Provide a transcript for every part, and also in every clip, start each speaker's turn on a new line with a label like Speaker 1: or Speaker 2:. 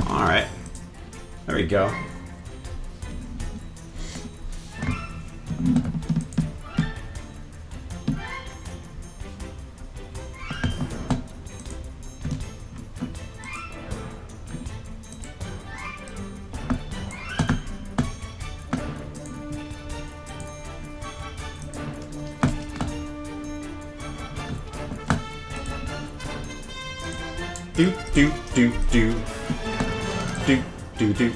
Speaker 1: Alright. There we go. Do do do do do do do.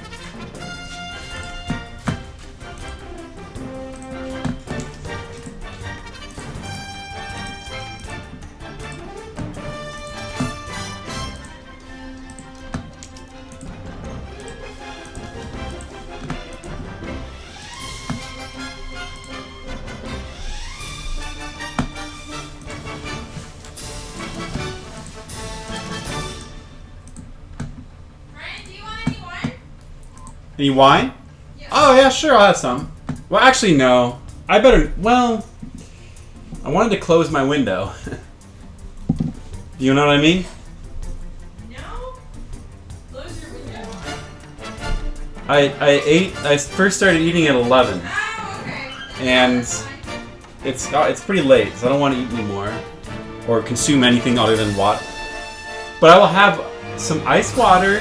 Speaker 1: Any wine? Yeah. Oh, yeah, sure, I'll have some. Well, actually, no. I better... Well... I wanted to close my window. You know what I mean?
Speaker 2: No? Close your window.
Speaker 1: I first started eating at 11.
Speaker 2: Oh, okay.
Speaker 1: And it's pretty late, so I don't want to eat anymore. Or consume anything other than water. But I will have some ice water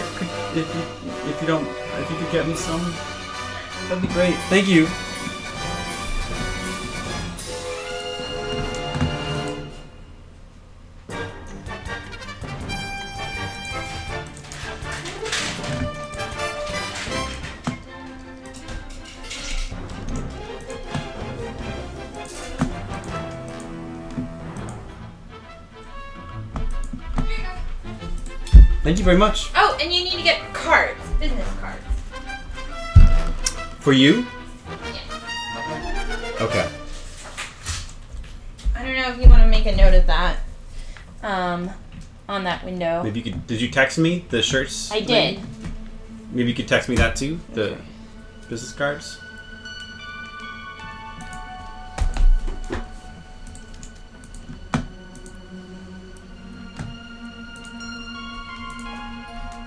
Speaker 1: if you don't... If you could get me some, that'd be great. Thank you. Thank you very much.
Speaker 2: Oh, and you need to get cards, business cards.
Speaker 1: For you?
Speaker 2: Yeah.
Speaker 1: Okay.
Speaker 2: I don't know if you want to make a note of that. On that window.
Speaker 1: Maybe you could. Did you text me the shirts?
Speaker 2: I did.
Speaker 1: Maybe you could text me that too. The business cards.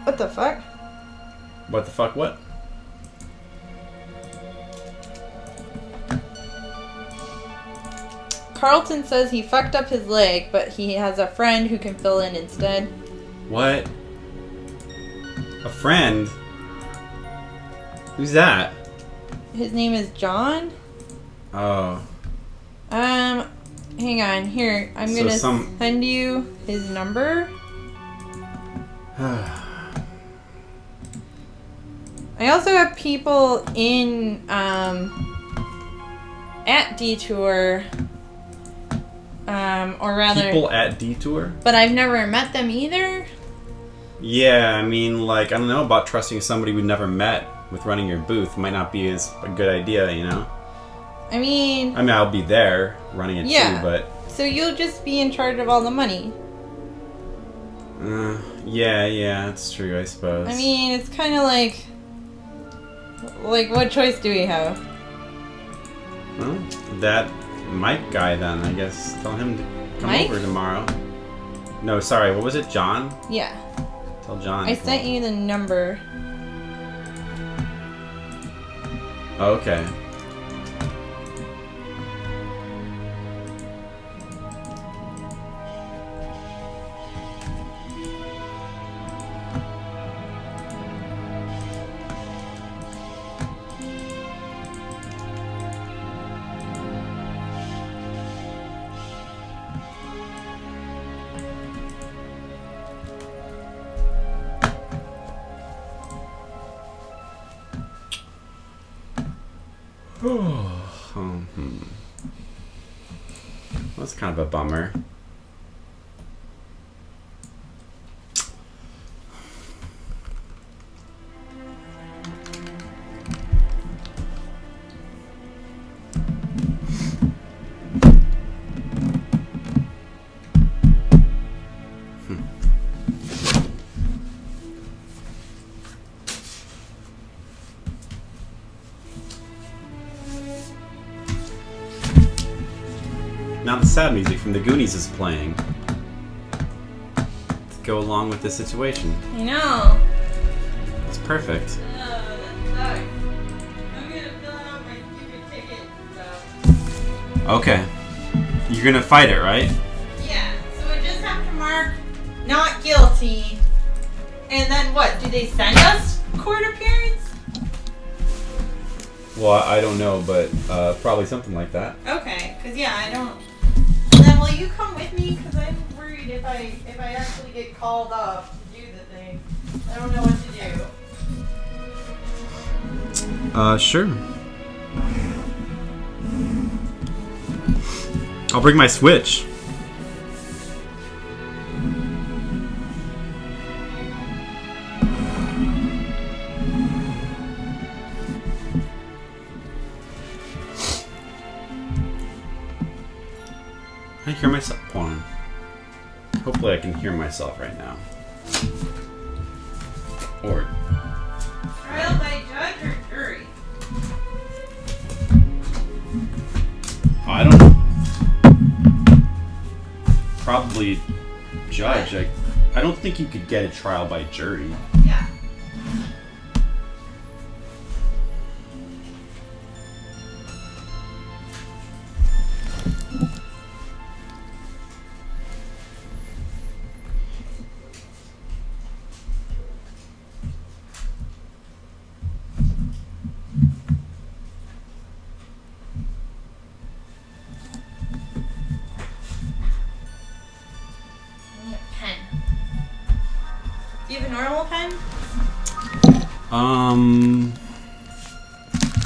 Speaker 2: What the fuck?
Speaker 1: What the fuck? What?
Speaker 2: Carlton says he fucked up his leg, but he has a friend who can fill in instead.
Speaker 1: What? A friend? Who's that?
Speaker 2: His name is John.
Speaker 1: Oh.
Speaker 2: Hang on. Here, I'm gonna send you his number. I also have people in, at Detour, or rather...
Speaker 1: People at Detour?
Speaker 2: But I've never met them either.
Speaker 1: Yeah, I mean, like, I don't know about trusting somebody we've never met with running your booth. Might not be as a good idea, you know?
Speaker 2: I mean,
Speaker 1: I'll be there running it too, but...
Speaker 2: So you'll just be in charge of all the money.
Speaker 1: Yeah, that's true, I suppose.
Speaker 2: I mean, it's kind of like, what choice do we have?
Speaker 1: Well, that Mike guy then, I guess. Tell him to come over tomorrow. No, sorry, what was it, John?
Speaker 2: Yeah.
Speaker 1: Tell John.
Speaker 2: I sent you the number.
Speaker 1: Oh, okay. That's kind of a bummer. Now the sad music from the Goonies is playing. go along with this situation.
Speaker 2: I know.
Speaker 1: It's perfect.
Speaker 2: That sucks. I'm gonna fill out my stupid ticket stuff.
Speaker 1: Okay. You're gonna fight it, right?
Speaker 2: Yeah, so I just have to mark not guilty. And then what? Do they send us court appearance?
Speaker 1: Well, I don't know, but probably something like that.
Speaker 2: Okay, because yeah, I don't. And then will you come with me? Because I'm worried if I actually get called up to do the thing. I don't know what to do.
Speaker 1: Sure. I'll bring my Switch. I hear myself. Hold on. Hopefully I can hear myself right now. Or
Speaker 2: Trial by judge or jury?
Speaker 1: I don't know. Probably judge. I don't think you could get a trial by jury.
Speaker 2: Yeah. Pen. Do you have a normal pen?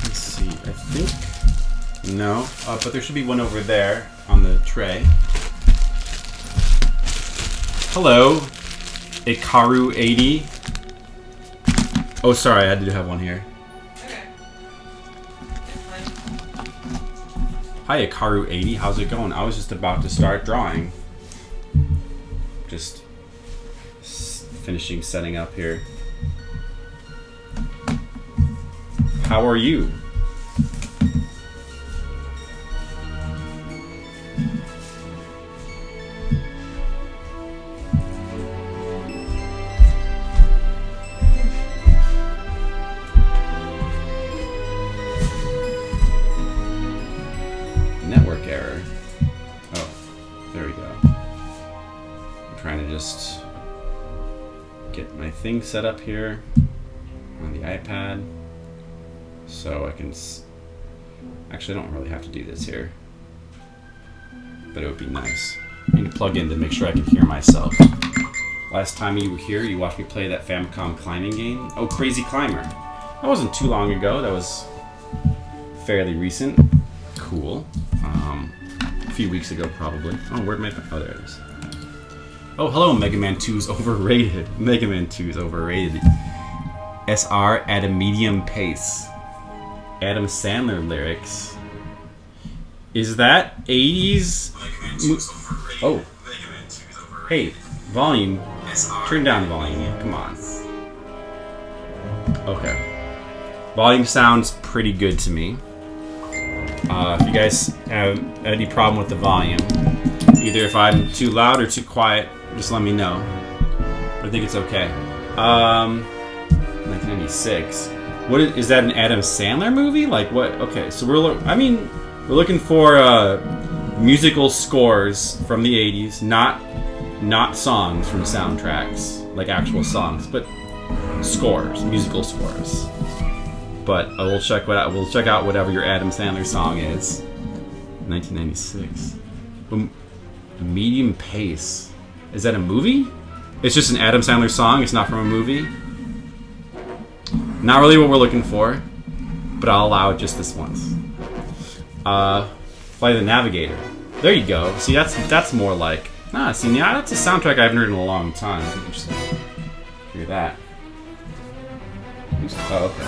Speaker 1: Let's see. I think no, but there should be one over there on the tray. Hello, Ikaru80. Oh, sorry, I had to have one here.
Speaker 2: Okay.
Speaker 1: Hi, Ikaru80. How's it going? I was just about to start drawing. Just finishing setting up here. How are you? Network error. Oh, there we go. I'm trying to just get my thing set up here on the iPad so I can actually I don't really have to do this here, but it would be nice. I need to plug in to make sure I can hear myself. Last time you were here, you watched me play that Famicom climbing game. Oh, Crazy Climber. That wasn't too long ago. That was fairly recent. Cool. A few weeks ago, probably. Oh, where'd my... Oh, there it is. Oh, hello, Mega Man 2's overrated. Mega Man 2 is overrated. SR at a medium pace. Adam Sandler lyrics. Is that 80s? Oh. Hey, volume. Turn down the volume. Come on. Okay. Volume sounds pretty good to me. If you guys have any problem with the volume, either if I'm too loud or too quiet, just let me know. But I think it's okay. 1996. What is that? An Adam Sandler movie? Like what? Okay, so we're looking for musical scores from the 80s, not songs from soundtracks, like actual songs, but scores, musical scores. But we'll check out whatever your Adam Sandler song is. 1996. Medium pace. Is that a movie? It's just an Adam Sandler song. It's not from a movie. Not really what we're looking for, but I'll allow it just this once. Play the Navigator. There you go. See, that's more like. See, now that's a soundtrack I haven't heard in a long time. I think just hear that. Oh, okay.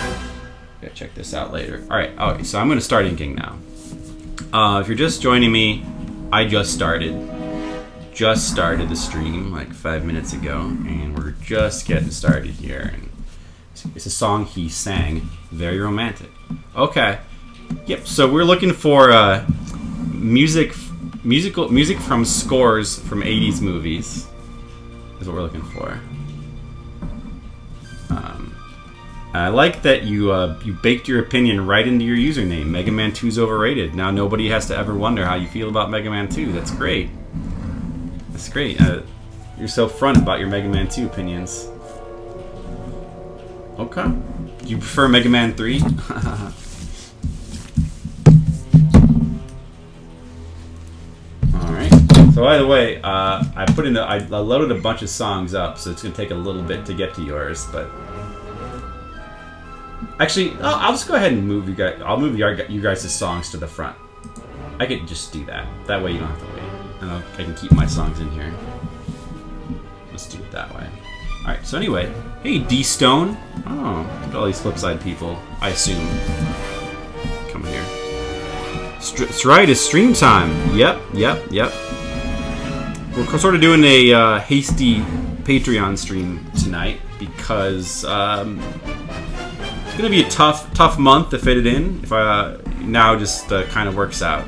Speaker 1: Gotta check this out later. Alright, okay, so I'm gonna start inking now. If you're just joining me, I just started the stream like 5 minutes ago, and we're just getting started here. And it's a song he sang, very romantic. Okay, yep. So we're looking for music from scores from 80s movies. is what we're looking for. I like that you baked your opinion right into your username. Mega Man 2 is overrated. Now nobody has to ever wonder how you feel about Mega Man 2. That's great. That's great. You're so front about your Mega Man 2 opinions. Okay. Do you prefer Mega Man 3? Alright. So by the way, I loaded a bunch of songs up, so it's gonna take a little bit to get to yours, but actually, I'll just go ahead and move you guys. I'll move you guys' songs to the front. I could just do that. That way you don't have to wait, and I can keep my songs in here. Let's do it that way. All right. So anyway, hey D Stone. Oh, look at all these Flipside people. I assume. Come here. That's right. It's stream time. Yep. We're sort of doing a hasty Patreon stream tonight because. It's gonna be a tough month to fit it in. If now just kind of works out.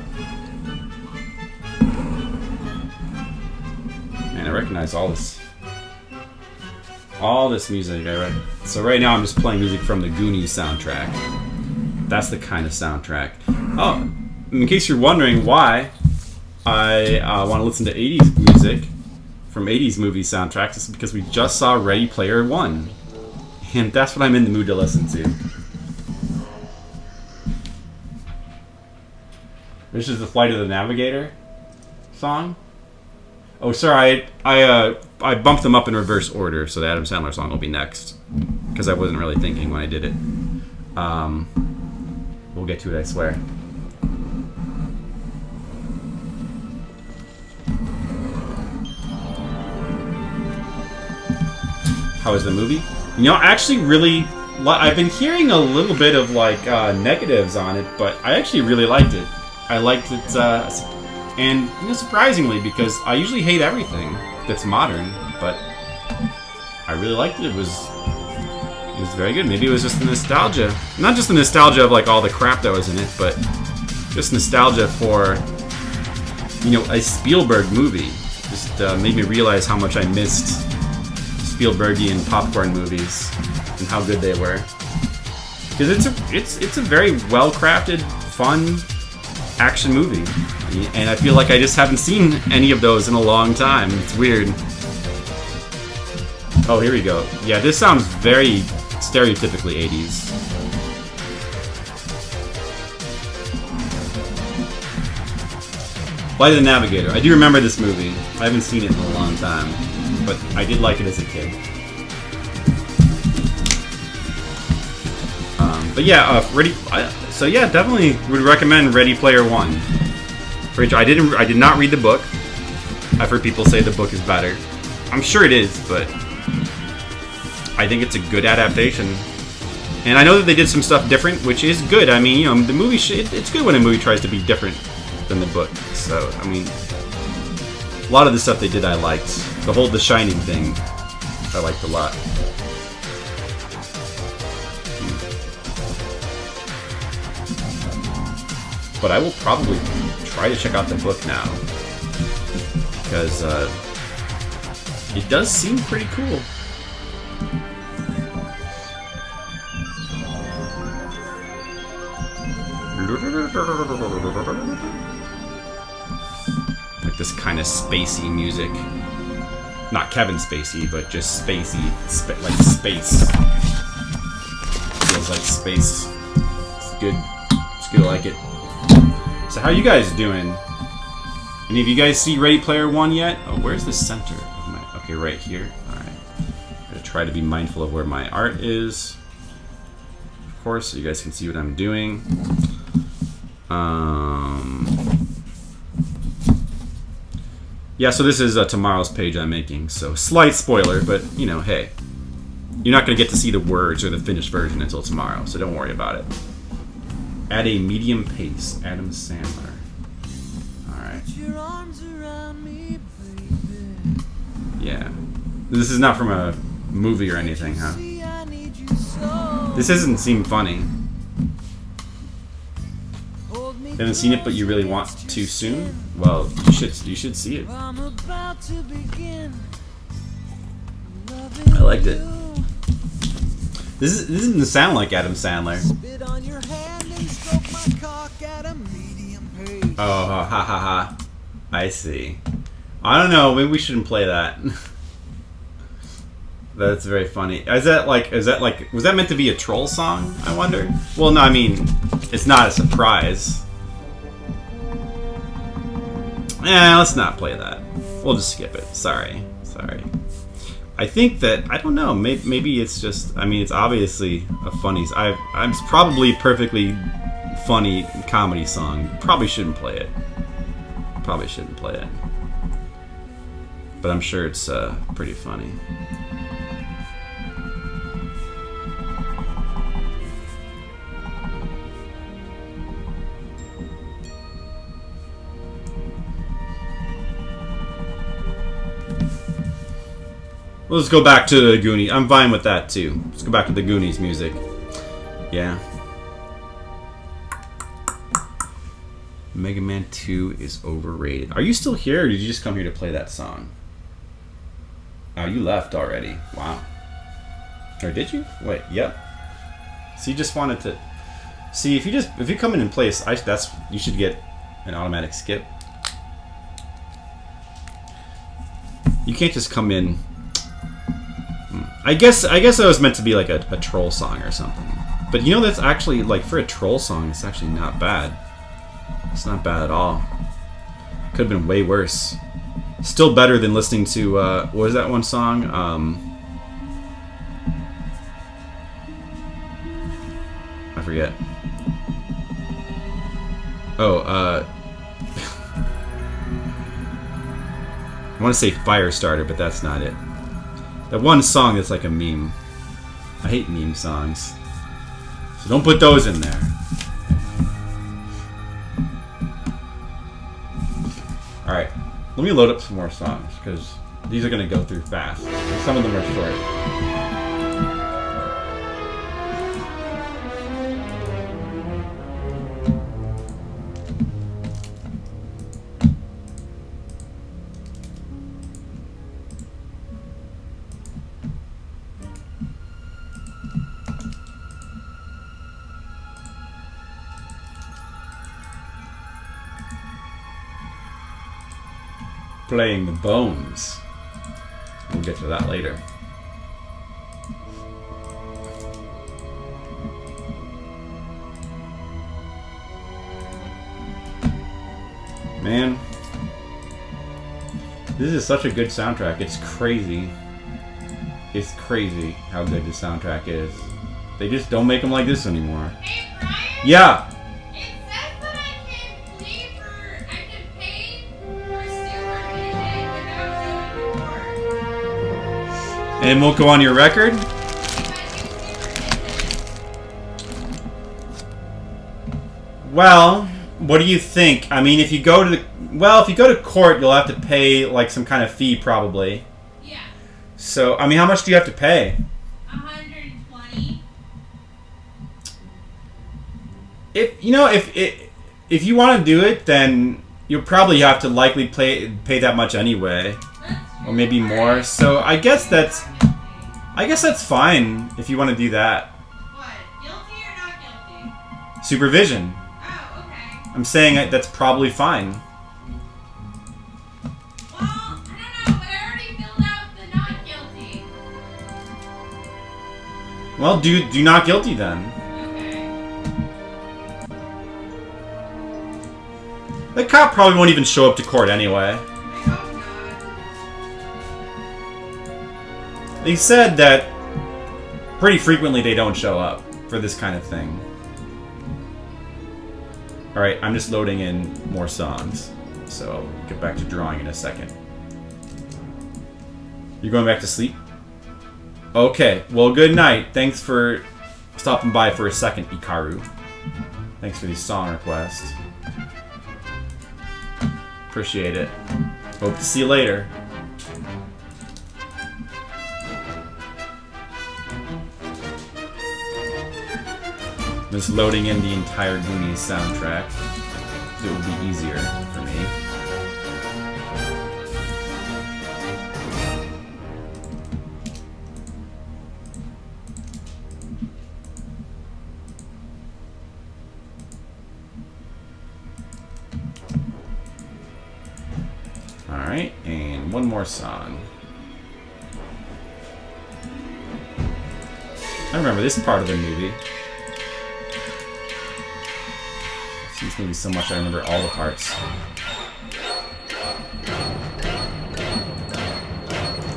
Speaker 1: Man, I recognize all this music. So right now I'm just playing music from the Goonies soundtrack. That's the kind of soundtrack. Oh, in case you're wondering why I want to listen to 80s music from 80s movie soundtracks, it's because we just saw Ready Player One. And that's what I'm in the mood to listen to. This is the Flight of the Navigator song. Oh, sorry, I bumped them up in reverse order, so the Adam Sandler song will be next. Because I wasn't really thinking when I did it. We'll get to it, I swear. How is the movie? You know, actually really, I've been hearing a little bit of like negatives on it, but I actually really liked it. I liked it, and you know, surprisingly, because I usually hate everything that's modern, but I really liked it. It was very good. Maybe it was just the nostalgia, not just the nostalgia of like all the crap that was in it, but just nostalgia for, you know, a Spielberg movie. Just made me realize how much I missed Spielbergian popcorn movies and how good they were, because it's a very well crafted, fun action movie, and I feel like I just haven't seen any of those in a long time. It's weird. Oh, here we go. Yeah, this sounds very stereotypically 80s. Flight of the Navigator. I do remember this movie. I haven't seen it in a long time, but I did like it as a kid. But yeah, so yeah, definitely would recommend Ready Player One. I did not read the book. I've heard people say the book is better. I'm sure it is, but I think it's a good adaptation. And I know that they did some stuff different, which is good. I mean, you know, the movie it's good when a movie tries to be different than the book. So, I mean, a lot of the stuff they did I liked. The whole The Shining thing, I liked a lot. But I will probably try to check out the book now, because it does seem pretty cool. Like this kind of spacey music. Not Kevin Spacey, but just spacey. Like space. Feels like space. It's good. It's good, I like it. So how you guys doing? Any of you guys see Ready Player One yet? Oh, where's the center of my... Okay, right here. Alright. I'm gonna try to be mindful of where my art is. Of course, so you guys can see what I'm doing. Yeah, so this is tomorrow's page I'm making. So, slight spoiler, but, you know, hey. You're not gonna get to see the words or the finished version until tomorrow, so don't worry about it. At a medium pace, Adam Sandler. Alright. Yeah. This is not from a movie or anything, huh? This doesn't seem funny. You haven't seen it, but you really want to soon? Well, you should see it. I liked it. This doesn't sound like Adam Sandler. Oh, ha ha ha. I see. I don't know, maybe we shouldn't play that. That's very funny. Was that meant to be a troll song, I wonder? Well, no, I mean, it's not a surprise. Let's not play that. We'll just skip it. Sorry. I think that, I don't know, maybe it's just, I mean, it's obviously a funny, I'm probably perfectly funny comedy song. Probably shouldn't play it. But I'm sure it's pretty funny. Let's go back to the Goonies. I'm fine with that too. Let's go back to the Goonies music. Yeah. Mega Man 2 is overrated. Are you still here, or did you just come here to play that song? Oh, you left already. Wow. Or did you? Wait, yep. So you just wanted to... See, if you come in and play you should get an automatic skip. You can't just come in... I guess it was meant to be like a troll song or something. But you know, that's actually, like, for a troll song, it's actually not bad. It's not bad at all. Could have been way worse. Still better than listening to, what was that one song? I forget. Oh, I want to say Firestarter, but that's not it. That one song that's like a meme. I hate meme songs. So don't put those in there. Alright, let me load up some more songs, because these are going to go through fast. Some of them are short. Playing the Bones. We'll get to that later. Man, this is such a good soundtrack. It's crazy. It's crazy how good the soundtrack is. They just don't make them like this anymore.
Speaker 2: Hey, Brian?
Speaker 1: Yeah. And it won't go on your record? Well, what do you think? I mean, if you go to court, you'll have to pay like some kind of fee, probably.
Speaker 2: Yeah.
Speaker 1: So, I mean, how much do you have to pay?
Speaker 2: $120.
Speaker 1: If you want to do it, then you'll probably have to likely pay that much anyway. Or maybe more. So I guess that's fine if you want to do that.
Speaker 2: What? Guilty or not guilty?
Speaker 1: Supervision.
Speaker 2: Oh, okay.
Speaker 1: I'm saying that's probably fine.
Speaker 2: Well, I don't know, but I already filled out the not guilty.
Speaker 1: Well, do not guilty then.
Speaker 2: Okay.
Speaker 1: The cop probably won't even show up to court anyway. They said that pretty frequently they don't show up for this kind of thing. Alright, I'm just loading in more songs. So I'll get back to drawing in a second. You're going back to sleep? Okay, well, good night. Thanks for stopping by for a second, Ikaru. Thanks for these song requests. Appreciate it. Hope to see you later. I'm just loading in the entire Goonies soundtrack, so it will be easier for me. Alright, and one more song. I remember this part of the movie. I've seen this movie so much I remember all the parts.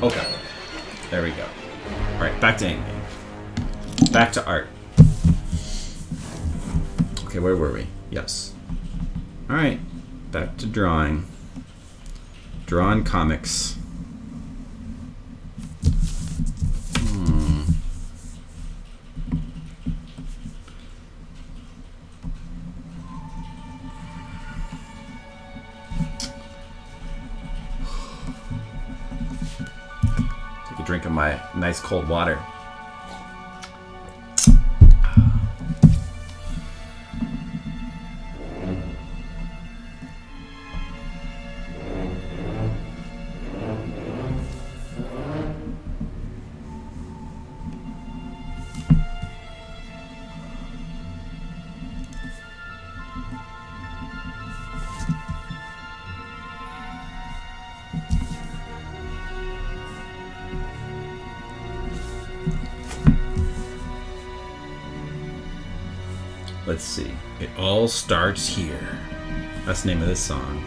Speaker 1: Okay. There we go. Alright, back to anime. Back to art. Okay, where were we? Yes. Alright, back to drawing. Drawing comics. Take a drink of my nice cold water. Let's see. It all starts here. That's the name of this song.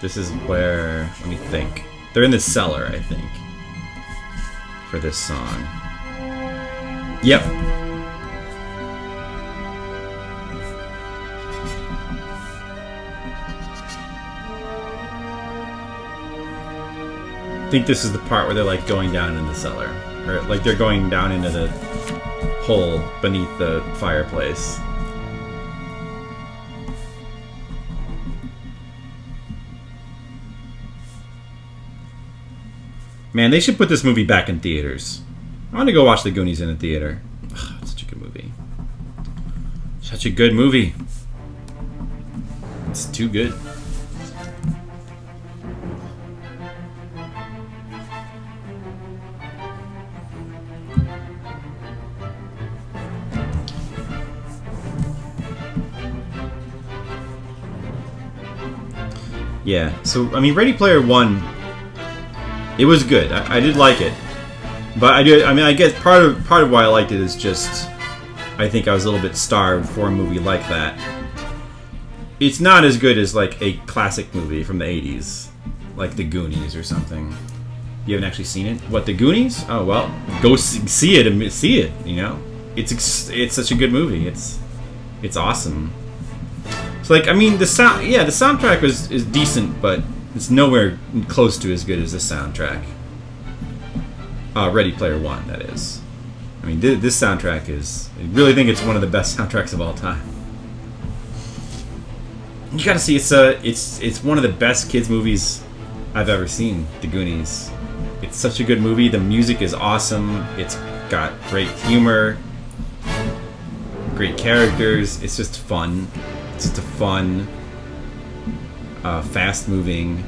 Speaker 1: This is where... Let me think. They're in the cellar, I think. For this song. Yep. I think this is the part where they're like going down in the cellar. Or like they're going down into the hole beneath the fireplace. Man, they should put this movie back in theaters. I want to go watch The Goonies in a theater. Ugh, it's such a good movie. Such a good movie. It's too good. Yeah, so, I mean, Ready Player One, it was good. I did like it. But I guess part of why I liked it is just, I think I was a little bit starved for a movie like that. It's not as good as, like, a classic movie from the 80s, like The Goonies or something. You haven't actually seen it? What, The Goonies? Oh, well, go see it and see it, you know? It's such a good movie. It's awesome. So, like, I mean, the soundtrack is decent, but it's nowhere close to as good as this soundtrack. Ready Player One, that is. I mean, this soundtrack is... I really think it's one of the best soundtracks of all time. You gotta see, it's one of the best kids' movies I've ever seen, The Goonies. It's such a good movie. The music is awesome. It's got great humor, great characters. It's just fun. It's just a fun, fast-moving,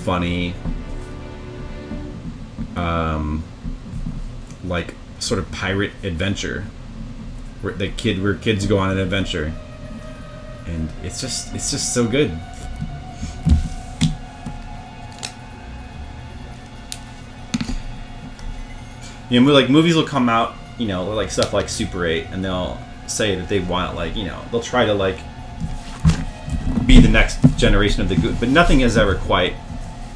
Speaker 1: funny, like sort of pirate adventure, where kids go on an adventure, and it's just so good. You know, like movies will come out, you know, like stuff like Super 8, and they'll say that they want, like, you know, they'll try to like be the next generation of the Goonies, but nothing is ever quite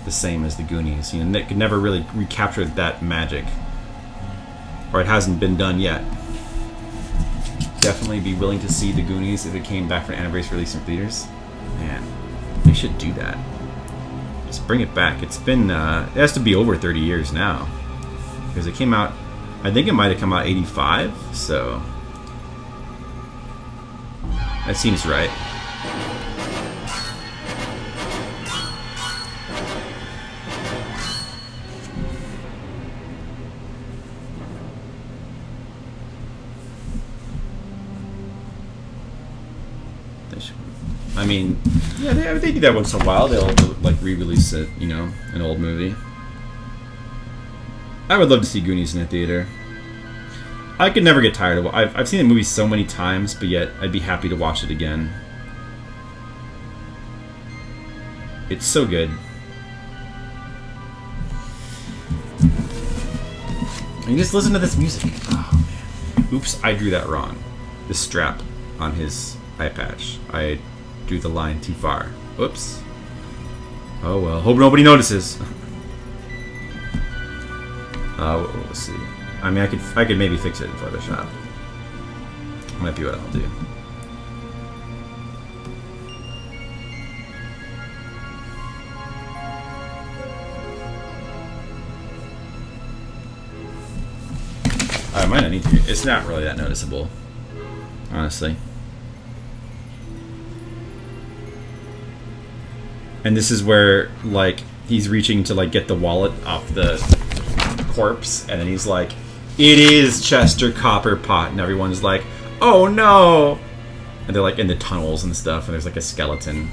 Speaker 1: the same as the Goonies. You know, it could never really recapture that magic, or it hasn't been done yet. Definitely be willing to see the Goonies if it came back for an anniversary release in theaters. Man, they should do that. Just bring it back. It's been it has to be over 30 years now, because it came out, I think it might have come out 85, so that seems right. I mean, yeah, they do that once in a while. They'll like re-release it, you know, an old movie. I would love to see Goonies in a theater. I could never get tired of it. I've seen the movie so many times, but yet I'd be happy to watch it again. It's so good. And you just listen to this music. Oh man. Oops, I drew that wrong. The strap on his eye patch. I drew the line too far. Whoops. Oh well. Hope nobody notices. We'll see. I mean, I could maybe fix it in Photoshop. Might be what I'll do. I might not need to. It's not really that noticeable, honestly. And this is where, like, he's reaching to, like, get the wallet off the corpse, and then he's like, "It is Chester Copperpot," and everyone's like, "Oh no!" And they're like in the tunnels and stuff, and there's like a skeleton.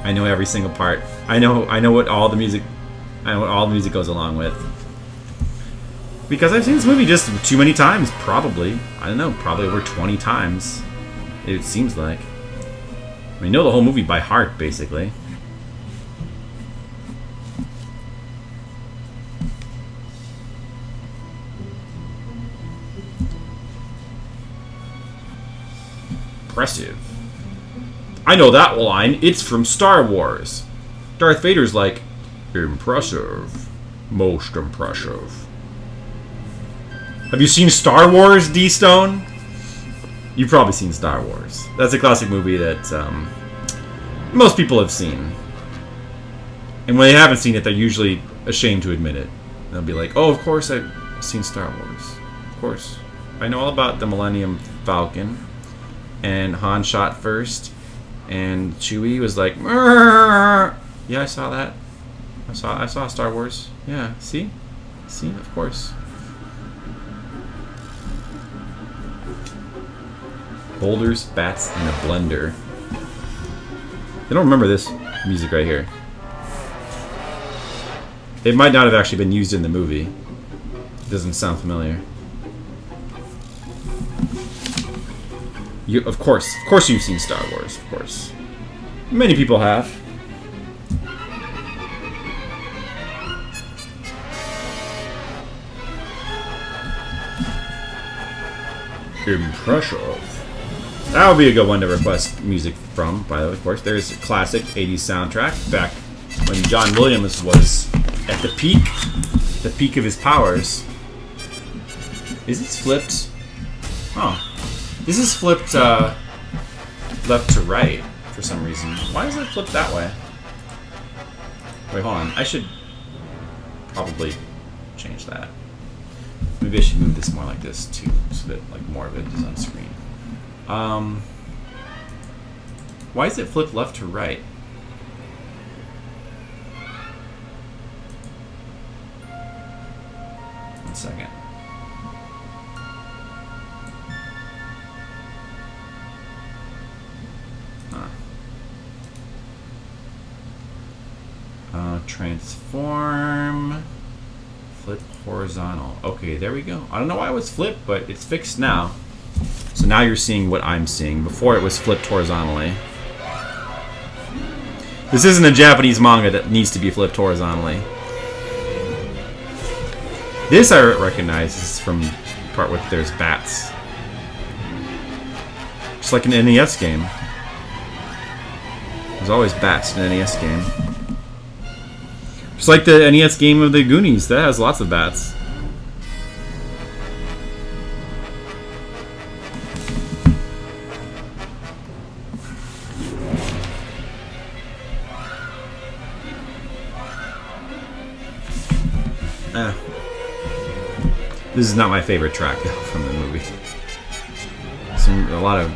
Speaker 1: I know every single part. I know what all the music. I know what all the music goes along with. Because I've seen this movie just too many times, probably. I don't know, probably over 20 times. It seems like. I mean, I know the whole movie by heart, basically. Impressive. I know that line. It's from Star Wars. Darth Vader's like, impressive. Most impressive. Have you seen Star Wars, D-Stone? You've probably seen Star Wars. That's a classic movie that most people have seen. And when they haven't seen it, they're usually ashamed to admit it. They'll be like, oh, of course I've seen Star Wars. Of course. I know all about the Millennium Falcon. And Han shot first. And Chewie was like, "Murr." Yeah, I saw that. I saw Star Wars. Yeah, see? See? Of course. Boulders, bats, and a blender. I don't remember this music right here. It might not have actually been used in the movie. It doesn't sound familiar. Of course you've seen Star Wars, of course. Many people have. Impressive. That would be a good one to request music from, by the way, of course. There's a classic 80s soundtrack back when John Williams was at the peak of his powers. Is this flipped? Oh. This is flipped left to right for some reason. Why is it flipped that way? Wait, hold on. I should probably change that. Maybe I should move this more like this too, so that like more of it is on screen. Why is it flipped left to right? One second. Transform. Flip horizontal. Okay, there we go. I don't know why it was flipped, but it's fixed now. So now you're seeing what I'm seeing. Before it was flipped horizontally. This isn't a Japanese manga that needs to be flipped horizontally. This I recognize. This is from the part where there's bats. Just like an NES game. There's always bats in an NES game. Just like the NES game of the Goonies. That has lots of bats. This is not my favorite track, though, from the movie. A lot of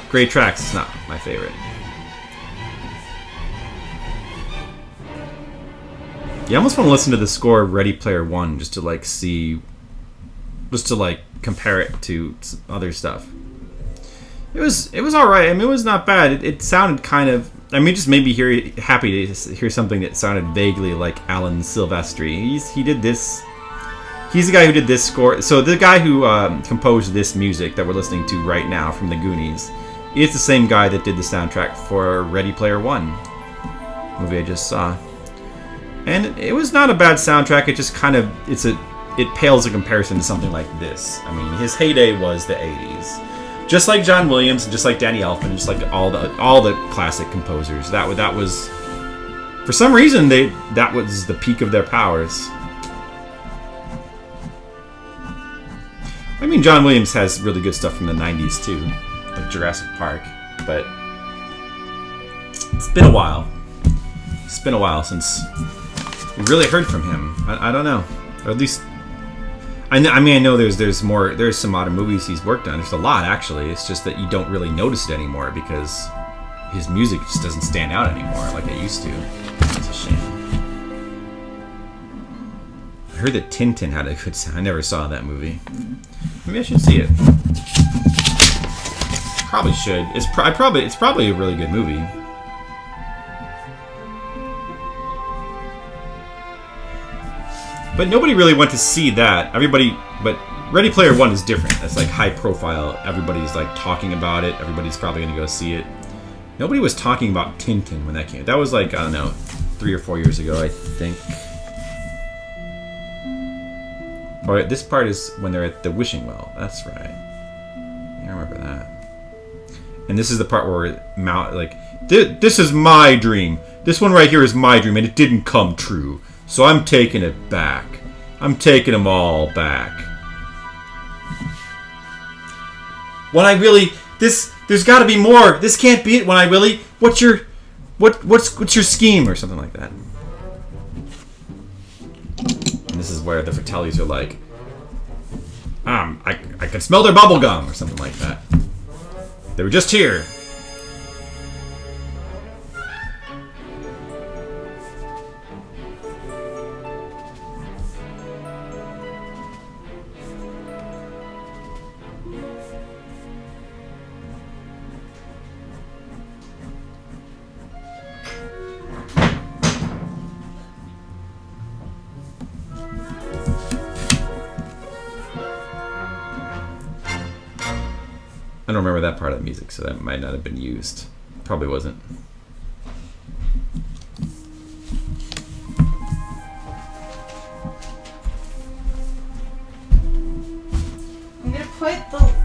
Speaker 1: great tracks. It's not my favorite. You almost want to listen to the score of Ready Player One just to like see, just to like compare it to other stuff. It was all right. I mean, it was not bad. It sounded kind of. I mean, it just made me happy to hear something that sounded vaguely like Alan Silvestri. He did this. He's the guy who did this score. So the guy who composed this music that we're listening to right now from the Goonies
Speaker 3: It's the same guy that did the soundtrack for Ready Player One, movie I just saw. And it was not a bad soundtrack. It just kind of it pales in comparison to something like this. I mean, his heyday was the 80s. Just like John Williams, and just like Danny Elfman, just like all the classic composers. That was, for some reason, that was the peak of their powers. I mean, John Williams has really good stuff from the 90s too, like Jurassic Park, but it's been a while. It's been a while since we really heard from him. I don't know, or at least I know there's some modern movies he's worked on. There's a lot actually. It's just that you don't really notice it anymore because his music just doesn't stand out anymore like it used to. It's a shame. I heard that Tintin had a good sound. I never saw that movie. Maybe I should see it. Probably should. It's probably a really good movie. But nobody really went to see that. But Ready Player One is different. That's like high profile. Everybody's like talking about it. Everybody's probably gonna go see it. Nobody was talking about Tintin when that came. That was like, I don't know, 3 or 4 years ago, I think. Oh, this part is when they're at the wishing well. That's right. I remember that. And this is the part where this is my dream. This one right here is my dream, and it didn't come true. So I'm taking it back. I'm taking them all back. When I really, there's got to be more. This can't be it. When I really, what's your scheme or something like that. And this is where the Fratellis are like, I can smell their bubble gum or something like that. They were just here. I don't remember that part of the music, so that might not have been used. Probably wasn't.
Speaker 2: I'm gonna put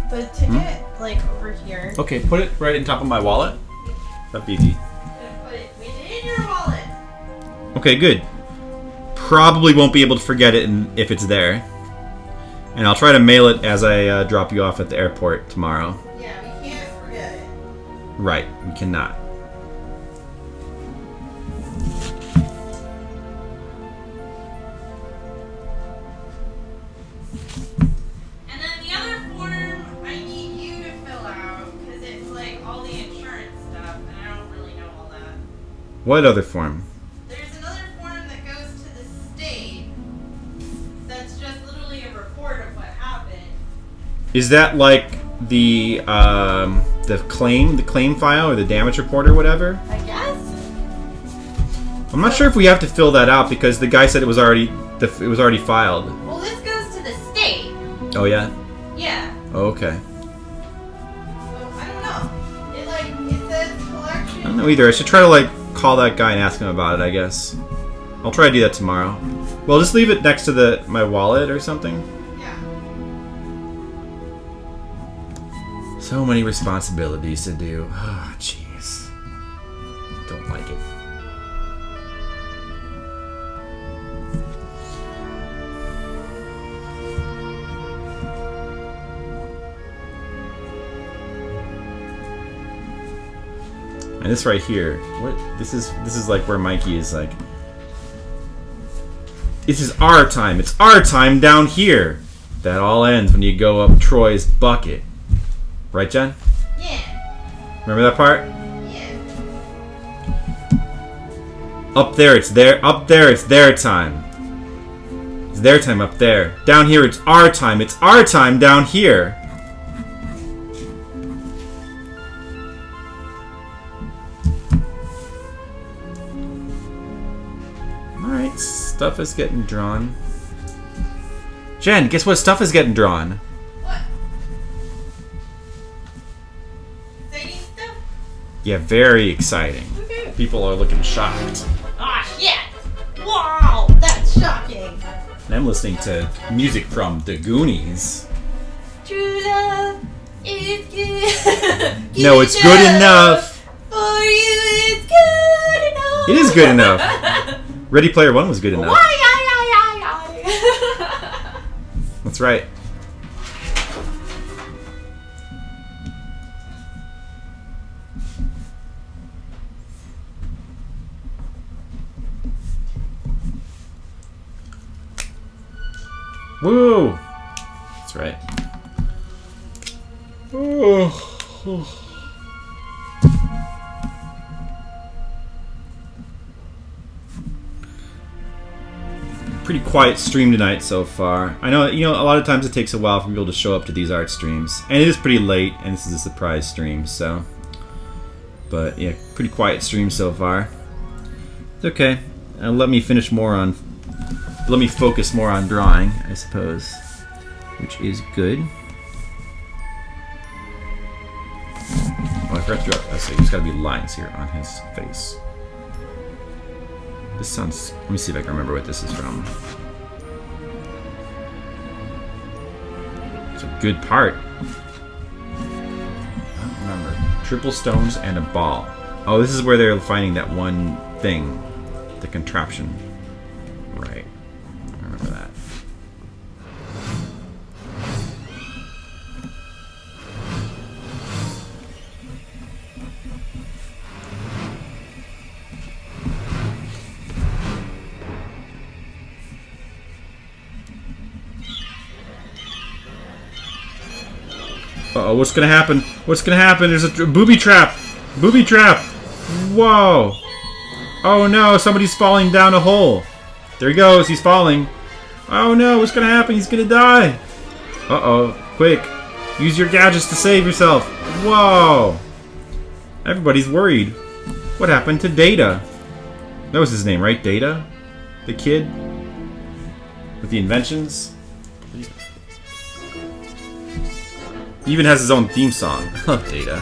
Speaker 2: the ticket like over here.
Speaker 3: Okay, put it right on top of my wallet. That'd be easy.
Speaker 2: I'm gonna put it within your wallet.
Speaker 3: Okay, good. Probably won't be able to forget it if it's there. And I'll try to mail it as I drop you off at the airport tomorrow.
Speaker 2: Yeah, we can't forget it.
Speaker 3: Right, we cannot.
Speaker 2: And then the other form I need you to fill out because it's like all the insurance stuff, and I don't really know all that.
Speaker 3: What other form?
Speaker 2: There's another form that goes to the state that's just literally a report of what happened.
Speaker 3: Is that like the claim file or the damage report or whatever?
Speaker 2: I guess.
Speaker 3: I'm not sure if we have to fill that out because the guy said it was already filed.
Speaker 2: Well, this goes to the state.
Speaker 3: Oh yeah.
Speaker 2: Yeah.
Speaker 3: Oh, okay.
Speaker 2: So I don't know. It says collection.
Speaker 3: I don't know either. I should try to call that guy and ask him about it. I guess. I'll try to do that tomorrow. Well, just leave it next to my wallet or something.
Speaker 2: Yeah.
Speaker 3: So many responsibilities to do. Oh, jeez. Don't like it. And this right here, this is like where Mikey is like, this is our time. It's our time down here. That all ends when you go up Troy's bucket. Right, Jen?
Speaker 2: Yeah.
Speaker 3: Remember that part?
Speaker 2: Yeah.
Speaker 3: Up there, it's their time. It's their time up there. Down here, it's our time. It's our time down here. Alright, stuff is getting drawn. Jen, guess what stuff is getting drawn?
Speaker 2: What? Exciting
Speaker 3: Yeah, very exciting.
Speaker 2: Okay.
Speaker 3: People are looking shocked.
Speaker 2: Ah, shit! Wow, that's shocking.
Speaker 3: And I'm listening to music from the Goonies.
Speaker 2: True love is good.
Speaker 3: No, it's good enough.
Speaker 2: For you, it's good enough.
Speaker 3: It is good enough. Ready Player One was good enough.
Speaker 2: Why?
Speaker 3: That's right. Woo! That's right. Pretty quiet stream tonight so far. I know, a lot of times it takes a while for people to show up to these art streams. And it is pretty late, and this is a surprise stream, so... But, yeah, pretty quiet stream so far. It's okay. Let me focus more on drawing, I suppose. Which is good. Oh, I forgot to draw. Let's see, there's gotta be lines here on his face. This sounds... Let me see if I can remember what this is from. It's a good part. I don't remember. Triple stones and a ball. Oh, this is where they're finding that one thing. The contraption. Right. I remember that. Uh-oh, what's gonna happen? What's gonna happen? There's a booby trap! Booby trap! Whoa! Oh no, somebody's falling down a hole. There he goes, he's falling. Oh no, what's gonna happen? He's gonna die! Uh-oh, quick. Use your gadgets to save yourself. Whoa! Everybody's worried. What happened to Data? That was his name, right? Data? The kid? With the inventions? He even has his own theme song. I love Data.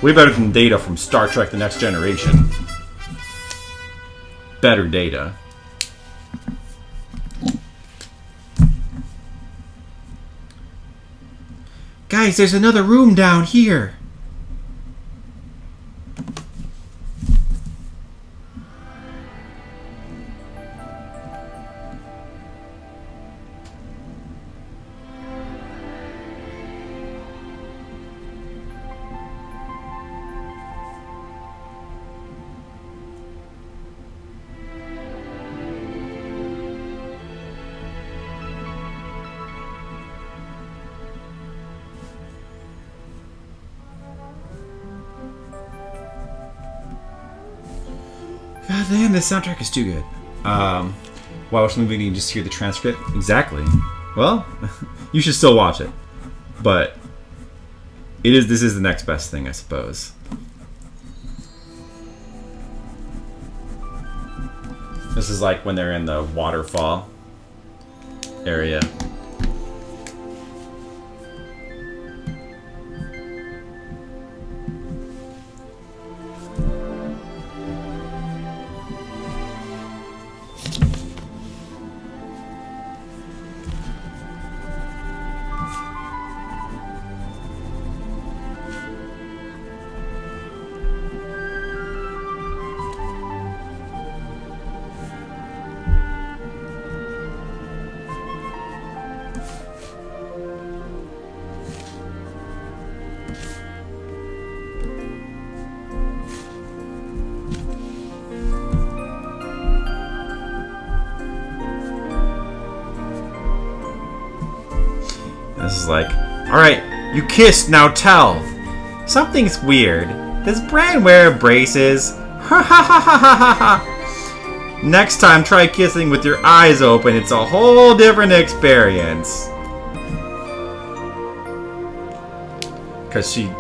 Speaker 3: Way better than Data from Star Trek The Next Generation. Better Data. Guys, there's another room down here. God damn, this soundtrack is too good. While watching the movie, you can just hear the transcript. Exactly. Well, you should still watch it. But this is the next best thing, I suppose. This is like when they're in the waterfall area. This is like, alright, you kissed, now tell. Something's weird. Does Bran wear braces? Ha ha ha ha ha ha ha. Next time, try kissing with your eyes open. It's a whole different experience. Because she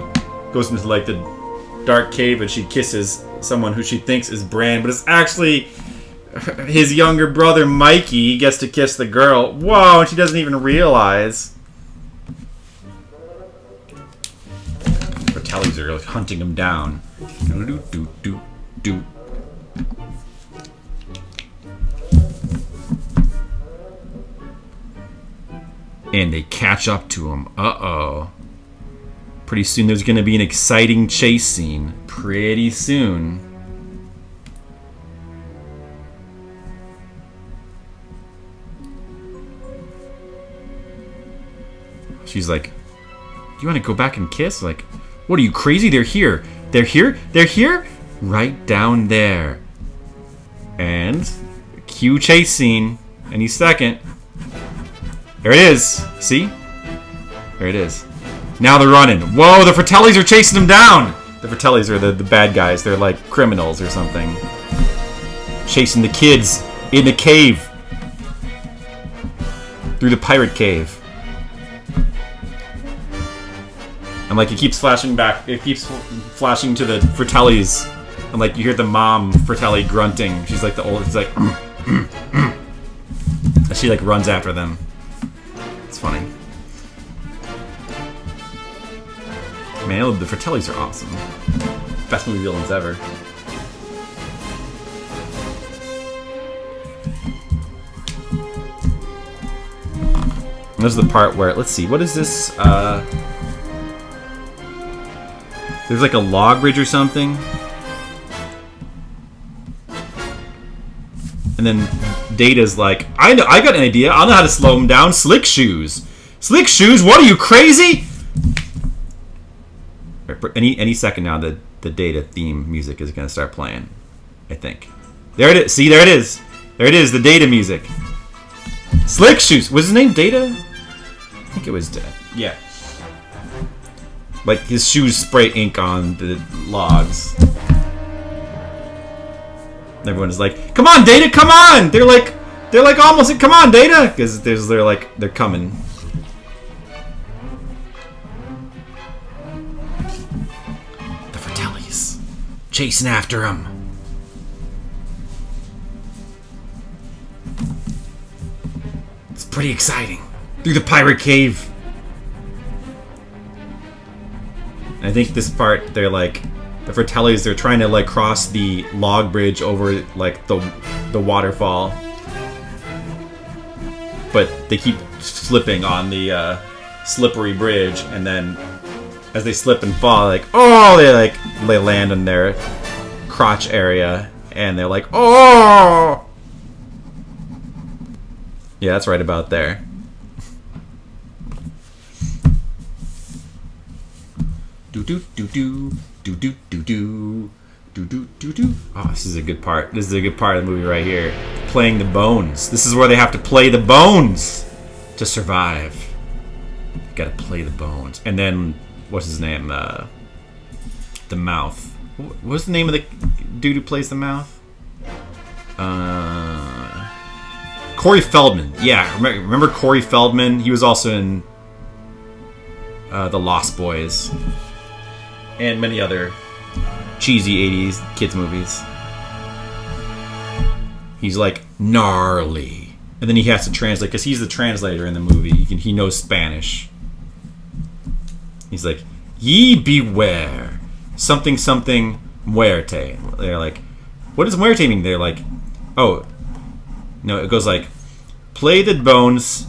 Speaker 3: goes into like the dark cave and she kisses someone who she thinks is Bran, but it's actually his younger brother Mikey. He gets to kiss the girl. Whoa, and she doesn't even realize. Fratellis are like hunting him down. Do do do do. And they catch up to him. Uh-oh. Pretty soon there's going to be an exciting chase scene. Pretty soon. She's like, you want to go back and kiss? Like, what are you, crazy? They're here. They're here? They're here? Right down there. And cue chase scene any second. There it is. See? There it is. Now they're running. Whoa, the Fratellis are chasing them down! The Fratellis are the bad guys. They're like criminals or something. Chasing the kids in the cave. Through the pirate cave. And like it keeps flashing back. It keeps flashing to the Fratellis. And like you hear the mom Fratelli grunting. She's like the old. She's like. She like runs after them. It's funny. Man, the Fratellis are awesome. Best movie villains ever. And this is the part where, let's see, what is this? There's like a log bridge or something. And then Data's like, I got an idea. I'll know how to slow him down. Slick shoes. Slick shoes? What are you, crazy? Any second now, the Data theme music is going to start playing. I think. There it is. See, there it is. There it is, the Data music. Slick shoes. Was his name Data? I think it was Data. Yeah. Like his shoes spray ink on the logs. Everyone is like, "Come on, Data, come on!" They're like almost, "Come on, Data," because they're coming. The Fratellis chasing after him. It's pretty exciting through the pirate cave. I think this part, they're like, the Fratellis, they're trying to like cross the log bridge over like the waterfall, but they keep slipping on the slippery bridge, and then as they slip and fall, like, oh, they land in their crotch area, and they're like, oh, yeah, that's right about there. Do do do do do do do do do do do do. Oh, this is a good part. This is a good part of the movie right here. Playing the bones. This is where they have to play the bones to survive. You gotta play the bones. And then what's his name? The mouth. What's the name of the dude who plays the mouth? Corey Feldman. Yeah, remember Corey Feldman? He was also in The Lost Boys. And many other cheesy 80s kids movies. He's like, gnarly. And then he has to translate, because he's the translator in the movie. He knows Spanish. He's like, ye beware. Something, something, muerte. They're like, what does muerte mean? They're like, oh. No, it goes like, play the bones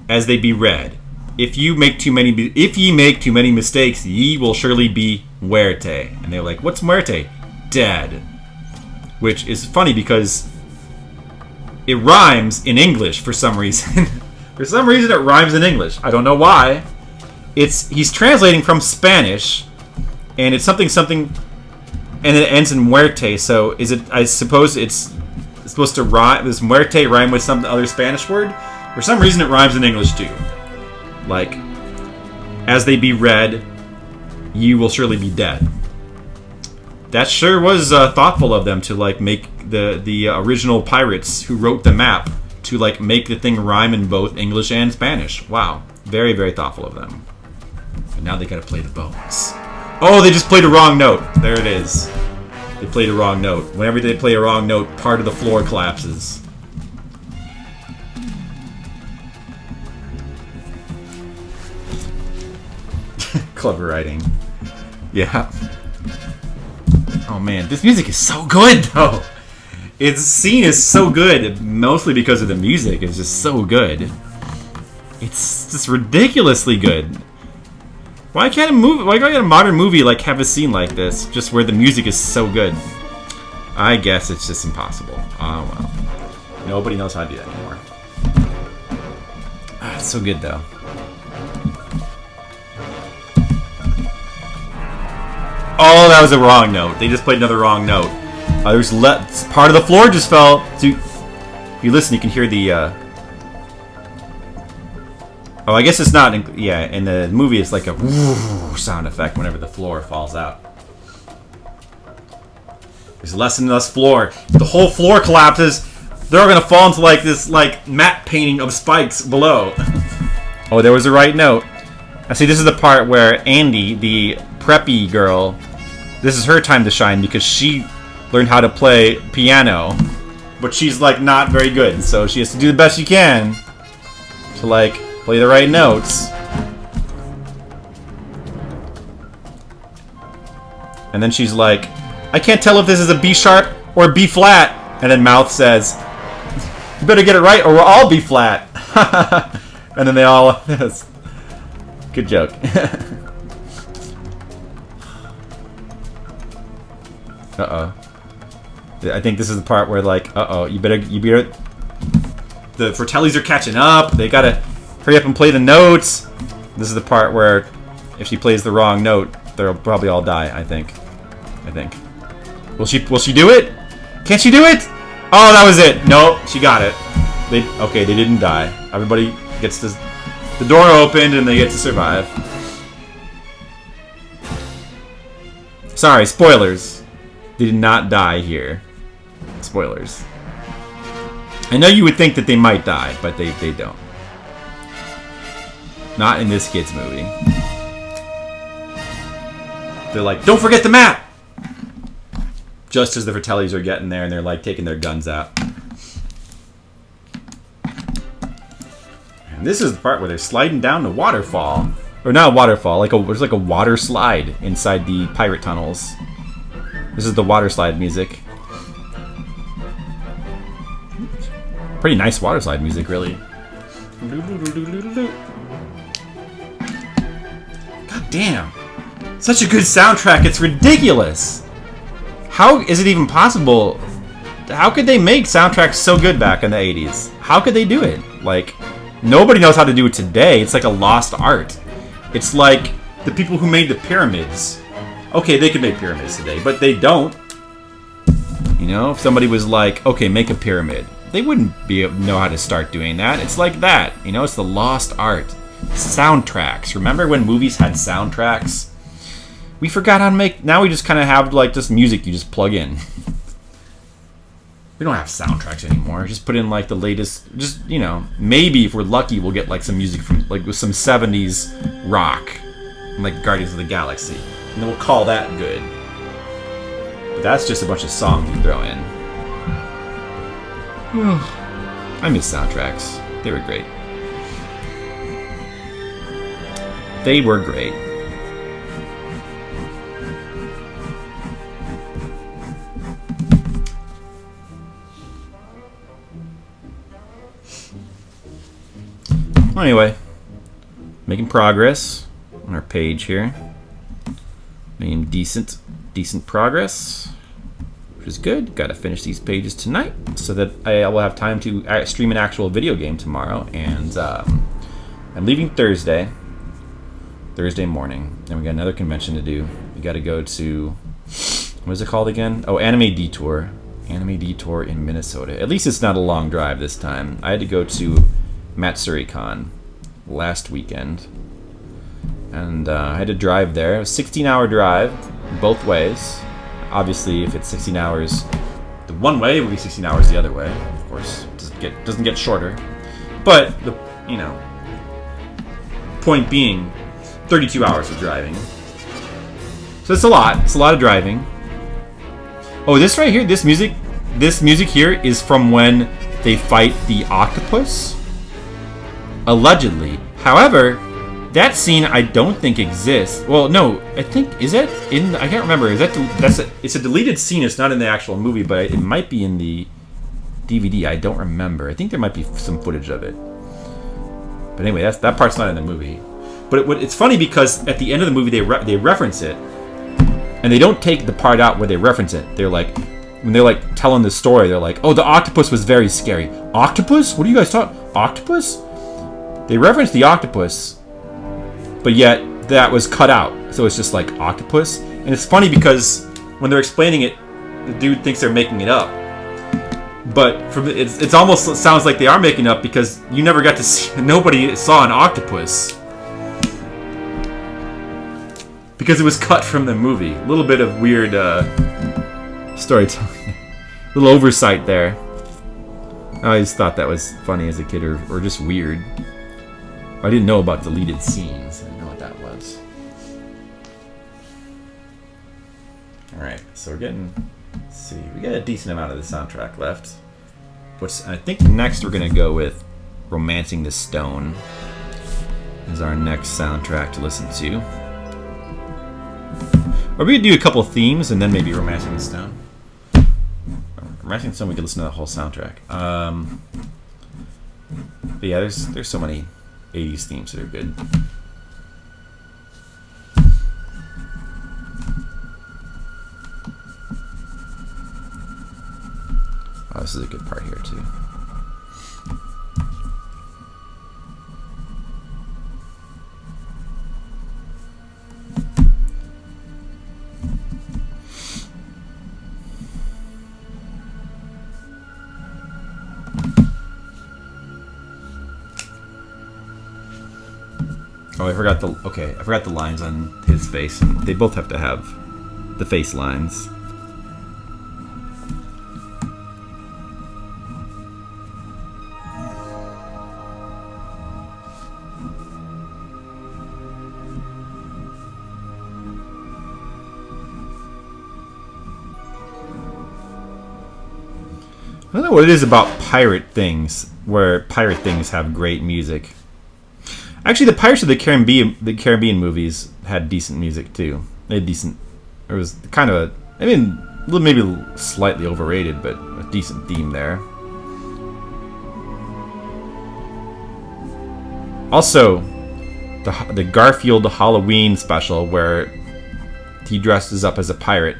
Speaker 3: as they be read. If ye make too many mistakes, ye will surely be muerte. And they're like, what's muerte? Dead. Which is funny because it rhymes in English for some reason. For some reason it rhymes in English. I don't know why. He's translating from Spanish, and it's something, and it ends in muerte. So is it? I suppose it's supposed to rhyme. Does muerte rhyme with some other Spanish word? For some reason it rhymes in English too. Like, as they be read, you will surely be dead. That sure was thoughtful of them to like make the original pirates who wrote the map to like make the thing rhyme in both English and Spanish. Wow, very, very thoughtful of them. And now they gotta play the bones. Oh, they just played a wrong note. There it is. They played a wrong note. Whenever they play a wrong note, part of the floor collapses. Clever writing. Yeah. Oh man, this music is so good though. Its scene is so good, mostly because of the music. It's just so good. It's just ridiculously good. Why can't a modern movie like have a scene like this, just where the music is so good? I guess it's just impossible. Oh well. Nobody knows how to do that anymore. Ah, it's so good though. Oh, that was a wrong note. They just played another wrong note. There's part of the floor just fell. So if you listen, you can hear the. Oh, I guess it's not. Yeah, in the movie, it's like a sound effect whenever the floor falls out. There's less and less floor. The whole floor collapses. They're all gonna fall into like this matte painting of spikes below. Oh, there was a right note. I see. This is the part where Andy, the preppy girl, this is her time to shine because she learned how to play piano, but she's like not very good, so she has to do the best she can to like play the right notes. And then she's like, I can't tell if this is a B sharp or B flat. And then Mouth says, you better get it right or we'll all be flat. And then they all, good joke. Uh-oh. I think this is the part where like, uh-oh, you better, the Fratellis are catching up. They gotta hurry up and play the notes. This is the part where if she plays the wrong note, they'll probably all die, I think. Will she do it? Can't she do it? Oh, that was it. No, she got it. They didn't die. Everybody gets the door opened and they get to survive. Sorry, spoilers. They did not die here. Spoilers. I know you would think that they might die, but they don't. Not in this kid's movie. They're like, don't forget the map! Just as the Fratellis are getting there and they're like taking their guns out. And this is the part where they're sliding down the waterfall. Or not a waterfall, there's like a water slide inside the pirate tunnels. This is the water slide music. Pretty nice water slide music, really. God damn. Such a good soundtrack, it's ridiculous. How is it even possible? How could they make soundtracks so good back in the 80s? How could they do it? Like, nobody knows how to do it today. It's like a lost art. It's like the people who made the pyramids. Okay, they could make pyramids today, but they don't. You know, if somebody was like, okay, make a pyramid, they wouldn't know how to start doing that. It's like that. You know, it's the lost art. Soundtracks. Remember when movies had soundtracks? We forgot how to make... Now we just kind of have, like, just music you just plug in. We don't have soundtracks anymore. Just put in, like, the latest... Just, you know, maybe if we're lucky, we'll get, like, some music from... Like, with some 70s rock. Like Guardians of the Galaxy. And then we'll call that good. But that's just a bunch of songs you throw in. I miss soundtracks. They were great. They were great. Anyway, making progress on our page here. Making decent progress, which is good. Got to finish these pages tonight so that I will have time to stream an actual video game tomorrow. And I'm leaving Thursday morning, and we got another convention to do. We got to go to, what is it called again? Oh, Anime Detour in Minnesota. At least it's not a long drive this time. I had to go to MatsuryCon last weekend, and I had to drive there. It was a 16-hour drive both ways. Obviously, if it's 16 hours the one way, it would be 16 hours the other way. Of course, it doesn't get shorter. But the point being, 32 hours of driving. So it's a lot. It's a lot of driving. Oh, this right here, this music here is from when they fight the octopus. Allegedly. However, That scene I don't think exists. Well, no, I think is it in? I can't remember. Is that it's a deleted scene. It's not in the actual movie, but it might be in the DVD. I don't remember. I think there might be some footage of it. But anyway, that part's not in the movie. But it's funny because at the end of the movie they reference it, and they don't take the part out where they reference it. They're like, when they're like telling the story, they're like, "Oh, the octopus was very scary." Octopus? What are you guys talking? Octopus? They reference the octopus. But yet, that was cut out. So it's just like octopus. And it's funny because when they're explaining it, the dude thinks they're making it up. But it's almost sounds like they are making it up because you never got to see, nobody saw an octopus. Because it was cut from the movie. A little bit of weird storytelling. A little oversight there. I always thought that was funny as a kid or just weird. I didn't know about deleted scenes. I didn't know what that was. Alright, so we're getting... Let's see. We got a decent amount of the soundtrack left. I think next we're going to go with Romancing the Stone. Is our next soundtrack to listen to. Or we could do a couple themes and then maybe Romancing the Stone. Romancing the Stone, we could listen to the whole soundtrack. But yeah, there's so many 80s themes that are good. Oh, this is a good part here too. Oh, I forgot the lines on his face. They both have to have the face lines. I don't know what it is about pirate things, where pirate things have great music. Actually, the Pirates of the Caribbean movies had decent music too. They had decent. It was kind of maybe slightly overrated, but a decent theme there. Also, the Garfield Halloween special where he dresses up as a pirate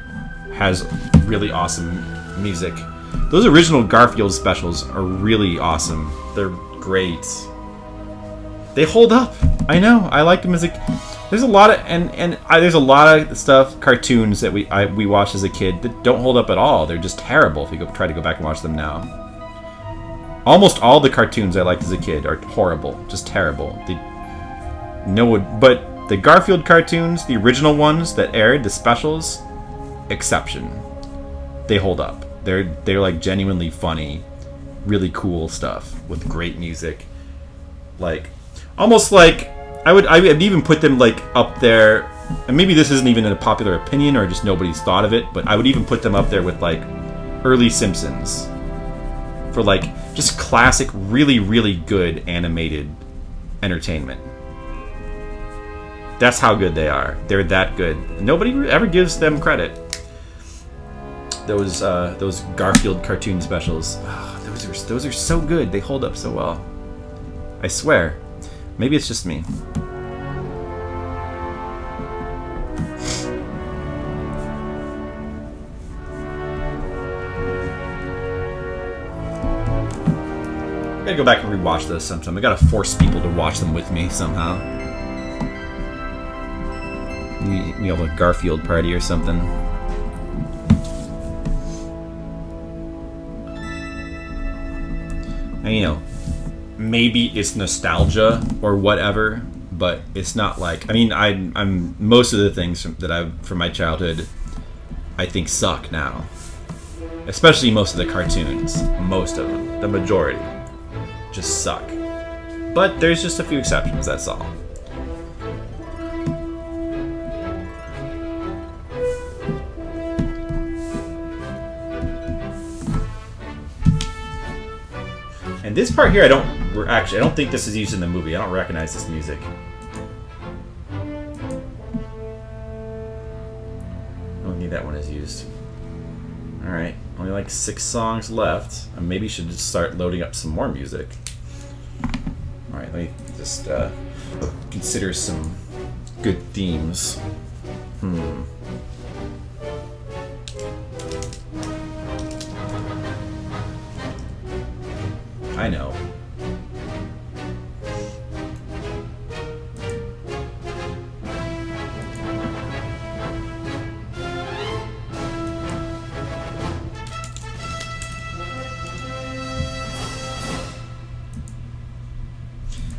Speaker 3: has really awesome music. Those original Garfield specials are really awesome. They're great. They hold up. I know. I like them as there's a lot of there's a lot of stuff, cartoons that we watched as a kid that don't hold up at all. They're just terrible if you try to go back and watch them now. Almost all the cartoons I liked as a kid are horrible, just terrible. But the Garfield cartoons, the original ones that aired, the specials, exception. They hold up. They're like genuinely funny, really cool stuff with great music. Like almost like I would even put them like up there, and maybe this isn't even a popular opinion or just nobody's thought of it, but I would even put them up there with like early Simpsons for like just classic, really, really good animated entertainment. That's how good they are. They're that good. Nobody ever gives them credit. Those Garfield cartoon specials, those are so good. They hold up so well. I swear. Maybe it's just me. I gotta go back and rewatch those sometime. I gotta force people to watch them with me somehow. We have a Garfield party or something. And you know, maybe it's nostalgia or whatever, but it's not like I'm most of the things from my childhood I think suck now. Especially most of the cartoons. Most of them. The majority just suck. But there's just a few exceptions, that's all. And this part here, I don't think this is used in the movie. I don't recognize this music. Maybe that one is used. Alright, only like 6 songs left. I maybe should just start loading up some more music. Alright, let me just consider some good themes. I know.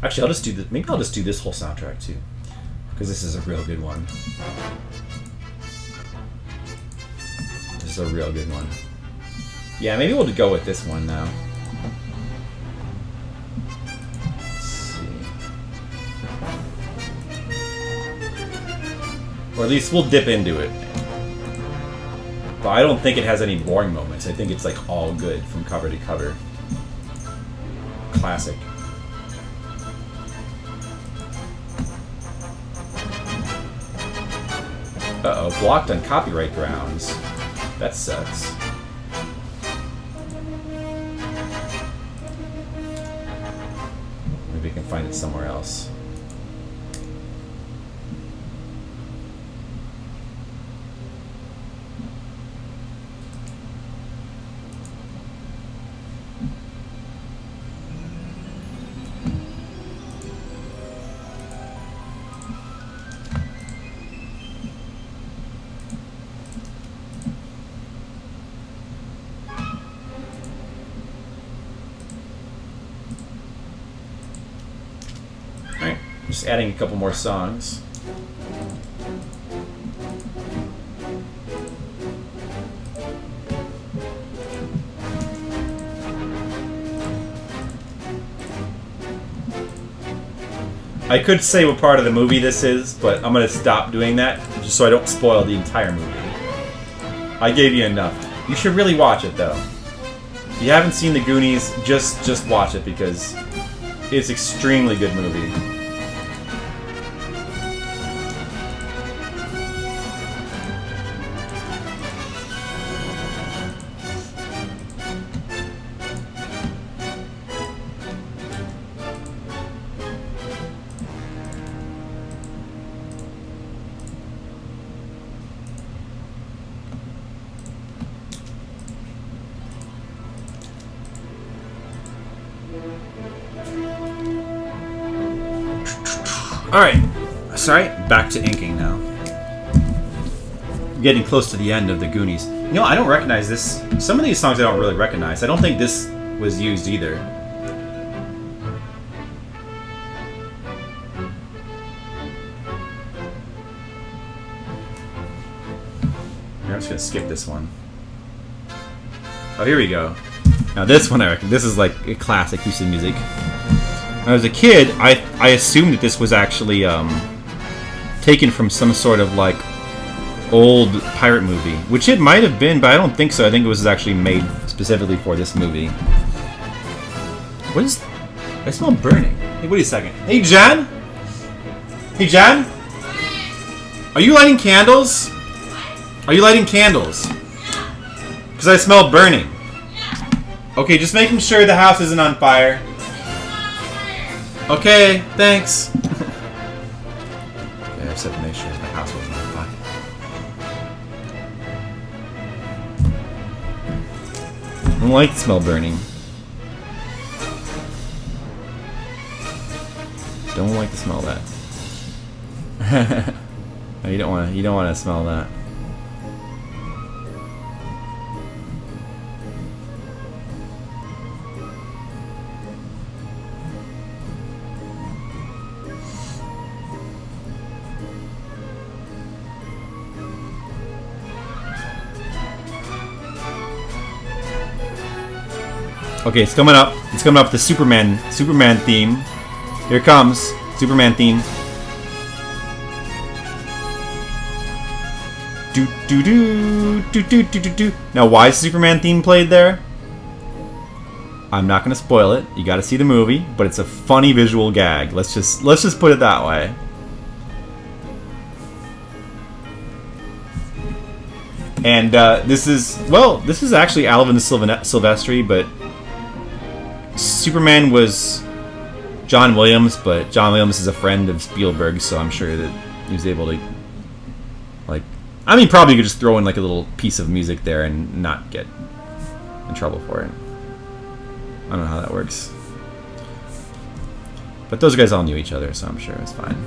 Speaker 3: Actually, I'll just do this. Maybe I'll just do this whole soundtrack too, because this is a real good one. This is a real good one. Yeah, maybe we'll go with this one now. Let's see. Or at least we'll dip into it. But I don't think it has any boring moments. I think it's like all good from cover to cover. Classic. Uh-oh, blocked on copyright grounds. That sucks. Maybe we can find it somewhere else. Just adding a couple more songs. I could say what part of the movie this is, but I'm going to stop doing that just so I don't spoil the entire movie. I gave you enough. You should really watch it, though. If you haven't seen The Goonies, just watch it because it's an extremely good movie. Alright, sorry, back to inking now. Getting close to the end of The Goonies. You know, I don't recognize this. Some of these songs I don't really recognize. I don't think this was used either. I'm just gonna skip this one. Oh, here we go. Now this one I reckon. This is like a classic piece of music. When I was a kid, I assumed that this was actually taken from some sort of like old pirate movie, which it might have been, but I don't think so. I think it was actually made specifically for this movie. What is? I smell burning. Hey, wait a second. Hey, Jan. Hey, Jan. Are you lighting candles? Are you lighting candles? Because I smell burning. Okay, just making sure the house isn't on fire. Okay, thanks. Okay, I just have to make sure the house wasn't on fire. I don't like the smell burning. Don't like to smell that. No, you don't want to smell that. Okay, it's coming up. It's coming up. The Superman theme. Here it comes. Superman theme. Do do do do do do do do. Now, why is the Superman theme played there? I'm not gonna spoil it. You got to see the movie, but it's a funny visual gag. Let's just put it that way. And this is actually Alvin Silvestri, but Superman was John Williams, but John Williams is a friend of Spielberg, so I'm sure that he was able to, like, I mean, probably could just throw in like a little piece of music there and not get in trouble for it. I don't know how that works. But those guys all knew each other, so I'm sure it was fine.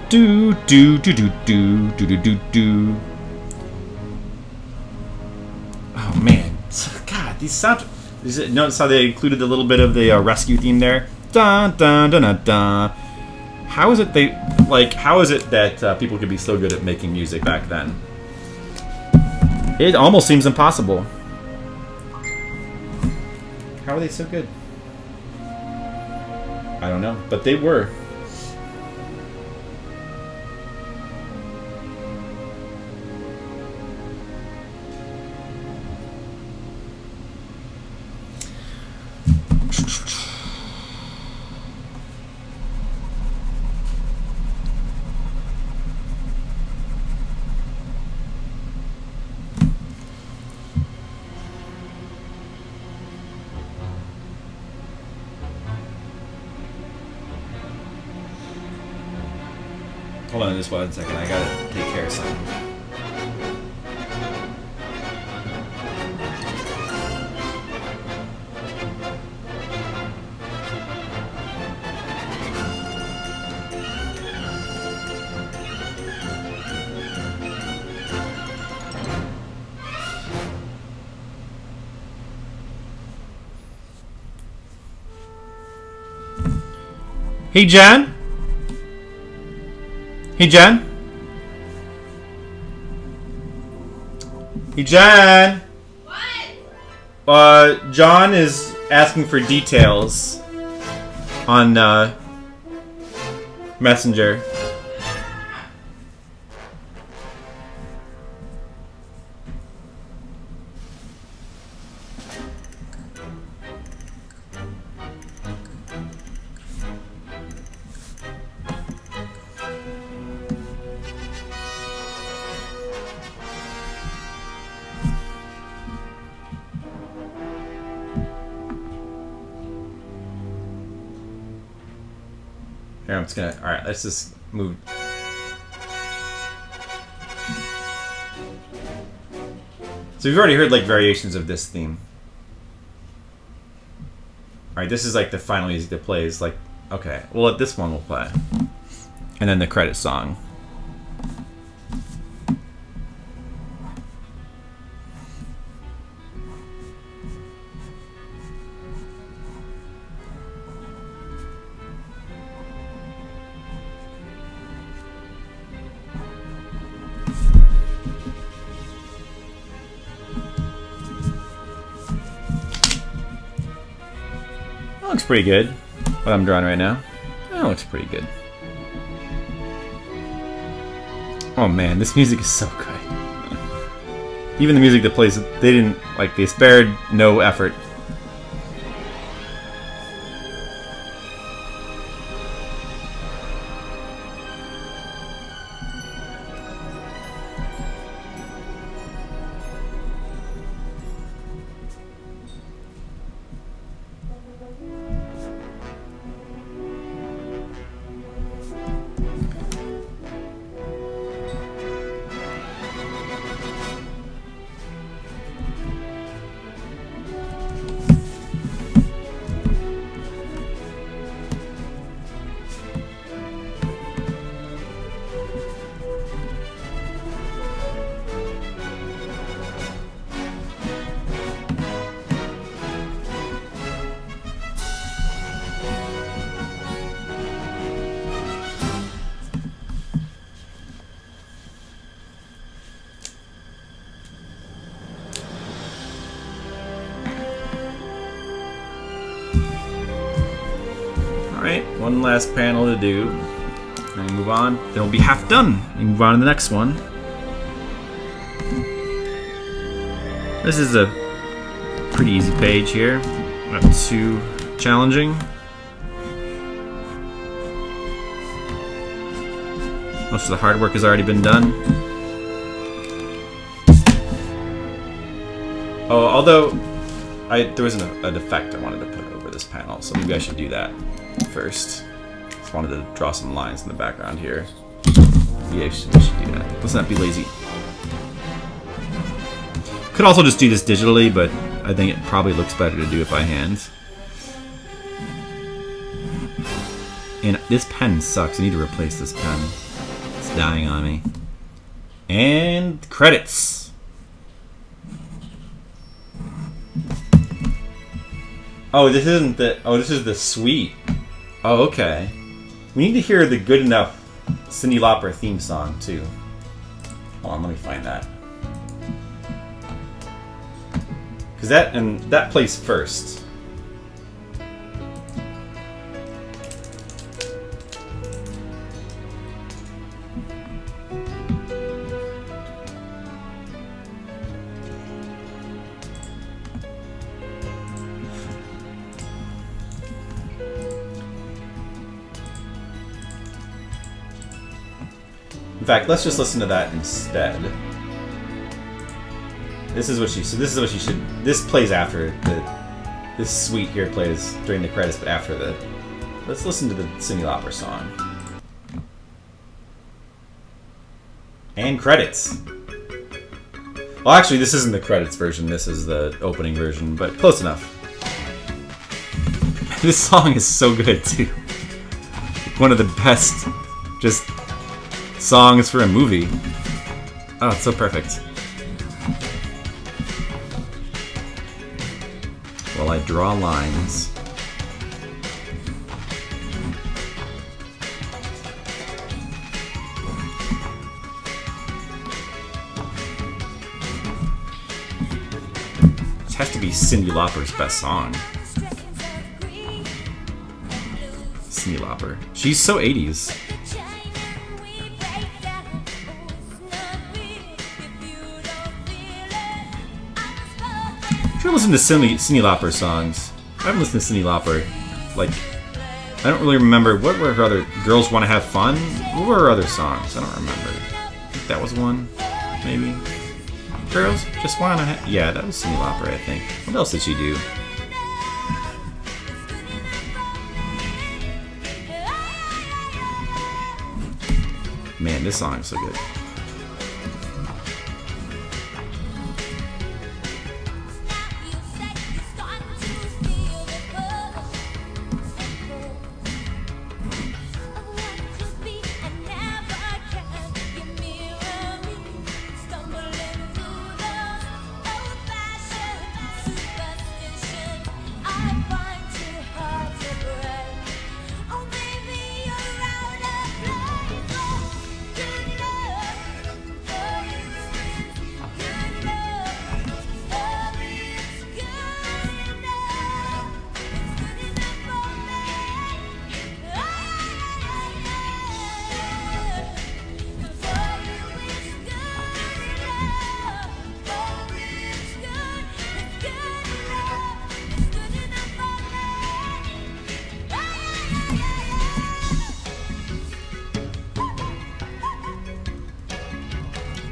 Speaker 3: Do do do do do do do do do. Oh man, God, these sound. Notice how they included a little bit of the rescue theme there. Dun dun dun dun dun. How is it they like? How is it that people could be so good at making music back then? It almost seems impossible. How are they so good? I don't know, but they were. Hold on just 1 second, I gotta take care of something. Hey, Jan? Hey, Jan? Hey, Jan? What? John is asking for details on Messenger. Here, I'm just gonna. Alright, let's just move. So we've already heard like variations of this theme. Alright, this is like the final music that plays. Like, okay, well, this one will play. And then the credit song. Looks pretty good. What I'm drawing right now. That looks pretty good. Oh man, this music is so good. Even the music that plays, they didn't, like, they spared no effort. Alright, one last panel to do. Then we move on. Then we'll be half done. We move on to the next one. This is a pretty easy page here. Not too challenging. Most of the hard work has already been done. Oh, although there was a defect I wanted to put over this panel, so maybe I should do that first. Just wanted to draw some lines in the background here. Yeah, we should do that. Let's not be lazy. Could also just do this digitally, but I think it probably looks better to do it by hand. And this pen sucks. I need to replace this pen. It's dying on me. And credits. Oh, this isn't the... Oh, this is the suite. Oh, okay. We need to hear the good enough Cyndi Lauper theme song, too. Hold on, let me find that. Because that plays first. In fact, let's just listen to that instead. This is what she should. This plays after this suite here plays during the credits, but after the. Let's listen to the Cyndi Lauper song. And credits. Well, actually, this isn't the credits version. This is the opening version, but close enough. This song is so good too. One of the best, just. Songs for a movie. Oh, it's so perfect. While I draw lines. This has to be Cyndi Lauper's best song. Cyndi Lauper. She's so 80s. I listen to Cyndi Lauper songs. I haven't listened to Cyndi Lauper. Like, I don't really remember. What were her other... Girls Wanna Have Fun? What were her other songs? I don't remember. I think that was one. Maybe. Girls Just Wanna Have... Yeah, that was Cyndi Lauper, I think. What else did she do? Man, this song is so good.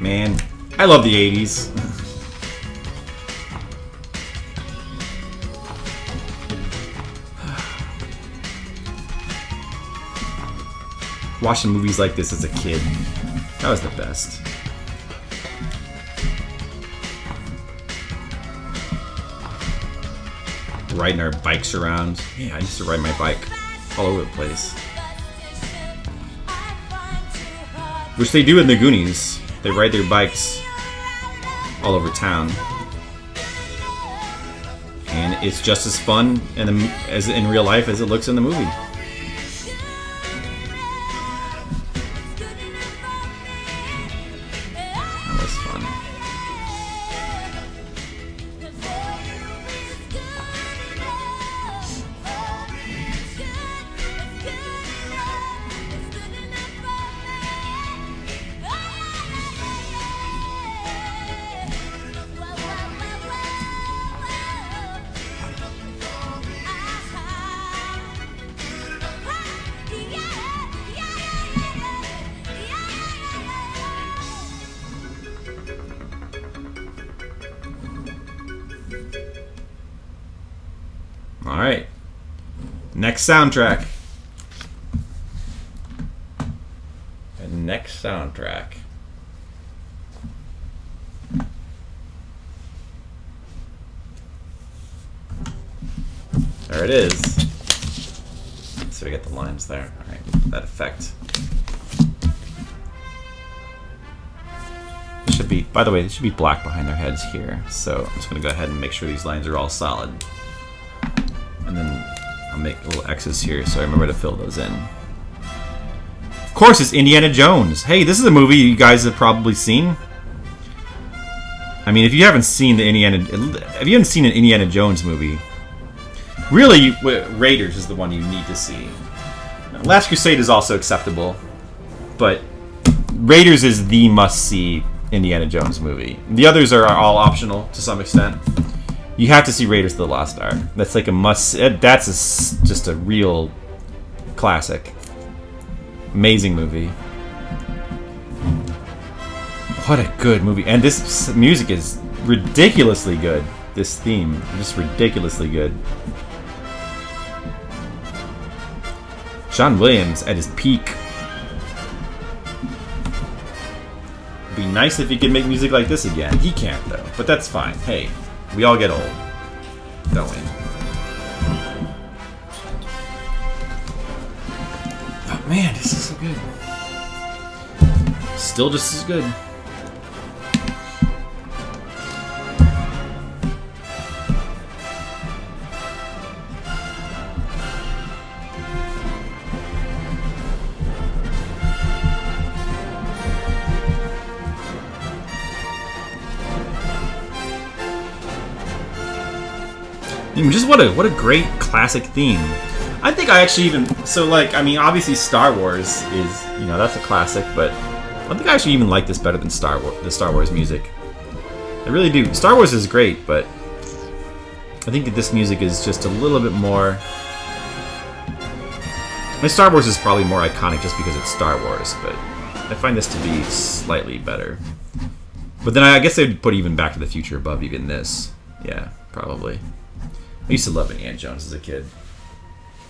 Speaker 3: Man, I love the 80s. Watching movies like this as a kid, that was the best. Riding our bikes around. Yeah, I used to ride my bike all over the place. Which they do in the Goonies. They ride their bikes all over town. And it's just as fun as in real life as it looks in the movie. That was fun. All right. Next soundtrack. And next soundtrack. There it is. So we get the lines there. All right, that effect. It should be, by the way, it should be black behind their heads here. So I'm just gonna go ahead and make sure these lines are all solid. And then I'll make little X's here so I remember to fill those in. Of course, it's Indiana Jones. Hey, this is a movie you guys have probably seen. I mean, if you haven't seen an Indiana Jones movie, really, Raiders is the one you need to see. Last Crusade is also acceptable, but Raiders is the must-see Indiana Jones movie. The others are all optional to some extent. You have to see Raiders of the Lost Ark. That's like a must. That's just a real classic. Amazing movie. What a good movie. And this music is ridiculously good. This theme, just ridiculously good. John Williams at his peak. It'd be nice if he could make music like this again. He can't though, but that's fine. Hey, we all get old, don't we? But man, this is so good. Still just as good. Just what a great classic theme. I think I actually even obviously Star Wars is, that's a classic, but I think I actually even like this better than the Star Wars music. I really do. Star Wars is great, but I think that this music is just a little bit more. Star Wars is probably more iconic just because it's Star Wars, but I find this to be slightly better. But then I guess they'd put even Back to the Future above even this. Yeah, probably. I used to love Indiana Jones as a kid.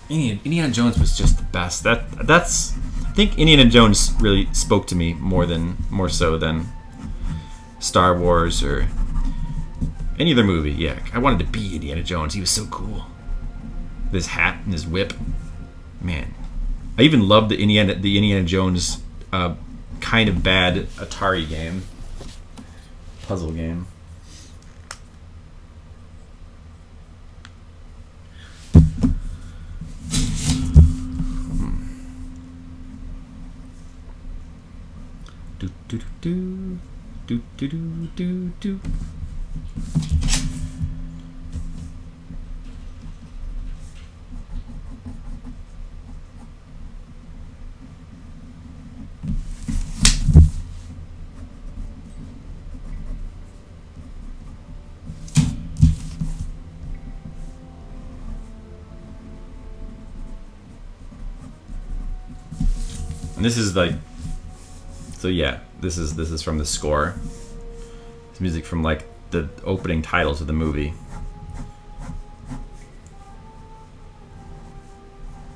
Speaker 3: Indiana Jones was just the best. I think Indiana Jones really spoke to me more so than Star Wars or any other movie. Yeah, I wanted to be Indiana Jones. He was so cool. With his hat and his whip. Man, I even loved the Indiana Jones kind of bad Atari game, puzzle game. Do do do do do do do. And this is like, so yeah, this is from the score. It's music from like the opening titles of the movie,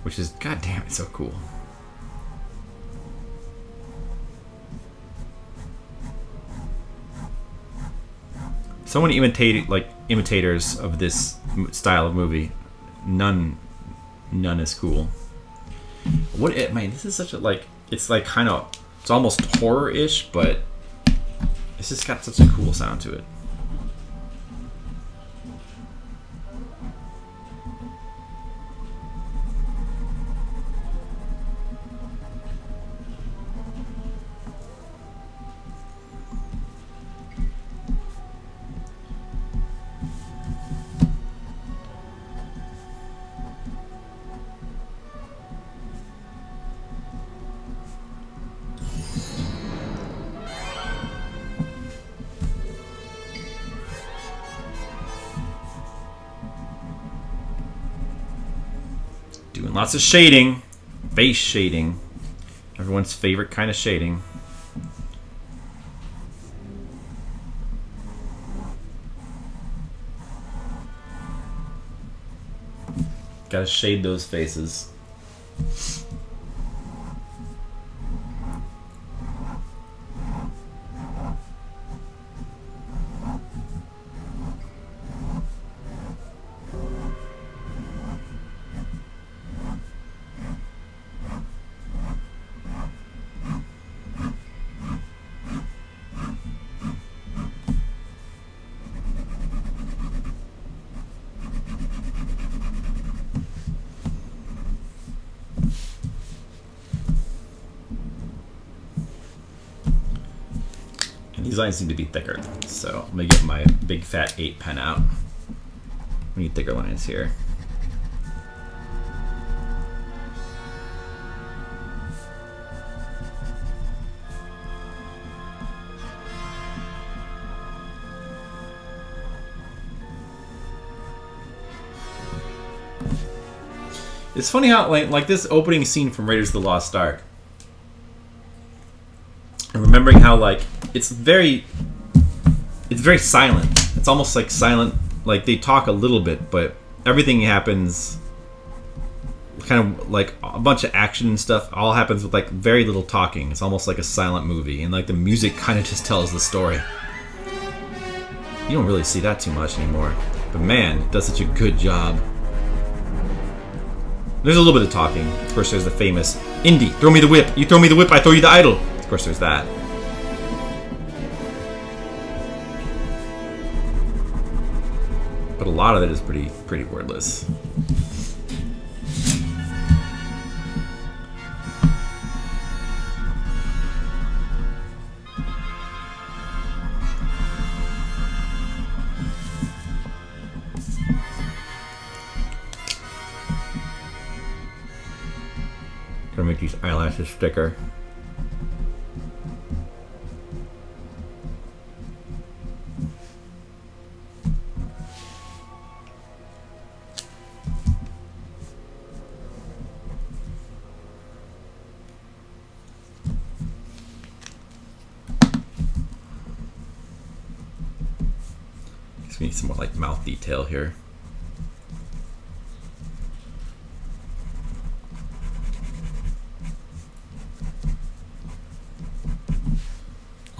Speaker 3: which is, goddamn, it's so cool. So many imitators of this style of movie. None is cool. This is such a it's like kind of, it's almost horror-ish, but it's just got such a cool sound to it. Doing lots of shading, face shading, everyone's favorite kind of shading. Gotta shade those faces. These lines seem to be thicker, so I'm gonna get my big fat 8 pen out. We need thicker lines here. It's funny how like this opening scene from Raiders of the Lost Ark. And remembering how like it's very silent. It's almost like silent, like they talk a little bit, but everything happens kind of like a bunch of action and stuff all happens with like very little talking. It's almost like a silent movie, and like the music kind of just tells the story. You don't really see that too much anymore, but man, it does such a good job. There's a little bit of talking. Of course, there's the famous Indy, throw me the whip. You throw me the whip, I throw you the idol. Of course, there's that. But a lot of it is pretty wordless. Gonna make these eyelashes thicker. We need some more like mouth detail here.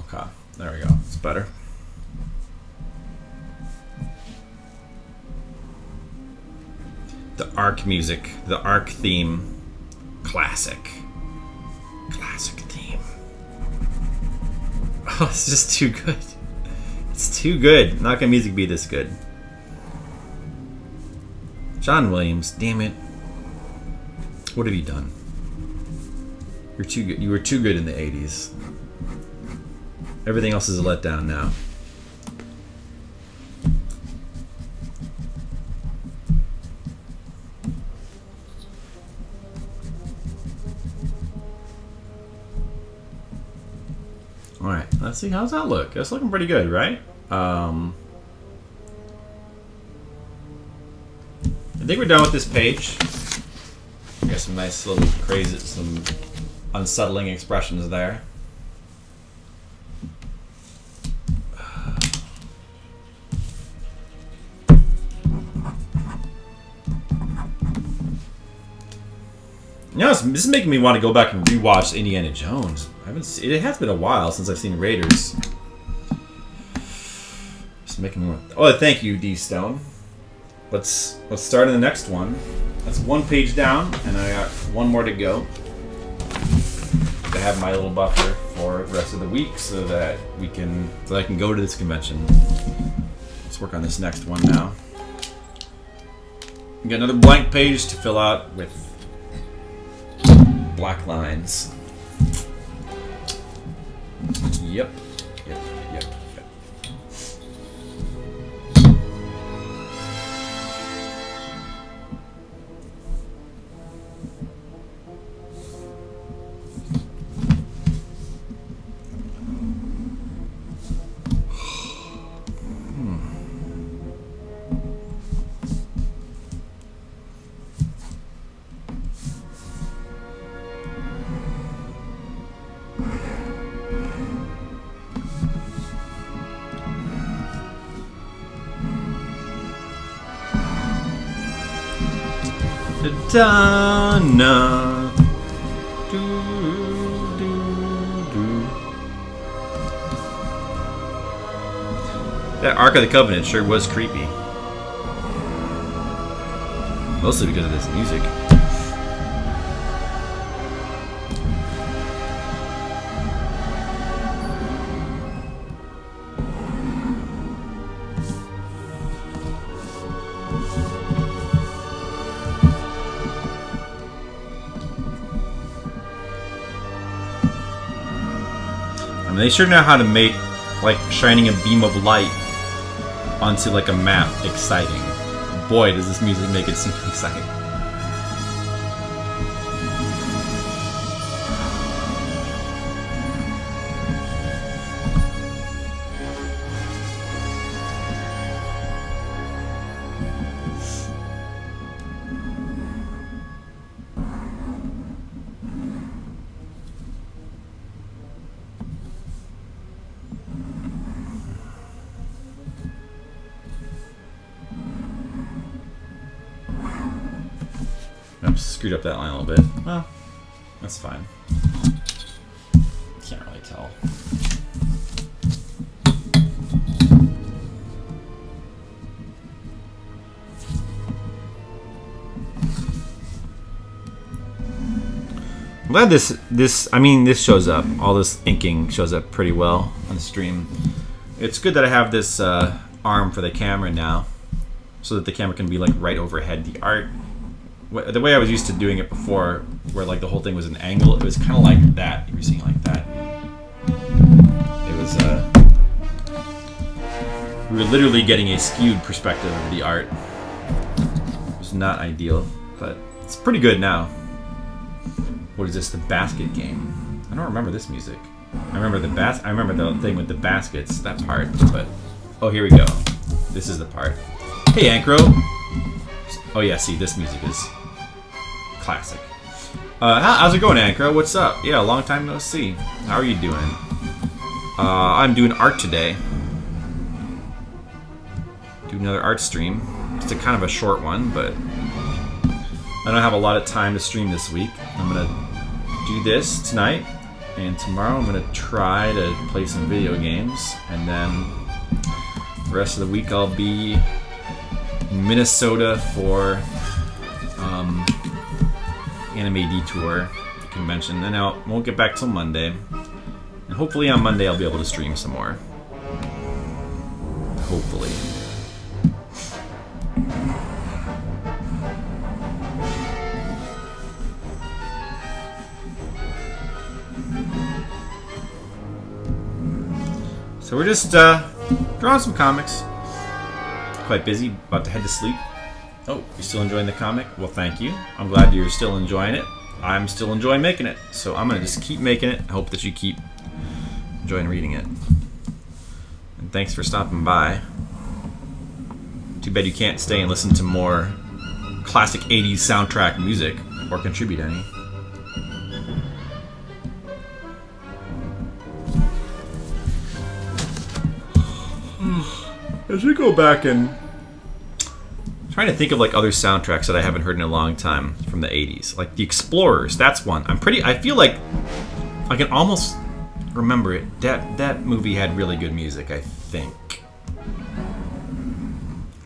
Speaker 3: Okay, there we go. It's better. The Ark music, the Ark theme, classic theme. Oh, it's just too good. It's too good. Not gonna music be this good. John Williams, damn it. What have you done? You're too good. You were too good in the 80s. Everything else is a letdown now. Alright, let's see. How's that look? That's looking pretty good, right? I think we're done with this page. Got some nice little crazy, some unsettling expressions there. You know, this is making me want to go back and rewatch Indiana Jones. It has been a while since I've seen Raiders. Just making me want. Oh, thank you, D Stone. Let's start in the next one. That's one page down, and I got one more to go. To have my little buffer for the rest of the week, so that I can go to this convention. Let's work on this next one now. We got another blank page to fill out with black lines. Yep. Donna. That Ark of the Covenant sure was creepy. Mostly because of this music. I mean, they sure know how to make, like, shining a beam of light onto, like, a map exciting. Boy, does this music make it seem exciting. I've screwed up that line a little bit. Well, that's fine. Can't really tell. I'm glad this shows up. All this inking shows up pretty well on the stream. It's good that I have this arm for the camera now, so that the camera can be like right overhead the art. The way I was used to doing it before, where like the whole thing was an angle, it was kind of like that. You were seeing it like that. It was we were literally getting a skewed perspective of the art. It was not ideal, but it's pretty good now. What is this? The basket game? I don't remember this music. I remember the thing with the baskets, that part. But oh, here we go. This is the part. Hey, Ankro. Oh yeah, see, this music is classic. How's it going, Ankro? What's up? Yeah, long time no see. How are you doing? I'm doing art today. Do another art stream. It's a kind of a short one, but I don't have a lot of time to stream this week. I'm gonna do this tonight, and tomorrow I'm gonna try to play some video games, and then the rest of the week I'll be in Minnesota for Anime Detour convention, and I won't get back till Monday. And hopefully on Monday I'll be able to stream some more. Hopefully. So we're just drawing some comics. Quite busy, about to head to sleep. Oh, you're still enjoying the comic? Well, thank you. I'm glad you're still enjoying it. I'm still enjoying making it. So I'm going to just keep making it. I hope that you keep enjoying reading it. And thanks for stopping by. Too bad you can't stay and listen to more classic 80s soundtrack music or contribute any. I should go back and trying to think of like other soundtracks that I haven't heard in a long time from the 80s. Like The Explorers, that's one. I feel like I can almost remember it. That movie had really good music, I think.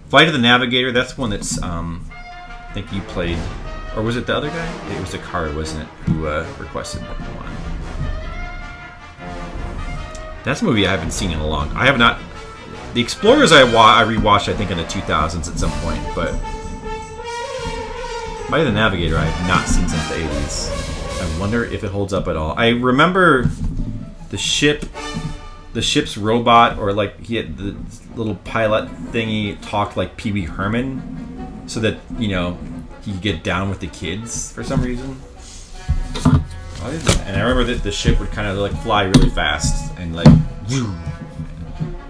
Speaker 3: Flight of the Navigator, that's one that's I think you played, or was it the other guy? It was the card, wasn't it, who requested that one. That's a movie I haven't seen in a long. I have not. The Explorers I rewatched, I think, in the 2000s at some point, but Flight of the Navigator I have not seen since the 80s. I wonder if it holds up at all. I remember the ship's robot, or like he had the little pilot thingy talked like Pee Wee Herman, so that, you know, he could get down with the kids for some reason. And I remember that the ship would kind of like fly really fast and like,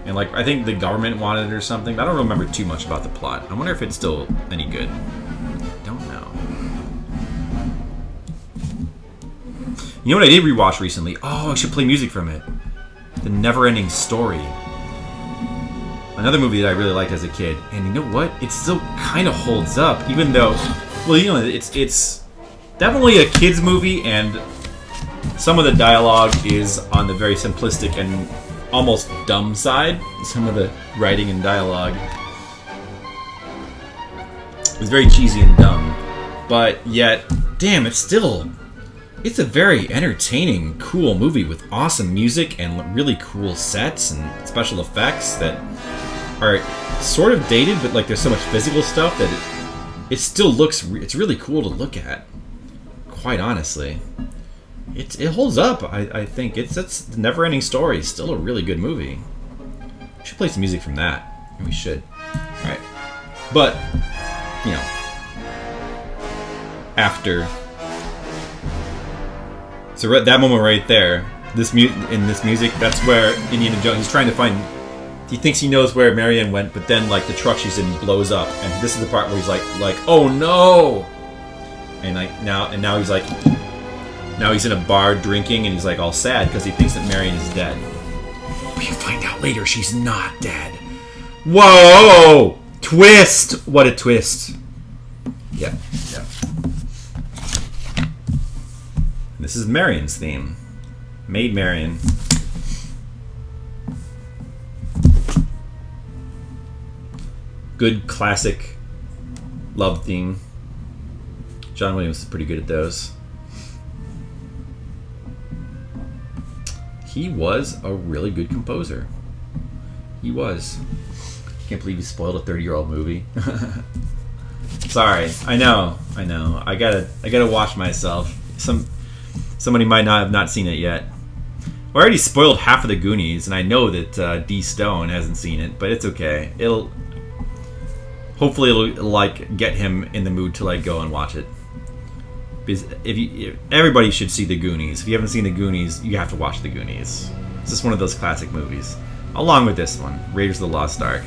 Speaker 3: and like I think the government wanted it or something. But I don't remember too much about the plot. I wonder if it's still any good. I don't know. You know what I did rewatch recently? Oh, I should play music from it. The Never-Ending Story. Another movie that I really liked as a kid. And you know what? It still kind of holds up, even though Well, you know, it's definitely a kids movie, and some of the dialogue is on the very simplistic and almost dumb side. Some of the writing and dialogue is very cheesy and dumb, but yet, damn, it's a very entertaining, cool movie with awesome music and really cool sets and special effects that are sort of dated, but like there's so much physical stuff that it still looks. It's really cool to look at. Quite honestly, it holds up. I think it's the Never-Ending Story. It's still a really good movie. We should play some music from that. We should. All right, but you know, after. So that moment right there, in this music, that's where Indiana Jones. He's trying to find. He thinks he knows where Marianne went, but then like the truck she's in blows up, and this is the part where he's like, oh no, and now he's in a bar drinking, and he's like all sad because he thinks that Marianne is dead. But you find out later she's not dead. Whoa! Twist! What a twist! Yeah. This is Marian's theme. Maid Marian. Good classic love theme. John Williams is pretty good at those. He was a really good composer. He was. Can't believe he spoiled a 30-year-old movie. Sorry. I know. I gotta watch myself. Somebody might not have seen it yet. I already spoiled half of the Goonies, and I know that D. Stone hasn't seen it, but it's okay. Hopefully it'll like get him in the mood to like go and watch it. Because everybody should see the Goonies. If you haven't seen the Goonies, you have to watch the Goonies. It's just one of those classic movies, along with this one, Raiders of the Lost Ark.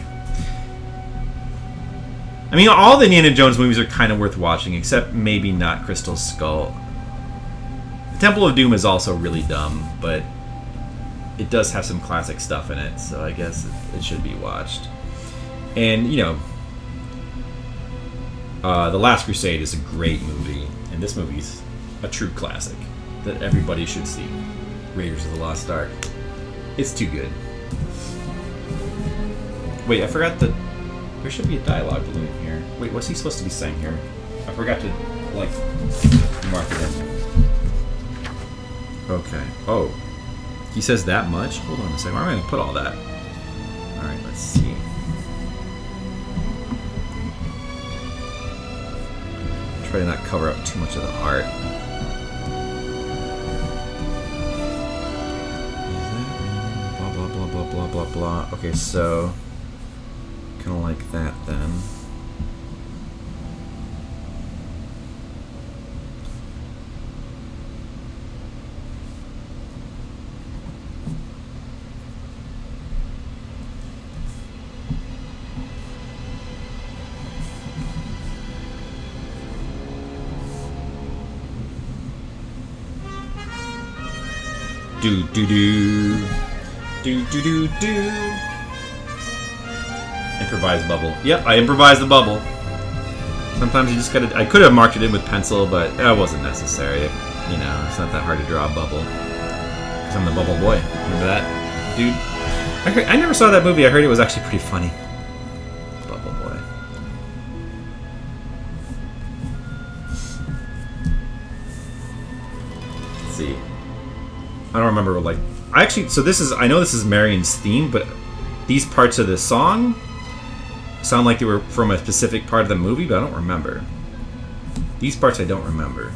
Speaker 3: I mean, all the Indiana Jones movies are kind of worth watching, except maybe not Crystal Skull. Temple of Doom is also really dumb, but it does have some classic stuff in it, so I guess it should be watched. And, you know, The Last Crusade is a great movie, and this movie's a true classic that everybody should see. Raiders of the Lost Ark. It's too good. Wait, I forgot that there should be a dialogue balloon here. Wait, what's he supposed to be saying here? I forgot to, like, mark it in. Okay. Oh. He says that much? Hold on a second. Where am I going to put all that? Alright, let's see. Try to not cover up too much of the art. Blah, blah, blah, blah, blah, blah, blah. Okay, so kind of like that then. Do do do do do do do. Improvise bubble. Yep, I improvised the bubble. Sometimes you just gotta. I could have marked it in with pencil, but that wasn't necessary. You know, it's not that hard to draw a bubble. Because I'm the bubble boy. Remember that, dude? I never saw that movie. I heard it was actually pretty funny. Bubble boy. Let's see. I don't remember, like, I know this is Marian's theme, but these parts of the song sound like they were from a specific part of the movie, but I don't remember. These parts I don't remember.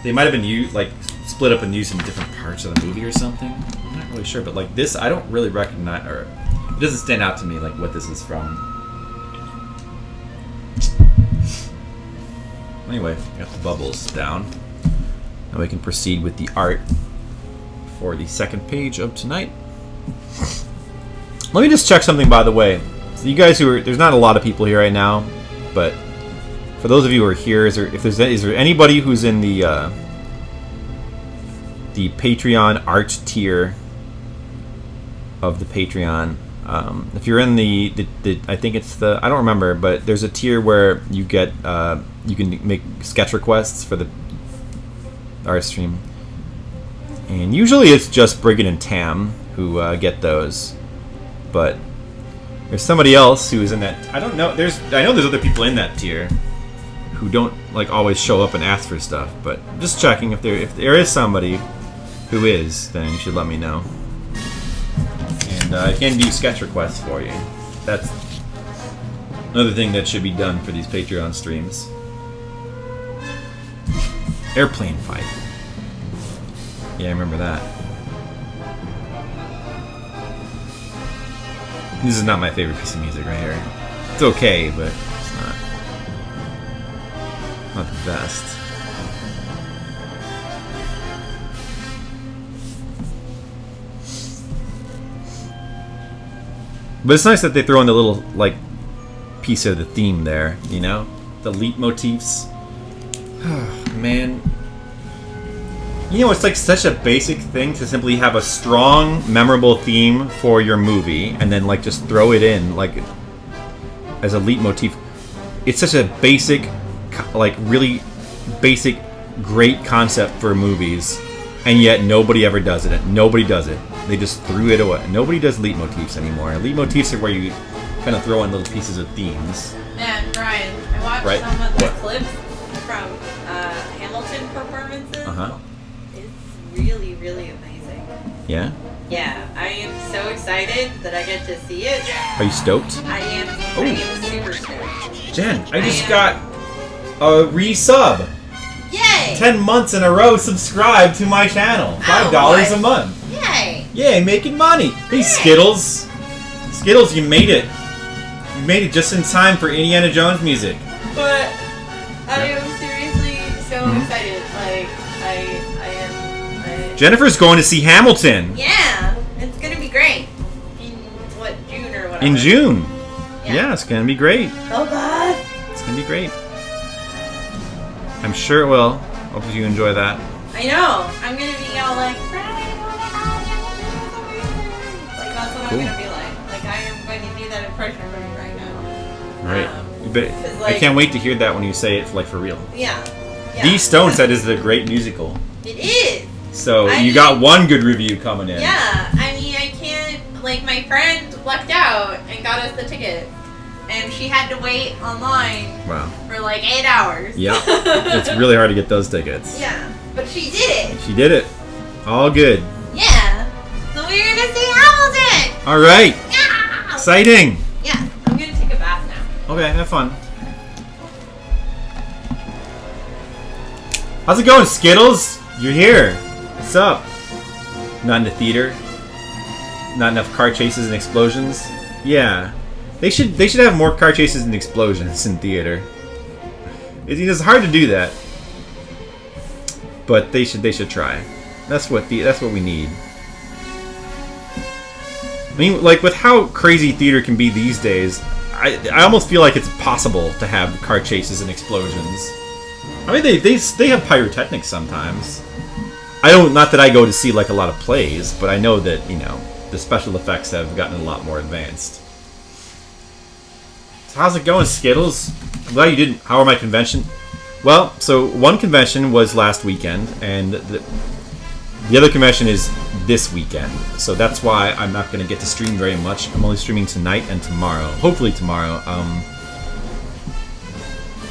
Speaker 3: They might have been like split up and used in different parts of the movie or something. I'm not really sure, but like this, I don't really recognize, or it doesn't stand out to me like what this is from. Anyway, got the bubbles down. Now we can proceed with the art for the second page of tonight. Let me just check something, by the way. So you guys there's not a lot of people here right now, but for those of you who are here, is there anybody who's in the Patreon art tier of the Patreon? If you're in the I think it's I don't remember, but there's a tier where you get you can make sketch requests for our stream, and usually it's just Brigid and Tam who get those, but there's somebody else who is in that. I don't know. I know there's other people in that tier who don't like always show up and ask for stuff, but just checking if there is somebody who is, then you should let me know. And I can do sketch requests for you. That's another thing that should be done for these Patreon streams. Airplane fight. Yeah, I remember that. This is not my favorite piece of music right here. It's okay, but it's not the best. But it's nice that they throw in the little, like, piece of the theme there, you know? The leitmotifs. Man. You know, it's like such a basic thing to simply have a strong, memorable theme for your movie and then, like, just throw it in, like, as a leitmotif. It's such a basic, like, really basic, great concept for movies, and yet nobody ever does it. Nobody does it. They just threw it away. Nobody does leitmotifs anymore. Leitmotifs are where you kind of throw in little pieces of themes.
Speaker 2: Man, Brian, I watched some of the clips from Hamilton performances.
Speaker 3: Uh-huh.
Speaker 2: It's really, really amazing.
Speaker 3: Yeah?
Speaker 2: Yeah, I am so excited that I get to see it.
Speaker 3: Are you stoked?
Speaker 2: I am super stoked.
Speaker 3: Jen, I just got a resub.
Speaker 2: Yay!
Speaker 3: 10 months in a row subscribed to my channel. $5 a month.
Speaker 2: Yay!
Speaker 3: Yay, making money. Hey, Skittles. Skittles, you made it. You made it just in time for Indiana Jones music.
Speaker 2: But I am seriously so excited. Like, I am...
Speaker 3: Jennifer's going to see Hamilton.
Speaker 2: Yeah, it's gonna be great. In, what, June or whatever?
Speaker 3: In June. Yeah, it's going to be great.
Speaker 2: Oh, God.
Speaker 3: It's going to be great. I'm sure it will. Hope you enjoy that.
Speaker 2: I know. I'm gonna be all like, like that's what I'm gonna be like. Like I am going to do that impression right now.
Speaker 3: Right. But
Speaker 2: like,
Speaker 3: I can't wait to hear that when you say it like for real.
Speaker 2: Yeah.
Speaker 3: The Stone said is a great musical.
Speaker 2: It is.
Speaker 3: So you got one good review coming in.
Speaker 2: Yeah. I mean, I can't. Like my friend lucked out and got us the ticket. And she had to wait online for like 8 hours.
Speaker 3: Yeah. It's really hard to get those tickets.
Speaker 2: Yeah. But she did it.
Speaker 3: She did it. All good.
Speaker 2: Yeah. So we're gonna see Hamilton.
Speaker 3: All right.
Speaker 2: Yeah.
Speaker 3: Exciting.
Speaker 2: Yeah. I'm gonna take a bath now.
Speaker 3: Okay, have fun. How's it going, Skittles? You're here. What's up? Not in the theater? Not enough car chases and explosions? Yeah. They should have more car chases and explosions in theater. It's hard to do that, but they should try. That's what we need. I mean, like with how crazy theater can be these days, I almost feel like it's possible to have car chases and explosions. I mean, they have pyrotechnics sometimes. Not that I go to see like a lot of plays, but I know that the special effects have gotten a lot more advanced. So how's it going, Skittles? I'm glad you didn't. How are my convention? Well, so one convention was last weekend, and the other convention is this weekend. So that's why I'm not going to get to stream very much. I'm only streaming tonight and tomorrow. Hopefully tomorrow.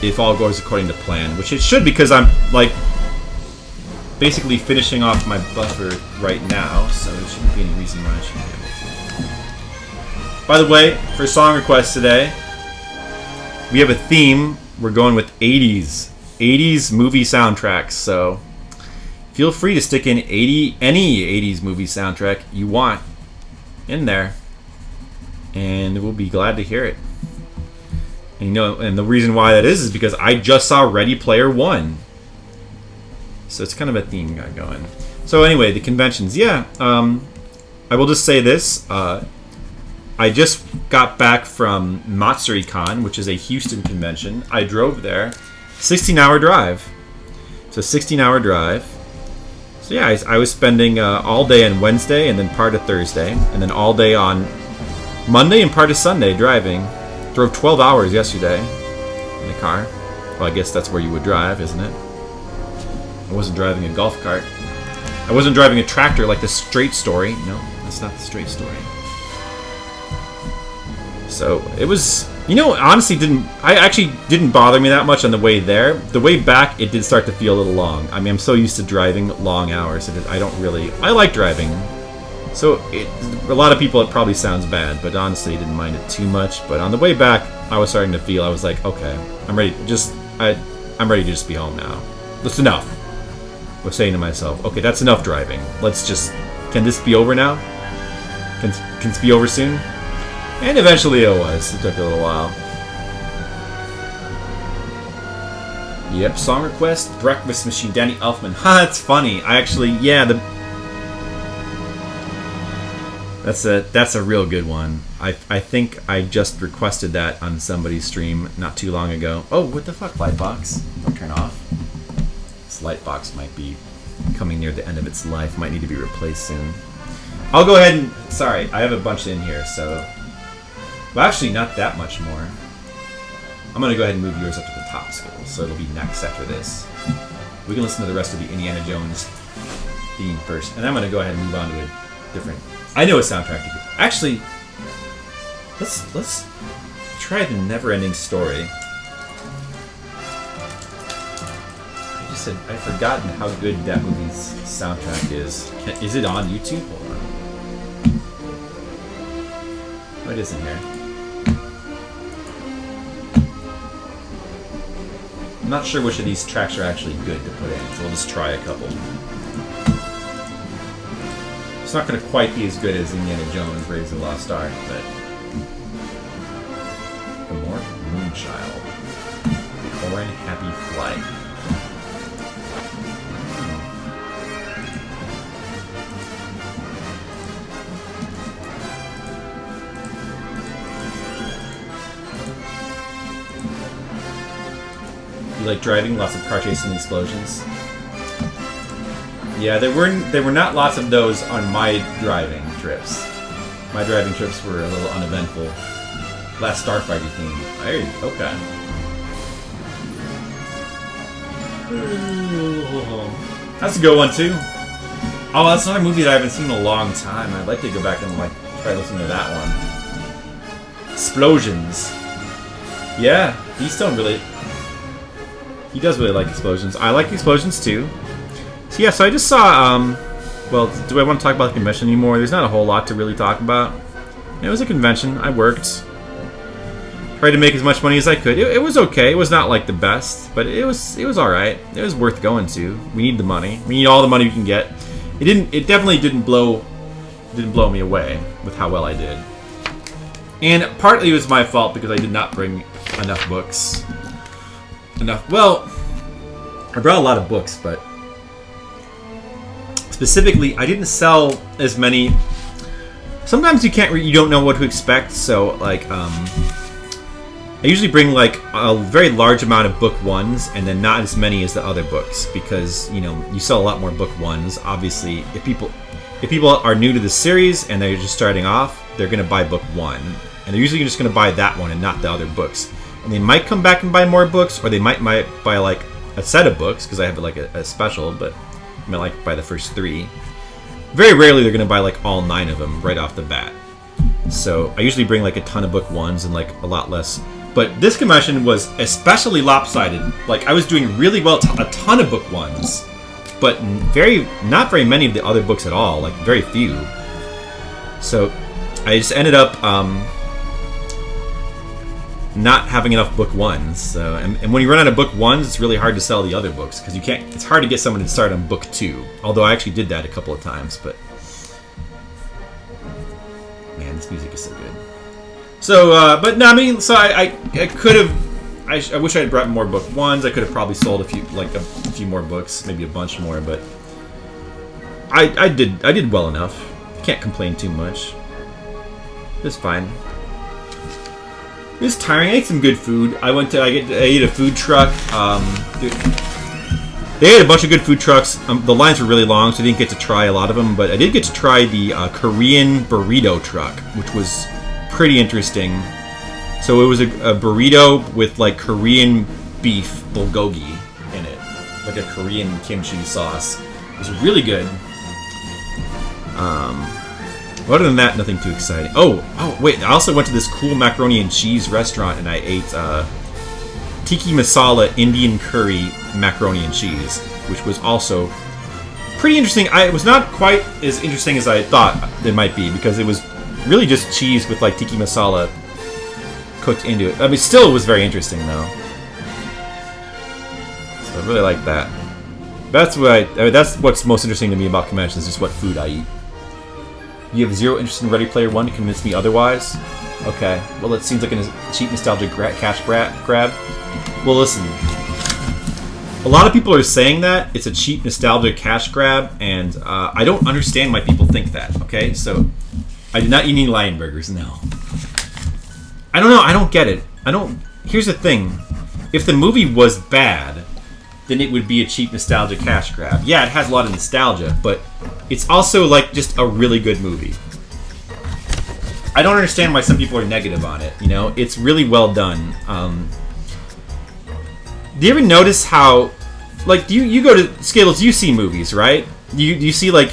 Speaker 3: If all goes according to plan, which it should, because I'm like basically finishing off my buffer right now, so there shouldn't be any reason why I shouldn't be able to. By the way, for song requests today, we have a theme. We're going with 80s movie soundtracks. So feel free to stick in any 80s movie soundtrack you want in there, and we'll be glad to hear it. And, and the reason why that is because I just saw Ready Player One, so it's kind of a theme got going. So anyway, the conventions. Yeah, I will just say this. I just got back from MatsuriCon, which is a Houston convention. I drove there. 16-hour drive. So 16-hour drive. So yeah, I was spending all day on Wednesday and then part of Thursday. And then all day on Monday and part of Sunday driving. Drove 12 hours yesterday in the car. Well, I guess that's where you would drive, isn't it? I wasn't driving a golf cart. I wasn't driving a tractor like the Straight Story. No, that's not the Straight Story. So it was, you know, honestly actually didn't bother me that much on the way there. The way back, it did start to feel a little long. I mean, I'm so used to driving long hours. I like driving. So a lot of people, it probably sounds bad, but honestly, I didn't mind it too much. But on the way back, I was starting to feel, I was like, okay, I'm ready to just be home now. That's enough. I was saying to myself, okay, that's enough driving. Can this be over now? Can this be over soon? And eventually it was. It took a little while. Yep, song request, Breakfast Machine, Danny Elfman. Ha, it's funny. That's a real good one. I think I just requested that on somebody's stream not too long ago. Oh, what the fuck, Lightbox? Don't turn off. This Lightbox might be coming near the end of its life. Might need to be replaced soon. I'll go ahead and... Sorry, I have a bunch in here, so... Well, actually, not that much more. I'm going to go ahead and move yours up to the top still, so it'll be next after this. We can listen to the rest of the Indiana Jones theme first, and I'm going to go ahead and move on to a different... I know a soundtrack to get... Actually, let's try the Never-Ending Story. I've forgotten how good that movie's soundtrack is. Is it on YouTube? Hold on. Oh, it isn't here. I'm not sure which of these tracks are actually good to put in, so we'll just try a couple. It's not going to quite be as good as Indiana Jones Raiders of the Lost Ark, but... The Mork Moonchild. Orin Happy Flight. You like driving? Lots of car chasing and explosions? Yeah, there were not lots of those on my driving trips. My driving trips were a little uneventful. Last Starfighter theme. Okay. That's a good one too. Oh, that's another movie that I haven't seen in a long time. I'd like to go back and try listening to that one. Explosions. Yeah, he does really like explosions. I like explosions too. So yeah, so I just saw, well, do I want to talk about the convention anymore? There's not a whole lot to really talk about. It was a convention. I worked. Tried to make as much money as I could. It was okay. It was not like the best, but it was alright. It was worth going to. We need the money. We need all the money we can get. It definitely didn't blow me away with how well I did. And partly it was my fault because I did not bring enough books. Well, I brought a lot of books, but specifically, I didn't sell as many. Sometimes you don't know what to expect, so I usually bring a very large amount of book ones, and then not as many as the other books, because you sell a lot more book ones. Obviously, if people are new to the series and they're just starting off, they're gonna buy book one, and they're usually just gonna buy that one and not the other books. And they might come back and buy more books, or they might buy a set of books because I have a special, but I might buy the first 3. Very rarely they're gonna buy all 9 of them right off the bat. So I usually bring a ton of book ones and a lot less. But this convention was especially lopsided. I was doing really well, a ton of book ones, but not very many of the other books at all. Very few. So I just ended up not having enough book ones. So and when you run out of book ones, it's really hard to sell the other books because you can't. It's hard to get someone to start on book 2. Although I actually did that a couple of times, but man, this music is so good. So, but no, I mean, so I could have. I wish I had brought more book ones. I could have probably sold a few more books, maybe a bunch more, but I did well enough. Can't complain too much. It was fine. It was tiring. I ate some good food. I ate a food truck. They had a bunch of good food trucks. The lines were really long, so I didn't get to try a lot of them, but I did get to try the Korean burrito truck, which was pretty interesting. So it was a burrito with like Korean beef bulgogi in it, like a Korean kimchi sauce. It was really good. Other than that, nothing too exciting. Oh, wait! I also went to this cool macaroni and cheese restaurant and I ate tiki masala Indian curry macaroni and cheese, which was also pretty interesting. It was not quite as interesting as I thought it might be because it was really just cheese with like tiki masala cooked into it. I mean, still it was very interesting though. So I really like that. That's that's what's most interesting to me about conventions, is just what food I eat. You have zero interest in Ready Player One to convince me otherwise? Okay. Well, it seems like a cheap nostalgia cash grab. Well, listen. A lot of people are saying that it's a cheap nostalgia cash grab, and I don't understand why people think that, okay? So, I did not eat any Lion Burgers, no. I don't know, I don't get it. Here's the thing. If the movie was bad, then it would be a cheap nostalgia cash grab. Yeah, it has a lot of nostalgia, but it's also like just a really good movie. I don't understand why some people are negative on it, you know? It's really well done. Do you ever notice how, like, you go to Skittles, you see movies, right? You see like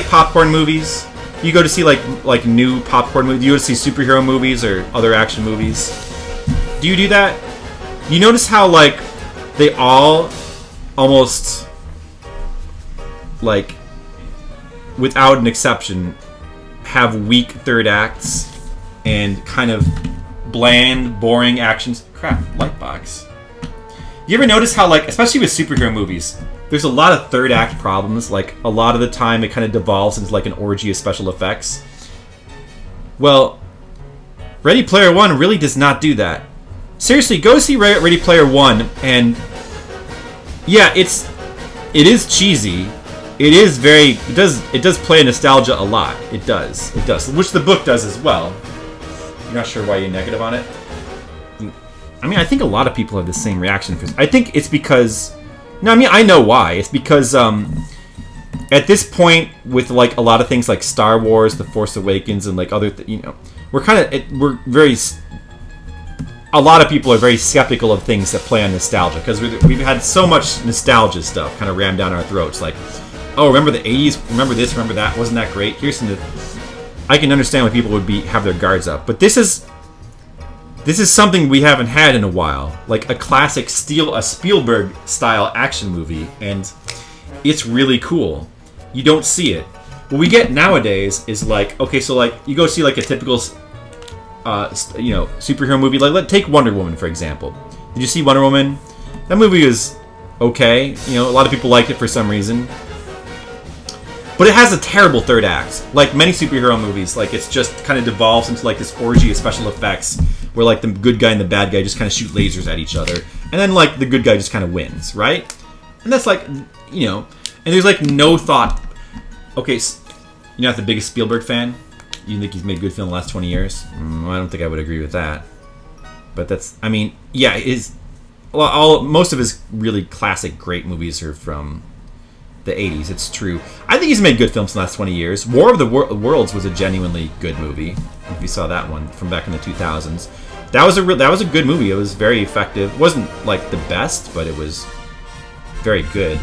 Speaker 3: popcorn movies? You go to see like new popcorn movies? You go to see superhero movies or other action movies? Do you do that? You notice how like they all almost, like, without an exception, have weak third acts and kind of bland, boring actions. Crap, Lightbox. You ever notice how, like, especially with superhero movies, there's a lot of third act problems. Like, a lot of the time it kind of devolves into like an orgy of special effects. Well, Ready Player One really does not do that. Seriously, go see Ready Player One, and yeah, it is cheesy. It does play nostalgia a lot. It does, which the book does as well. You're not sure why you're negative on it? I mean, I think a lot of people have the same reaction. I think it's because, no, I mean, I know why. It's because at this point, with like a lot of things like Star Wars, The Force Awakens, and like other, a lot of people are very skeptical of things that play on nostalgia, because we've had so much nostalgia stuff kind of rammed down our throats. Like, oh, remember the 80s? Remember this? Remember that? Wasn't that great? Here's some. I can understand why people would have their guards up, but this is something we haven't had in a while, like a classic Spielberg style action movie, and it's really cool. You don't see it. What we get nowadays is like, okay, so like you go see like a typical superhero movie. Like, take Wonder Woman for example. Did you see Wonder Woman? That movie is okay. You know, a lot of people liked it for some reason, but it has a terrible third act. Like many superhero movies, like it's just kind of devolves into like this orgy of special effects, where like the good guy and the bad guy just kind of shoot lasers at each other, and then like the good guy just kind of wins, right? And that's like, you know, and there's like no thought. Okay, you're not the biggest Spielberg fan. You think he's made a good film in the last 20 years? I don't think I would agree with that. But that's, I mean, yeah, most of his really classic great movies are from the 80s. It's true. I think he's made good films in the last 20 years. War of the Worlds was a genuinely good movie. If you saw that one from back in the 2000s, that was a good movie. It was very effective. It wasn't like the best, but it was very good.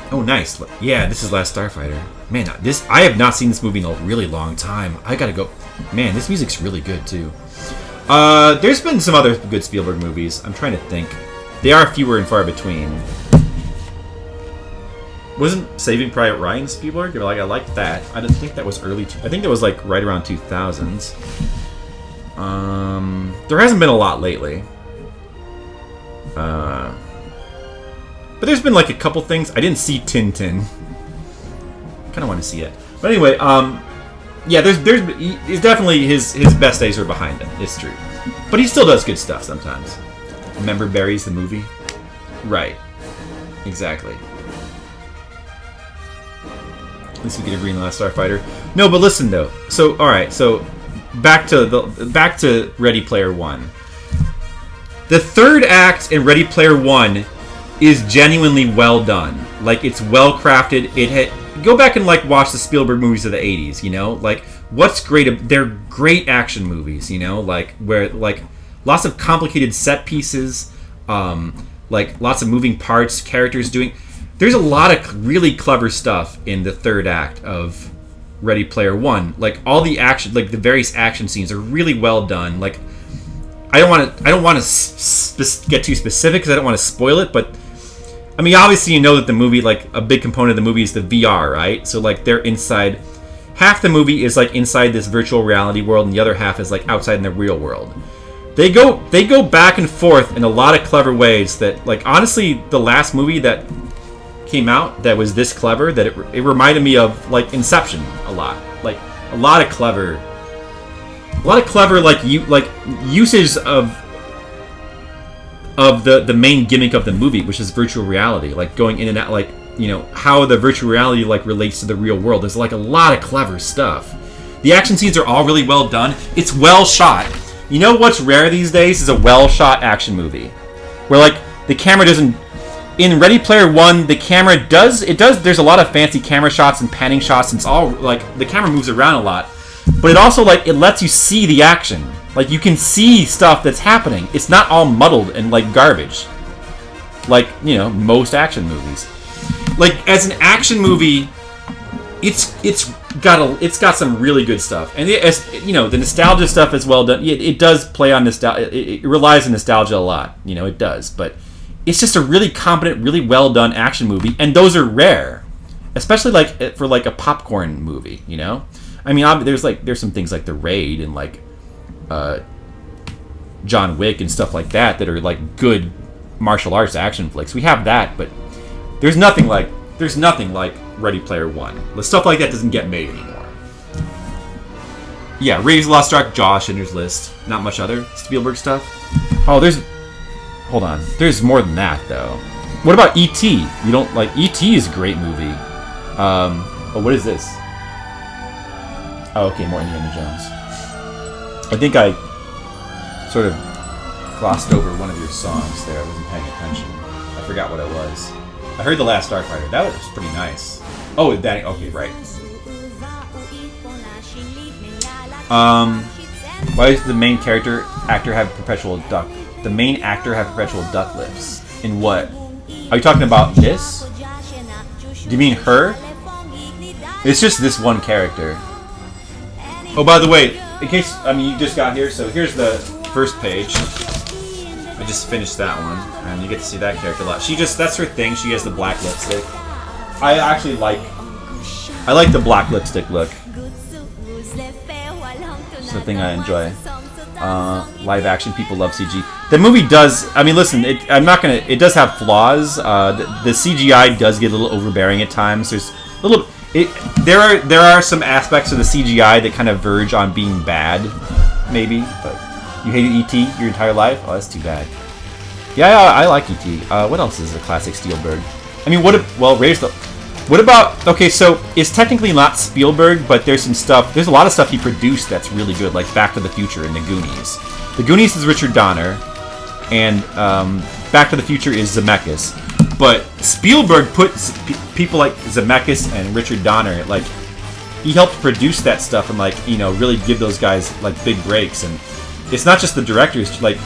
Speaker 3: Oh, nice. Yeah, this is Last Starfighter. Man, I have not seen this movie in a really long time. I gotta go. Man, this music's really good, too. There's been some other good Spielberg movies. I'm trying to think. They are fewer and far between. Wasn't Saving Private Ryan Spielberg? Like, I liked that. I didn't think that was early. I think that was like right around 2000s. There hasn't been a lot lately. But there's been like a couple things. I didn't see Tintin. Kind of want to see it. But anyway, yeah, there's definitely his best days are behind him. It's true, but he still does good stuff sometimes. Remember Barry's the movie? Right. Exactly. At least we could agree on The Last Starfighter. No, but listen though. So all right. So back to Ready Player One. The third act in Ready Player One is genuinely well done. Like, it's well crafted. go back and like watch the Spielberg movies of the 80s, you know? Like what's great, they're great action movies, you know? Like where like lots of complicated set pieces, like lots of moving parts, characters doing. There's a lot of really clever stuff in the third act of Ready Player One. Like all the action, like the various action scenes are really well done. Like I don't want to get too specific because I don't want to spoil it, but I mean obviously you know that the movie, like a big component of the movie is the VR, right? So like they're inside. Half the movie is like inside this virtual reality world, and the other half is like outside in the real world. They go back and forth in a lot of clever ways that, like, honestly, the last movie that came out that was this clever, that it reminded me of, like, Inception a lot. Like, a lot of clever, like, usage of the main gimmick of the movie, which is virtual reality. Like, going in and out, like, you know, how the virtual reality, like, relates to the real world. There's, like, a lot of clever stuff. The action scenes are all really well done. It's well shot. You know what's rare these days is a well-shot action movie. Where, like, the camera doesn't... In Ready Player One, the camera does... There's a lot of fancy camera shots and panning shots, and it's all, like... The camera moves around a lot. But it also, like, it lets you see the action. Like, you can see stuff that's happening. It's not all muddled and, like, garbage. Like, you know, most action movies. Like, as an action movie... It's got some really good stuff, and you know, the nostalgia stuff is well done. It does play on nostalgia. It relies on nostalgia a lot, you know, it does. But it's just a really competent, really well done action movie, and those are rare, especially like for like a popcorn movie. You know, I mean, there's some things like The Raid and like John Wick and stuff like that are like good martial arts action flicks. We have that, but there's nothing like Ready Player One. The stuff like that doesn't get made anymore. Yeah, Raiders of the Lost Ark, Jaws, Schindler's List. Not much other Spielberg stuff. Oh, hold on. There's more than that, though. What about E.T.? You don't like... E.T. is a great movie. Oh, what is this? Oh, okay, more Indiana Jones. I think I sort of glossed over one of your songs there. I wasn't paying attention. I forgot what it was. I heard The Last Starfighter. That was pretty nice. Oh, that... Okay, right. Why does the main actor have perpetual duck... The main actor have perpetual duck lips? In what? Are you talking about this? Do you mean her? It's just this one character. Oh, by the way, in case... I mean, you just got here, so here's the first page. I just finished that one, and you get to see that character a lot. That's her thing. She has the black lipstick. I actually like the black lipstick look. It's the thing I enjoy. Live action, people love CG. The movie does, I mean, listen, it does have flaws. The CGI does get a little overbearing at times. There's a little, there are some aspects of the CGI that kind of verge on being bad, maybe, but you hated E.T. your entire life? Oh, that's too bad. Yeah, I like E.T. What else is a classic Spielberg? I mean, what about... Okay, so it's technically not Spielberg, but there's a lot of stuff he produced that's really good, like Back to the Future and The Goonies. The Goonies is Richard Donner, and Back to the Future is Zemeckis. But Spielberg put people like Zemeckis and Richard Donner, like, he helped produce that stuff and, like, you know, really give those guys, like, big breaks. And it's not just the directors, like,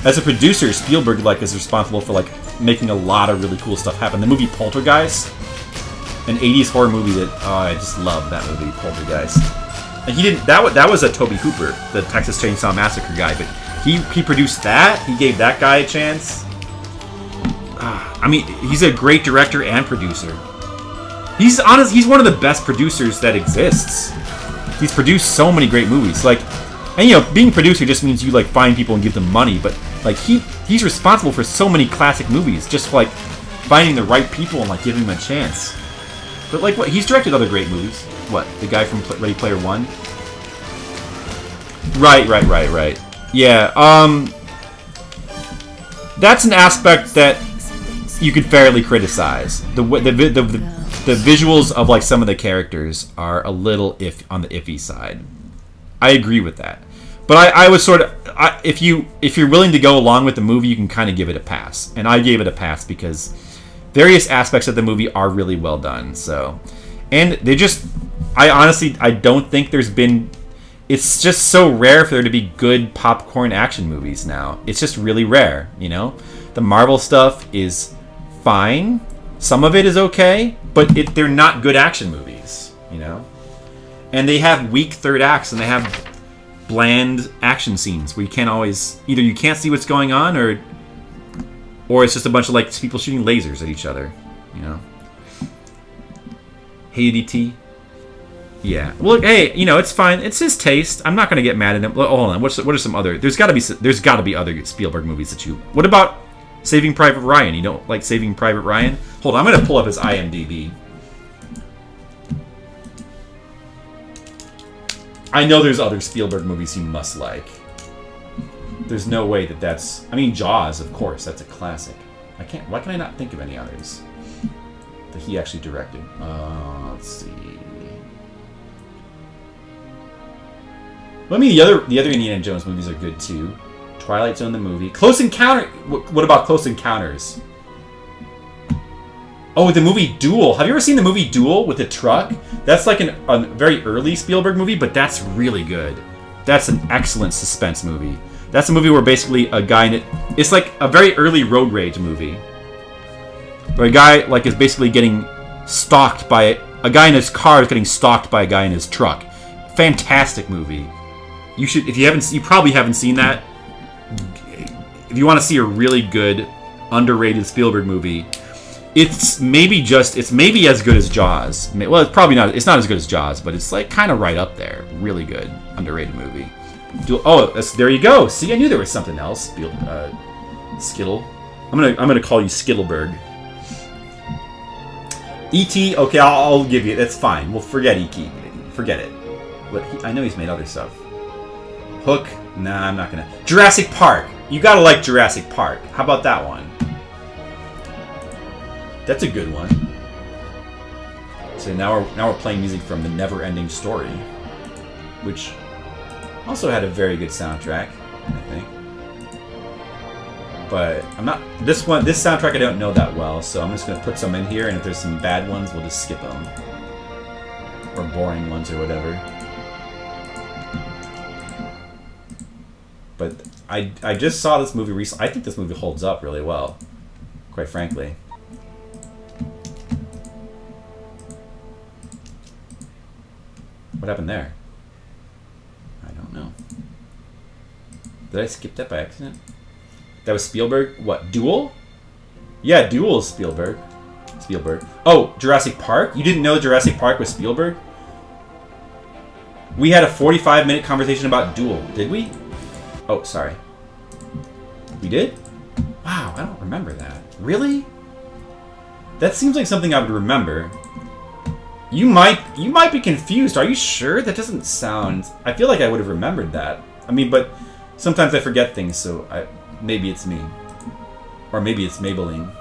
Speaker 3: as a producer, Spielberg, like, is responsible for, like, making a lot of really cool stuff happen. The movie Poltergeist, an 80s horror movie that, oh, I just love that movie, Poltergeist. And he didn't, that was a Tobe Hooper, the Texas Chainsaw Massacre guy, but he produced that, he gave that guy a chance. I mean, he's a great director and producer. He's one of the best producers that exists. He's produced so many great movies, like, and you know, being a producer just means you like find people and give them money, but like he's responsible for so many classic movies, just like finding the right people and like giving them a chance. But like, what, he's directed other great movies. What, the guy from Ready Player One? Right. Yeah, that's an aspect that you could fairly criticize. The visuals of like some of the characters are a little on the iffy side. I agree with that. But I was sort of, if you're willing to go along with the movie, you can kind of give it a pass. And I gave it a pass because various aspects of the movie are really well done. So, And they just, I don't think there's been, it's just so rare for there to be good popcorn action movies now. It's just really rare, you know? The Marvel stuff is fine. Some of it is okay, but they're not good action movies, you know? And they have weak third acts, and they have bland action scenes where you can't always, either you can't see what's going on, or it's just a bunch of like people shooting lasers at each other, you know? Hey, DT. Yeah. Well, look, hey, you know, it's fine. It's his taste. I'm not gonna get mad at him. Hold on. What are some other? There's got to be other Spielberg movies that you. What about Saving Private Ryan? You don't like Saving Private Ryan? Hold on. I'm gonna pull up his IMDb. I know there's other Spielberg movies you must like. There's no way that's. I mean, Jaws, of course. That's a classic. Why can I not think of any others that he actually directed? Let's see. Well, I mean, the other Indiana Jones movies are good too. Twilight Zone the movie. Close Encounter. What about Close Encounters? Oh, the movie Duel. Have you ever seen the movie Duel with the truck? That's like a very early Spielberg movie, but that's really good. That's an excellent suspense movie. That's a movie where basically a guy it's like a very early road rage movie, where a guy like is basically getting stalked by a guy in his car is getting stalked by a guy in his truck. Fantastic movie. You should, if you probably haven't seen that. If you want to see a really good, underrated Spielberg movie, it's maybe as good as Jaws. Well, it's probably not. It's not as good as Jaws, but it's like kind of right up there. Really good, underrated movie. There you go. See, I knew there was something else. Skittle. I'm gonna call you Skittleberg. E.T. Okay, I'll give you. That's fine. We'll forget E.T. Forget it. But I know he's made other stuff. Hook. Nah, I'm not gonna. Jurassic Park. You gotta like Jurassic Park. How about that one? That's a good one. So now we're playing music from The Never Ending Story, which also had a very good soundtrack, I think. But I'm not this soundtrack I don't know that well, so I'm just gonna put some in here, and if there's some bad ones, we'll just skip them, or boring ones or whatever. But I just saw this movie recently. I think this movie holds up really well, quite frankly. What happened there? I don't know. Did I skip that by accident? That was Spielberg? What, Duel? Yeah, Duel is Spielberg. Oh, Jurassic Park? You didn't know Jurassic Park was Spielberg? We had a 45-minute conversation about Duel, did we? Oh, sorry. We did? Wow, I don't remember that. Really? That seems like something I would remember. You might be confused. Are you sure? That doesn't sound... I feel like I would have remembered that. I mean, but sometimes I forget things, so maybe it's me. Or maybe it's Maybelline.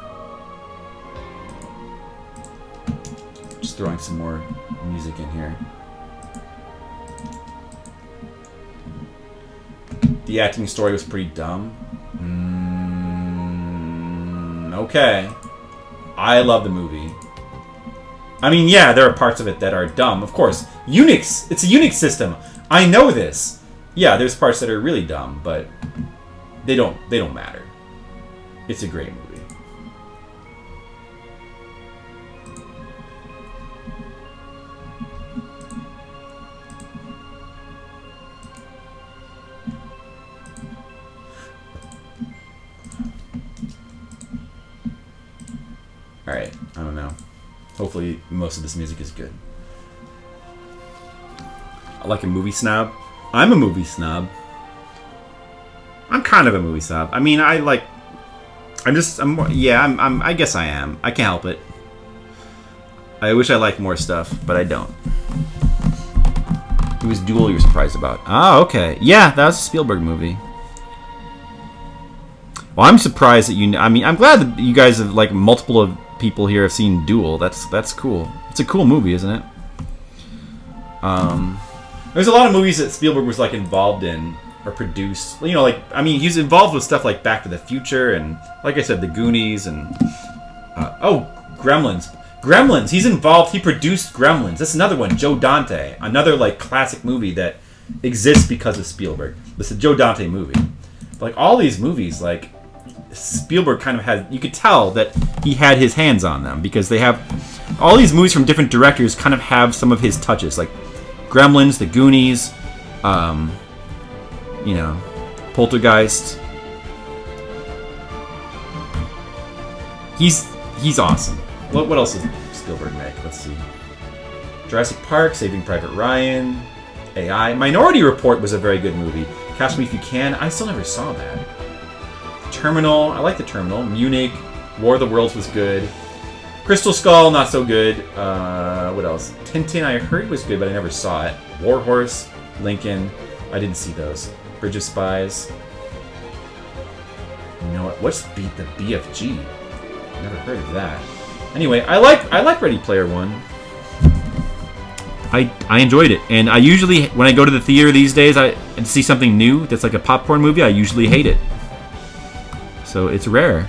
Speaker 3: Just throwing some more music in here. The acting story was pretty dumb. Okay. I love the movie. I mean, yeah, there are parts of it that are dumb, of course. Unix! It's a Unix system! I know this! Yeah, there's parts that are really dumb, but they don't matter. It's a great movie. Alright, I don't know. Hopefully most of this music is good. I like a movie snob. I'm a movie snob. I'm kind of a movie snob. I mean, I guess I am. I can't help it. I wish I liked more stuff, but I don't. It was Duel you're surprised about. Ah, okay. Yeah, that was a Spielberg movie. Well, I'm surprised that you... I mean, I'm glad that you guys have, like, multiple of people here have seen Duel. That's cool. It's a cool movie, isn't it? There's a lot of movies that Spielberg was, like, involved in or produced. You know, like, I mean, he's involved with stuff like Back to the Future and, like I said, The Goonies and... Gremlins. Gremlins. He's involved. He produced Gremlins. That's another one. Joe Dante. Another like classic movie that exists because of Spielberg. It's a Joe Dante movie. But, like all these movies, like Spielberg kind of had. You could tell that he had his hands on them because they have all these movies from different directors. Kind of have some of his touches, like Gremlins, The Goonies, Poltergeist. He's awesome. What else does Spielberg make? Let's see. Jurassic Park, Saving Private Ryan, AI. Minority Report was a very good movie. Catch Me If You Can. I still never saw that. Terminal. I like The Terminal. Munich. War of the Worlds was good. Crystal Skull, not so good. What else? Tintin, I heard was good, but I never saw it. War Horse. Lincoln. I didn't see those. Bridge of Spies. You know what? What's the BFG? Never heard of that. Anyway, I like Ready Player One. I enjoyed it, and I usually when I go to the theater these days, and see something new that's like a popcorn movie, I usually hate it. So it's rare.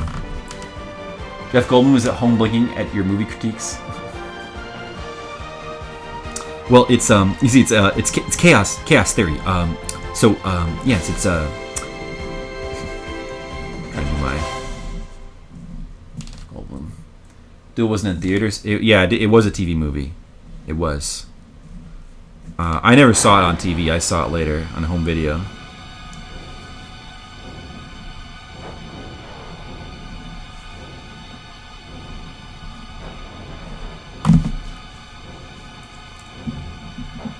Speaker 3: Jeff Goldblum was at home blinking at your movie critiques. Well, it's you see, it's chaos theory. Yes, it's trying to do my. It wasn't in theaters. It was a TV movie. It was. I never saw it on TV. I saw it later on home video.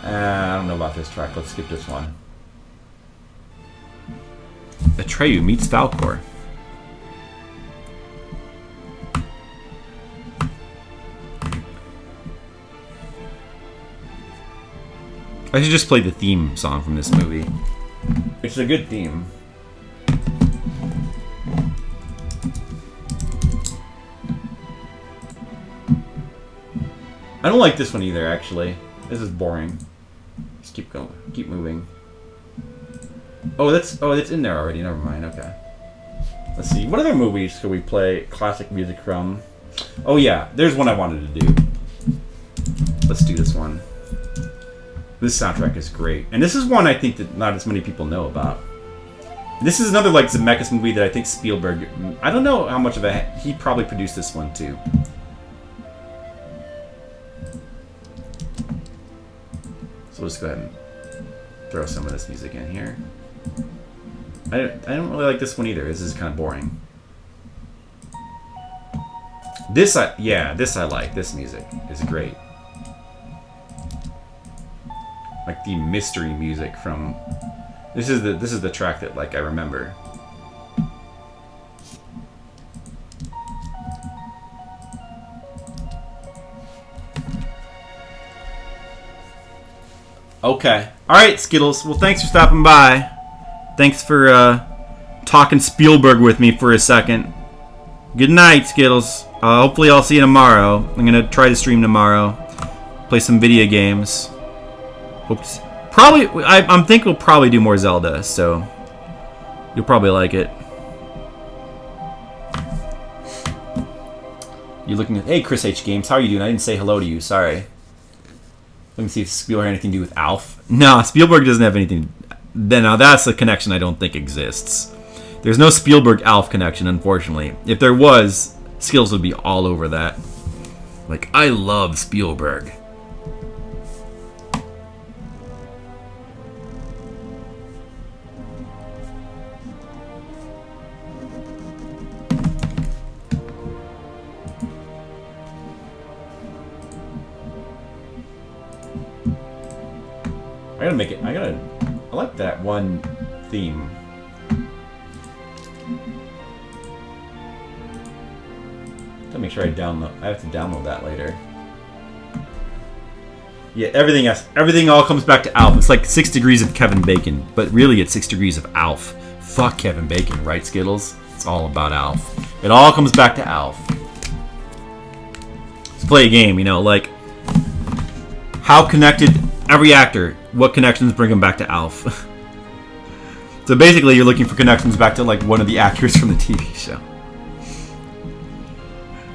Speaker 3: I don't know about this track. Let's skip this one. Atreyu meets Falcor. I should just play the theme song from this movie. It's a good theme. I don't like this one either, actually. This is boring. Just keep going. Keep moving. Oh, that's in there already. Never mind. Okay. Let's see. What other movies could we play classic music from? Oh yeah, there's one I wanted to do. Let's do this one. This soundtrack is great. And this is one I think that not as many people know about. This is another like Zemeckis movie that I think Spielberg... I don't know how much of a... He probably produced this one too. So let's go ahead and throw some of this music in here. I don't really like this one either. This is kind of boring. This I like. This music is great. Like the mystery music from this is the track that like I remember. Okay. Alright, Skittles. Well, thanks for stopping by. Thanks for talking Spielberg with me for a second. Good night, Skittles. Hopefully I'll see you tomorrow. I'm going to try to stream tomorrow. Play some video games. Oops. Probably, I'm thinking we'll probably do more Zelda, so you'll probably like it. You're looking at... Hey, Chris H. Games. How are you doing? I didn't say hello to you. Sorry. Let me see if Spielberg had anything to do with Alf. No, Spielberg doesn't have anything... Now, that's a connection I don't think exists. There's no Spielberg-Alf connection, unfortunately. If there was, Skills would be all over that. Like, I love Spielberg. I like that one theme. Gotta make sure I have to download that later. Yeah, everything all comes back to Alf. It's like 6 degrees of Kevin Bacon, but really it's 6 degrees of Alf. Fuck Kevin Bacon, right, Skittles? It's all about Alf. It all comes back to Alf. Let's play a game, like how connected every actor. What connections bring them back to Alf? So basically, you're looking for connections back to like one of the actors from the TV show.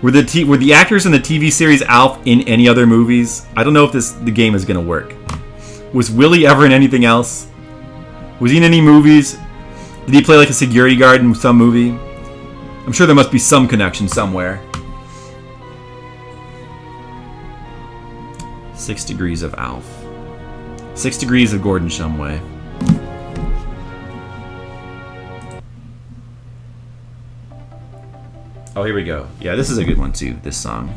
Speaker 3: Were the actors in the TV series Alf in any other movies? I don't know if the game is gonna work. Was Willie ever in anything else? Was he in any movies? Did he play like a security guard in some movie? I'm sure there must be some connection somewhere. 6 Degrees of Alf. 6 Degrees of Gordon Shumway. Oh, here we go. Yeah, this is a good one too, this song.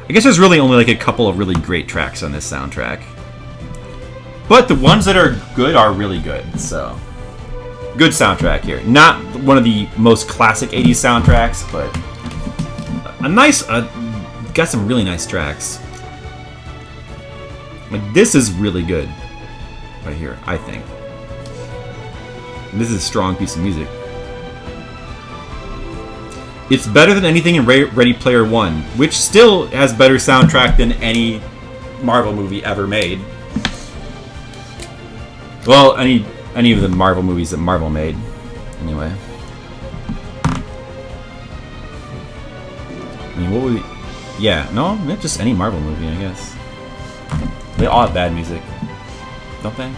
Speaker 3: I guess there's really only like a couple of really great tracks on this soundtrack. But the ones that are good are really good, so... Good soundtrack here. Not one of the most classic 80s soundtracks, but... A nice... got some really nice tracks. Like, this is really good. Right here, I think. This is a strong piece of music. It's better than anything in Ready Player One, which still has better soundtrack than any Marvel movie ever made. Well, any of the Marvel movies that Marvel made, anyway. I mean, what would we... Yeah, no, not just any Marvel movie, I guess. They all have bad music, don't they?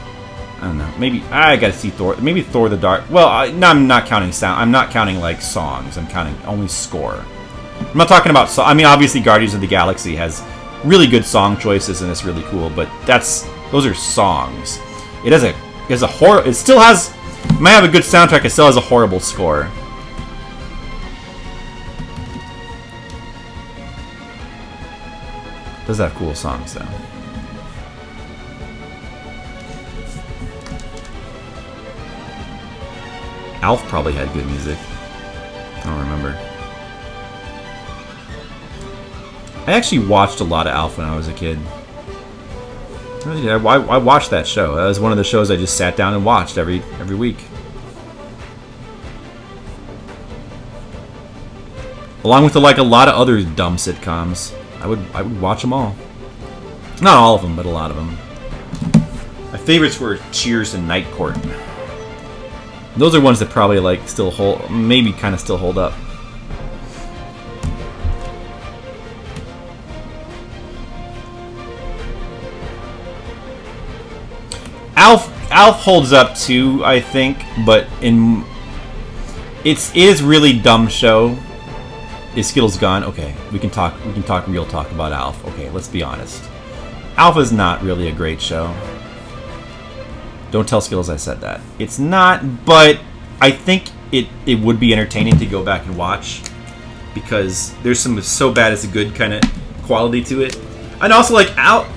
Speaker 3: I don't know. Maybe I gotta see Thor. Maybe Thor: The Dark. Well, no, I'm not counting sound. I'm not counting like songs. I'm counting only score. I'm not talking about. I mean, obviously, Guardians of the Galaxy has really good song choices and it's really cool. But those are songs. It has a horror. It still has. It might have a good soundtrack. It still has a horrible score. Does have cool songs though. Alf probably had good music. I don't remember. I actually watched a lot of Alf when I was a kid. I really did. I watched that show. That was one of the shows I just sat down and watched every week. Along with like a lot of other dumb sitcoms. I would watch them all. Not all of them, but a lot of them. My favorites were Cheers and Night Court. Those are ones that probably like still hold, maybe kind of still hold up. Alf holds up too, I think, but it is really dumb show. Is Skittles gone? Okay, we can talk real talk about Alf. Okay, let's be honest. Alf is not really a great show. Don't tell Skittles I said that. It's not, but I think it would be entertaining to go back and watch because there's some so bad it's a good kind of quality to it. And also like Alf,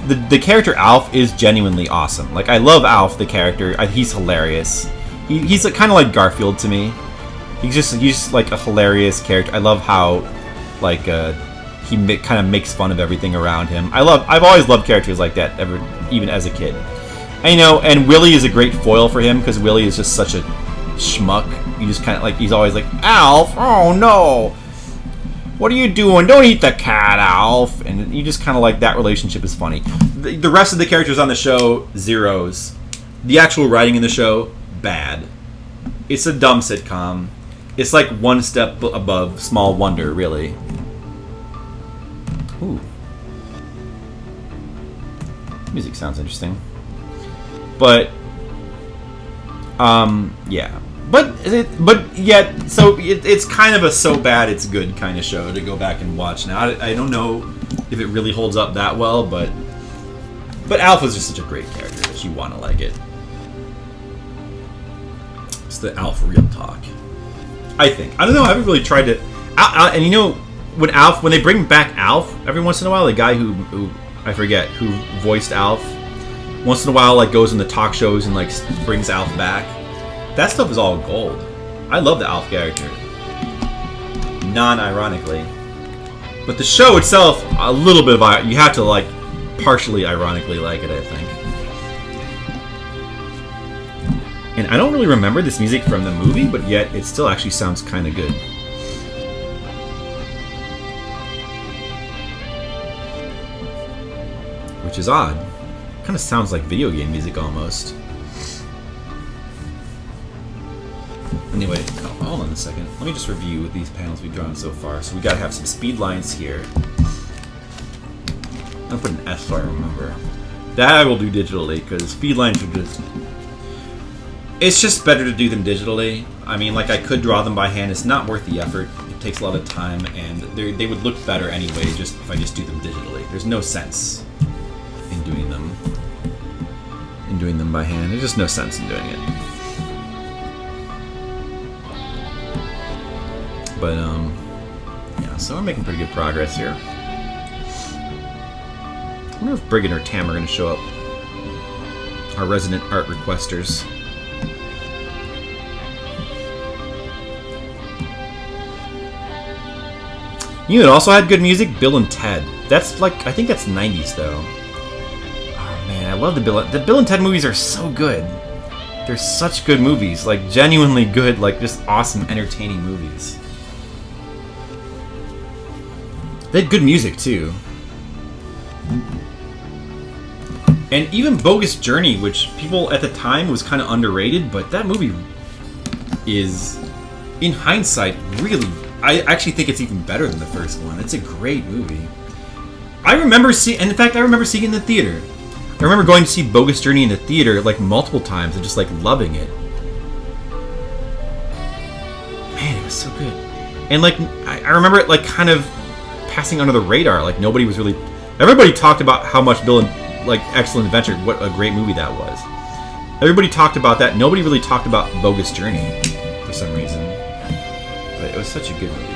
Speaker 3: the character Alf is genuinely awesome. Like I love Alf the character. He's hilarious. He's kind of like Garfield to me. He's just like a hilarious character. I love how like he kind of makes fun of everything around him. I've always loved characters like that, even as a kid. And, and Willie is a great foil for him because Willie is just such a schmuck. You just kind of like he's always like, Alf, oh no, what are you doing? Don't eat the cat, Alf. And you just kind of like that relationship is funny. The rest of the characters on the show, zeros. The actual writing in the show, bad. It's a dumb sitcom. It's like one step above Small Wonder, really. Ooh. Music sounds interesting. But yeah. But yet so it's kind of a so bad it's good kind of show to go back and watch. Now I don't know if it really holds up that well, but Alf is just such a great character that you want to like it. It's the Alf real talk. I think. I don't know, I haven't really tried to and when they bring back Alf every once in a while, the guy who I forget who voiced Alf, once in a while like goes in the talk shows and like brings Alf back. That stuff is all gold. I love the Alf character, non-ironically, but the show itself a little bit of you have to like partially ironically like it, I think. And I don't really remember this music from the movie, but yet it still actually sounds kind of good. Which is odd. Kind of sounds like video game music almost. Anyway, hold on a second. Let me just review these panels we've drawn so far. So we gotta have some speed lines here. I'll put an S so I remember. That I will do digitally, because speed lines are just... It's just better to do them digitally. I mean, like, I could draw them by hand. It's not worth the effort. It takes a lot of time, and they would look better anyway just if I just do them digitally. There's no sense in doing them by hand. There's just no sense in doing it. But, yeah, so we're making pretty good progress here. I wonder if Brigand or Tam are going to show up. Our resident art requesters. You know, it also had good music, Bill and Ted. That's like, I think that's 90s though. Oh man, I love the Bill and Ted movies are so good. They're such good movies, like genuinely good, like just awesome, entertaining movies. They had good music too. And even Bogus Journey, which people at the time was kind of underrated, but that movie is, in hindsight, really... I actually think it's even better than the first one. It's a great movie. I remember seeing... And in fact, I remember seeing it in the theater. I remember going to see Bogus Journey in the theater, like, multiple times and just, like, loving it. Man, it was so good. And, like, I remember it, like, kind of passing under the radar. Like, nobody was really... Everybody talked about how much Bill and... Like, Excellent Adventure, what a great movie that was. Everybody talked about that. Nobody really talked about Bogus Journey for some reason. But it was such a good movie.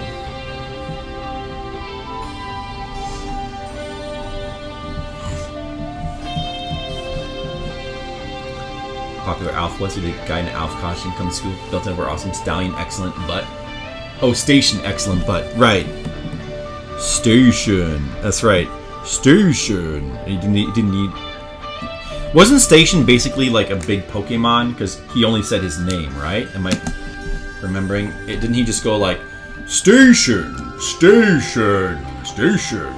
Speaker 3: Popular Alf was. The guy in an Alf costume comes to school, built over awesome stallion, excellent butt. Oh, station, excellent butt. Right. Station. That's right. Station. He didn't need... Wasn't Station basically like a big Pokemon? Because he only said his name, right? Am I remembering? Didn't he just go like, Station, Station, Station?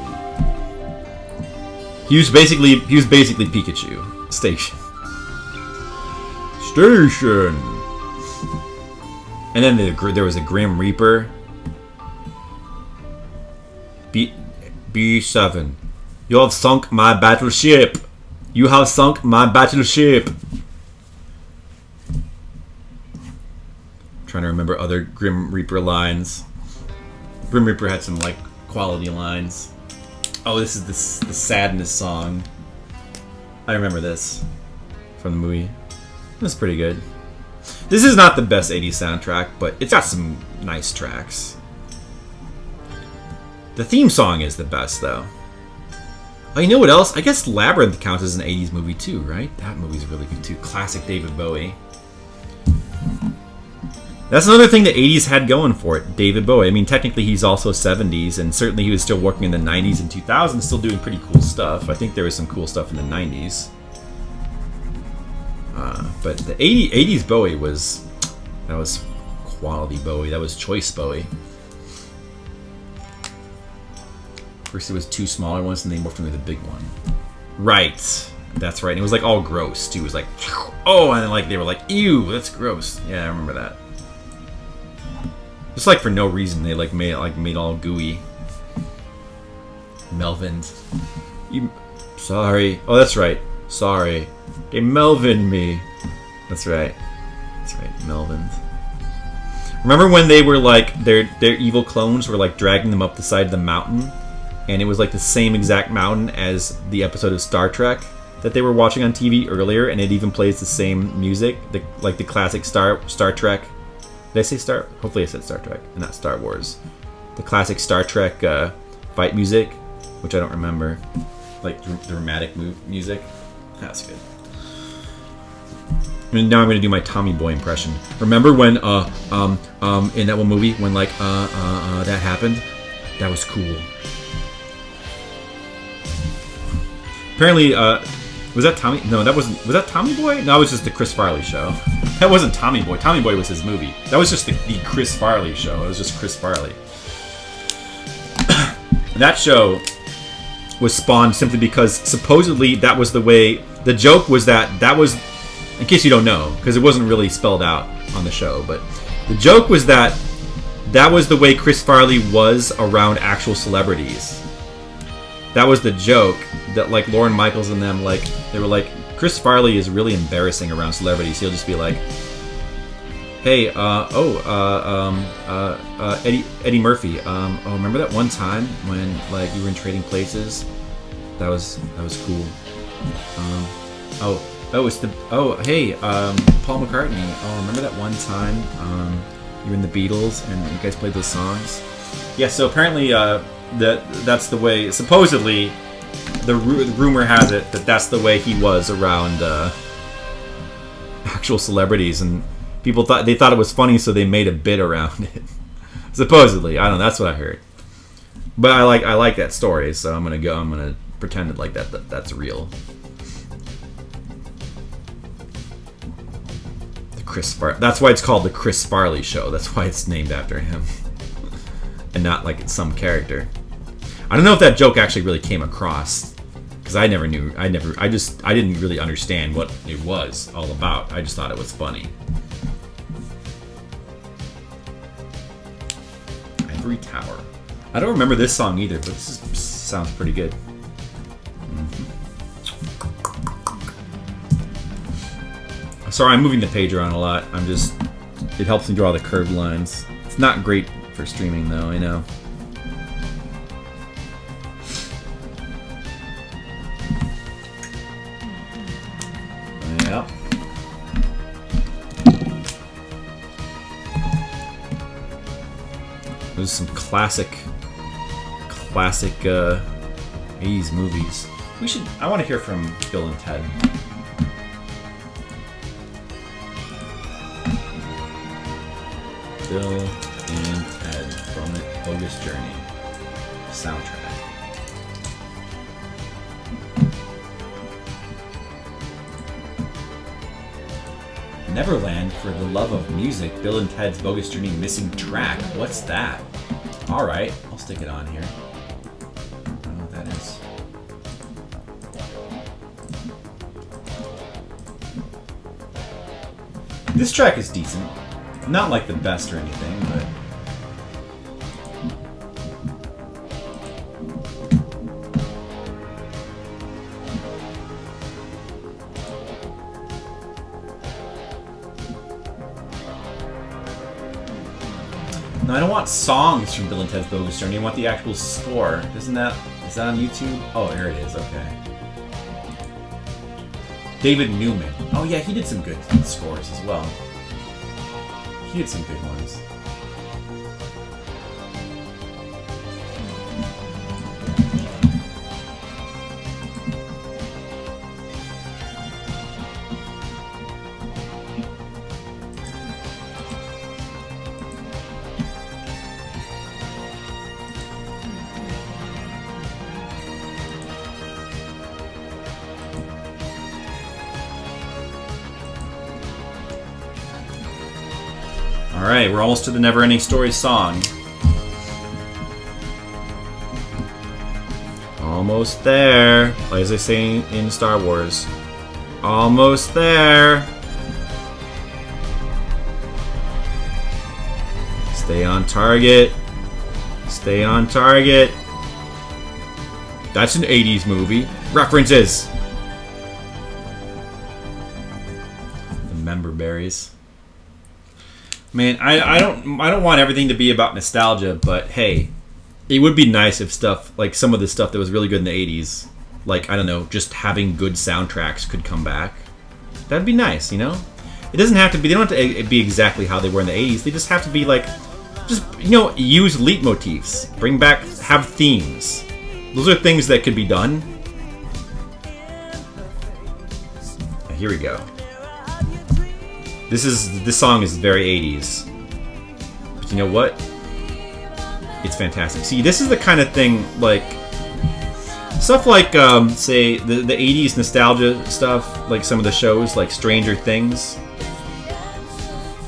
Speaker 3: He was basically Pikachu. Station. Station. And then there was a Grim Reaper. B7. You have sunk my battleship. You have sunk my battleship. I'm trying to remember other Grim Reaper lines. Grim Reaper had some like quality lines. Oh, this is the Sadness song. I remember this from the movie. It was pretty good. This is not the best 80s soundtrack, but it's got some nice tracks. The theme song is the best, though. Oh, you know what else? I guess Labyrinth counts as an 80s movie, too, right? That movie's really good, too. Classic David Bowie. That's another thing the 80s had going for it, David Bowie. I mean, technically he's also 70s, and certainly he was still working in the 90s and 2000s, still doing pretty cool stuff. I think there was some cool stuff in the 90s. But the 80s Bowie was... That was quality Bowie. That was choice Bowie. First it was two smaller ones, and they morphed into the big one. Right. That's right. And it was like all gross, too. It was like, oh, and then like they were like, ew, that's gross. Yeah, I remember that. Just like for no reason, they like made all gooey. Melvined. Sorry. Oh, that's right. Sorry. They Melvin me. That's right. That's right. Melvined. Remember when they were like their evil clones were like dragging them up the side of the mountain, and it was like the same exact mountain as the episode of Star Trek that they were watching on TV earlier, and it even plays the same music, like the classic Star Trek. Did I say Star? Hopefully I said Star Trek and not Star Wars. The classic Star Trek fight music, which I don't remember, like dramatic music. That's good. And now I'm gonna do my Tommy Boy impression. Remember when in that one movie when like that happened? That was cool. Apparently, was that Tommy? No, that wasn't. Was that Tommy Boy? No, that was just the Chris Farley show. That wasn't Tommy Boy. Tommy Boy was his movie. That was just the Chris Farley show. It was just Chris Farley. That show was spawned simply because supposedly that was the way. The joke was that was, in case you don't know, because it wasn't really spelled out on the show, but The joke was that was the way Chris Farley was around actual celebrities. That was the joke, that like Lorne Michaels and them, like they were like, Chris Farley is really embarrassing around celebrities. He'll just be like, hey, Eddie Murphy, remember that one time when like you were in Trading Places? That was cool. Hey, Paul McCartney. Oh, remember that one time you were in the Beatles and you guys played those songs? Yeah. So apparently, that's the way. Supposedly, the rumor has it that that's the way he was around actual celebrities, and people thought it was funny, so they made a bit around it. Supposedly, I don't know. That's what I heard. But I like that story, so I'm gonna pretend it like that's real. That's why it's called the Chris Farley Show. That's why it's named after him, and not like it's some character. I don't know if that joke actually really came across, because I didn't really understand what it was all about. I just thought it was funny. Ivory Tower. I don't remember this song either, but this sounds pretty good. Sorry, I'm moving the page around a lot. It helps me draw the curved lines. It's not great for streaming though, I know. Yep. There's some classic 80s movies. I want to hear from Bill and Ted. Bill and Ted from the Bogus Journey soundtrack. Neverland for the Love of Music, Bill and Ted's Bogus Journey missing track. What's that? Alright, I'll stick it on here. I don't know what that is. This track is decent. Not like the best or anything, but... No, I don't want songs from Bill and Ted's Bogus Journey. I want the actual score. Is that on YouTube? Oh, there it is. Okay. David Newman. Oh yeah, he did some good scores as well. He had some good ones. Alright, we're almost to the Never Ending Story song. Almost there. Like as they say in Star Wars. Almost there. Stay on target. Stay on target. That's an 80s movie. References. The Member Berries. Man, I don't want everything to be about nostalgia, but hey, it would be nice if stuff like some of the stuff that was really good in the 80s, like I don't know, just having good soundtracks could come back. That'd be nice, you know? It doesn't have to be, they don't have to be exactly how they were in the 80s. They just have to be like, just, you know, use leitmotifs, bring back, have themes. Those are things that could be done. Here we go. This song is very 80s. But you know what? It's fantastic. See, this is the kind of thing, like stuff like say the 80s nostalgia stuff, like some of the shows like Stranger Things.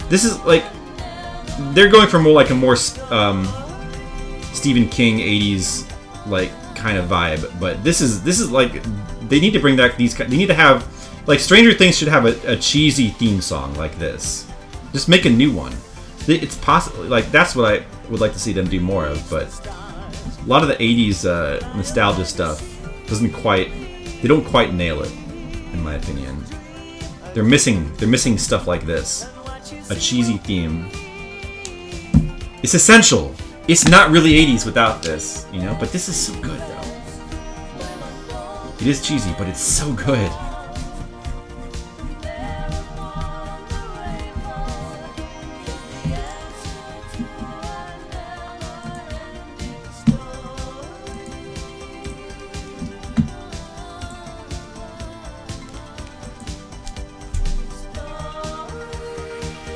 Speaker 3: This is like they're going for more like a more Stephen King 80s like kind of vibe, but this is like they need to bring back these. They need to have like Stranger Things should have a cheesy theme song like this. Just make a new one. It's possible, like that's what I would like to see them do more of. But a lot of the '80s nostalgia stuff they don't quite nail it, in my opinion. They're missing stuff like this, a cheesy theme. It's essential. It's not really '80s without this, you know. But this is so good, though. It is cheesy, but it's so good.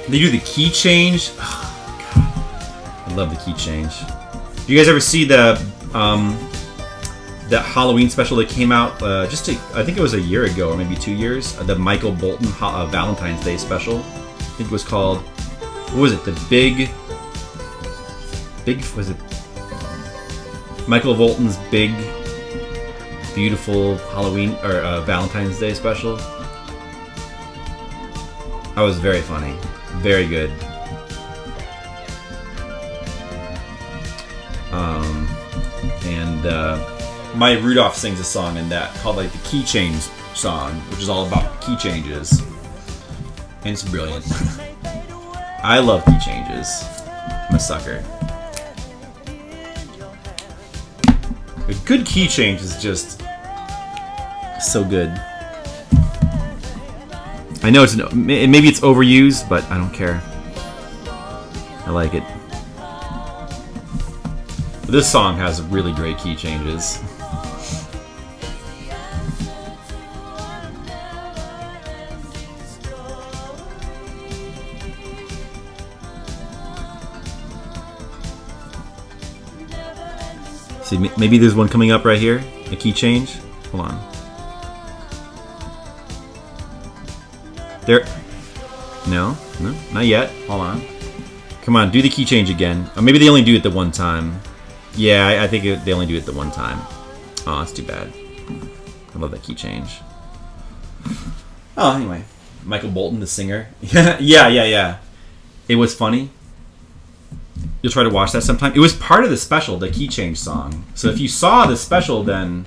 Speaker 3: They do the key change. Oh, God. I love the key change. Do you guys ever see the that Halloween special that came out I think it was a year ago or maybe 2 years? The Michael Bolton Valentine's Day special. I think it was called. What was it? The big was it? Michael Bolton's Big Beautiful Halloween or Valentine's Day special. That was very funny. Very good. Maya Rudolph sings a song in that called like the Key Change song, which is all about key changes. And it's brilliant. I love key changes. I'm a sucker. A good key change is just so good. I know maybe it's overused, but I don't care. I like it. But this song has really great key changes. See, maybe there's one coming up right here. A key change. Hold on. There. No, not yet. Hold on. Come on, do the key change again. Or maybe they only do it the one time. Yeah, I think they only do it the one time. Oh, that's too bad. I love that key change. Oh, anyway. Michael Bolton, the singer. Yeah. It was funny. You'll try to watch that sometime. It was part of the special, the key change song. So if you saw the special, then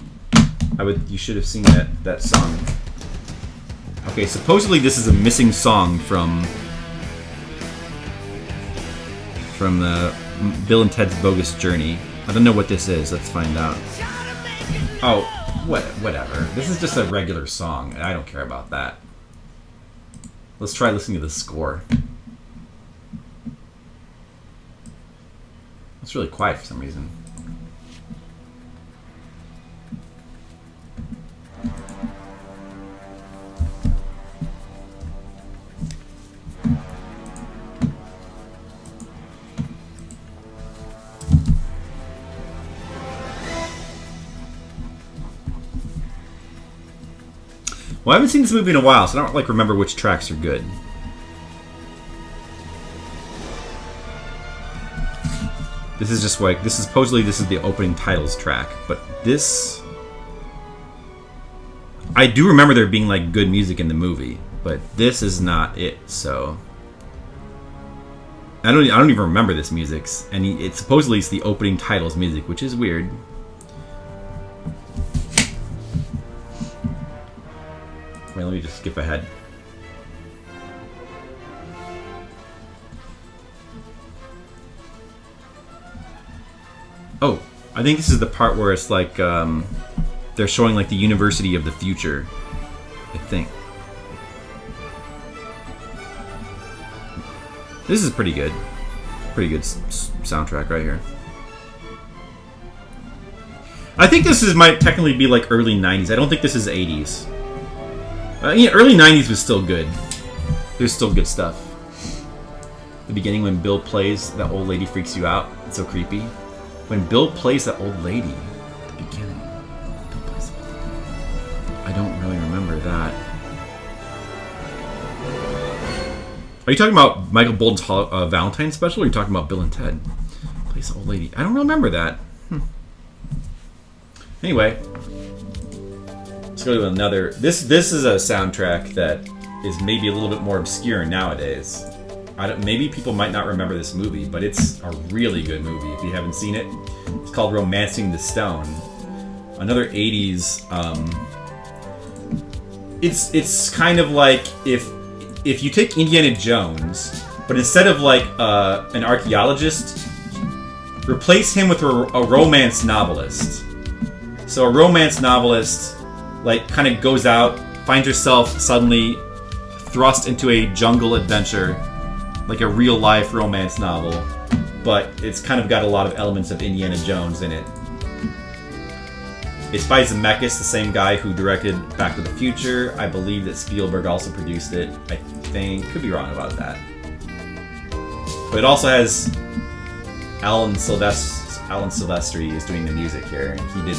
Speaker 3: you should have seen that song. Okay, supposedly this is a missing song from the Bill and Ted's Bogus Journey. I don't know what this is. Let's find out. Oh, whatever. This is just a regular song. I don't care about that. Let's try listening to the score. It's really quiet for some reason. Well, I haven't seen this movie in a while, so I don't remember which tracks are good. This is just supposedly this is the opening titles track, but this I do remember there being good music in the movie, but this is not it. So I don't even remember this music, and it's supposedly the opening titles music, which is weird. Wait, let me just skip ahead. Oh, I think this is the part where it's they're showing the University of the Future, I think. This is pretty good. Pretty good soundtrack right here. I think this might technically be early 90s. I don't think this is 80s. Early 90s was still good. There's still good stuff. The beginning when Bill plays, that old lady freaks you out. It's so creepy. When Bill plays that old lady, at the beginning, Bill plays that old lady. I don't really remember that. Are you talking about Michael Bolton's Valentine's special, or are you talking about Bill and Ted? Plays the old lady. I don't remember that. Anyway, let's go to another. This is a soundtrack that is maybe a little bit more obscure nowadays. maybe people might not remember this movie, but it's a really good movie if you haven't seen it. It's called Romancing the Stone. Another 80s. It's kind of like if you take Indiana Jones, but instead of like an archaeologist, replace him with a romance novelist. So a romance novelist, like, kind of goes out, finds herself suddenly thrust into a jungle adventure, like a real-life romance novel, but it's kind of got a lot of elements of Indiana Jones in it. It's by Zemeckis, the same guy who directed Back to the Future. I believe that Spielberg also produced it. I think. Could be wrong about that. But it also has Alan Silvestri is doing the music here. He did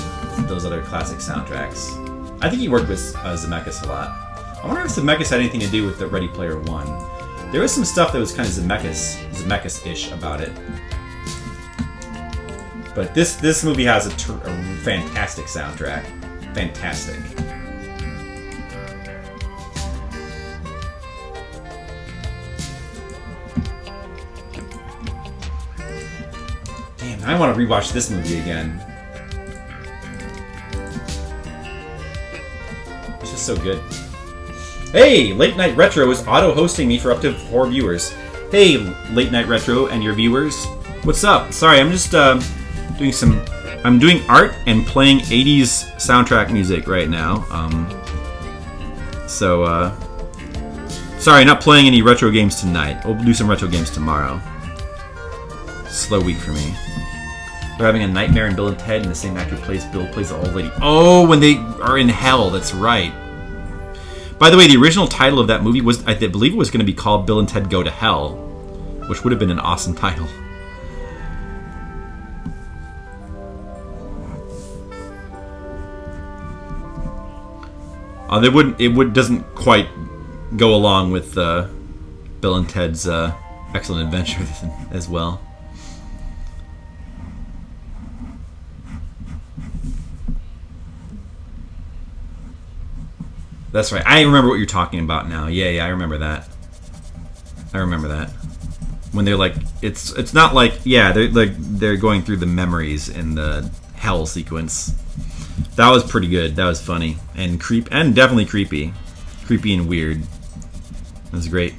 Speaker 3: those other classic soundtracks. I think he worked with Zemeckis a lot. I wonder if Zemeckis had anything to do with the Ready Player One. There was some stuff that was kind of Zemeckis-ish about it. But this movie has a fantastic soundtrack. Fantastic. Damn, I want to rewatch this movie again. It's just so good. Hey, Late Night Retro is auto-hosting me for up to 4 viewers. Hey, Late Night Retro and your viewers. What's up? Sorry, I'm just I'm doing art and playing 80s soundtrack music right now. Sorry, not playing any retro games tonight. We'll do some retro games tomorrow. Slow week for me. They're having a nightmare in Bill and Ted, and the same actor plays the old lady. Oh, when they are in hell, that's right. By the way, the original title of that movie was, I believe it was going to be called Bill and Ted Go to Hell, which would have been an awesome title. It doesn't quite go along with Bill and Ted's Excellent Adventure as well. That's right. I remember what you're talking about now. Yeah, I remember that. When they're like, it's not like, yeah, they're going through the memories in the hell sequence. That was pretty good. That was funny and definitely creepy and weird. That was great.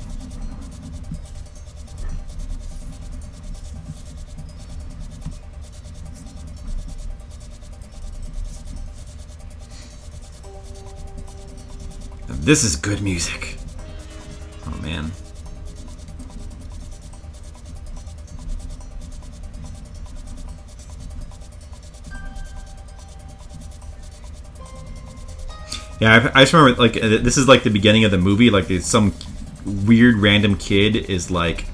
Speaker 3: This is good music. Oh man. Yeah, I just remember, like, this is like the beginning of the movie. Like, there's some weird random kid is like,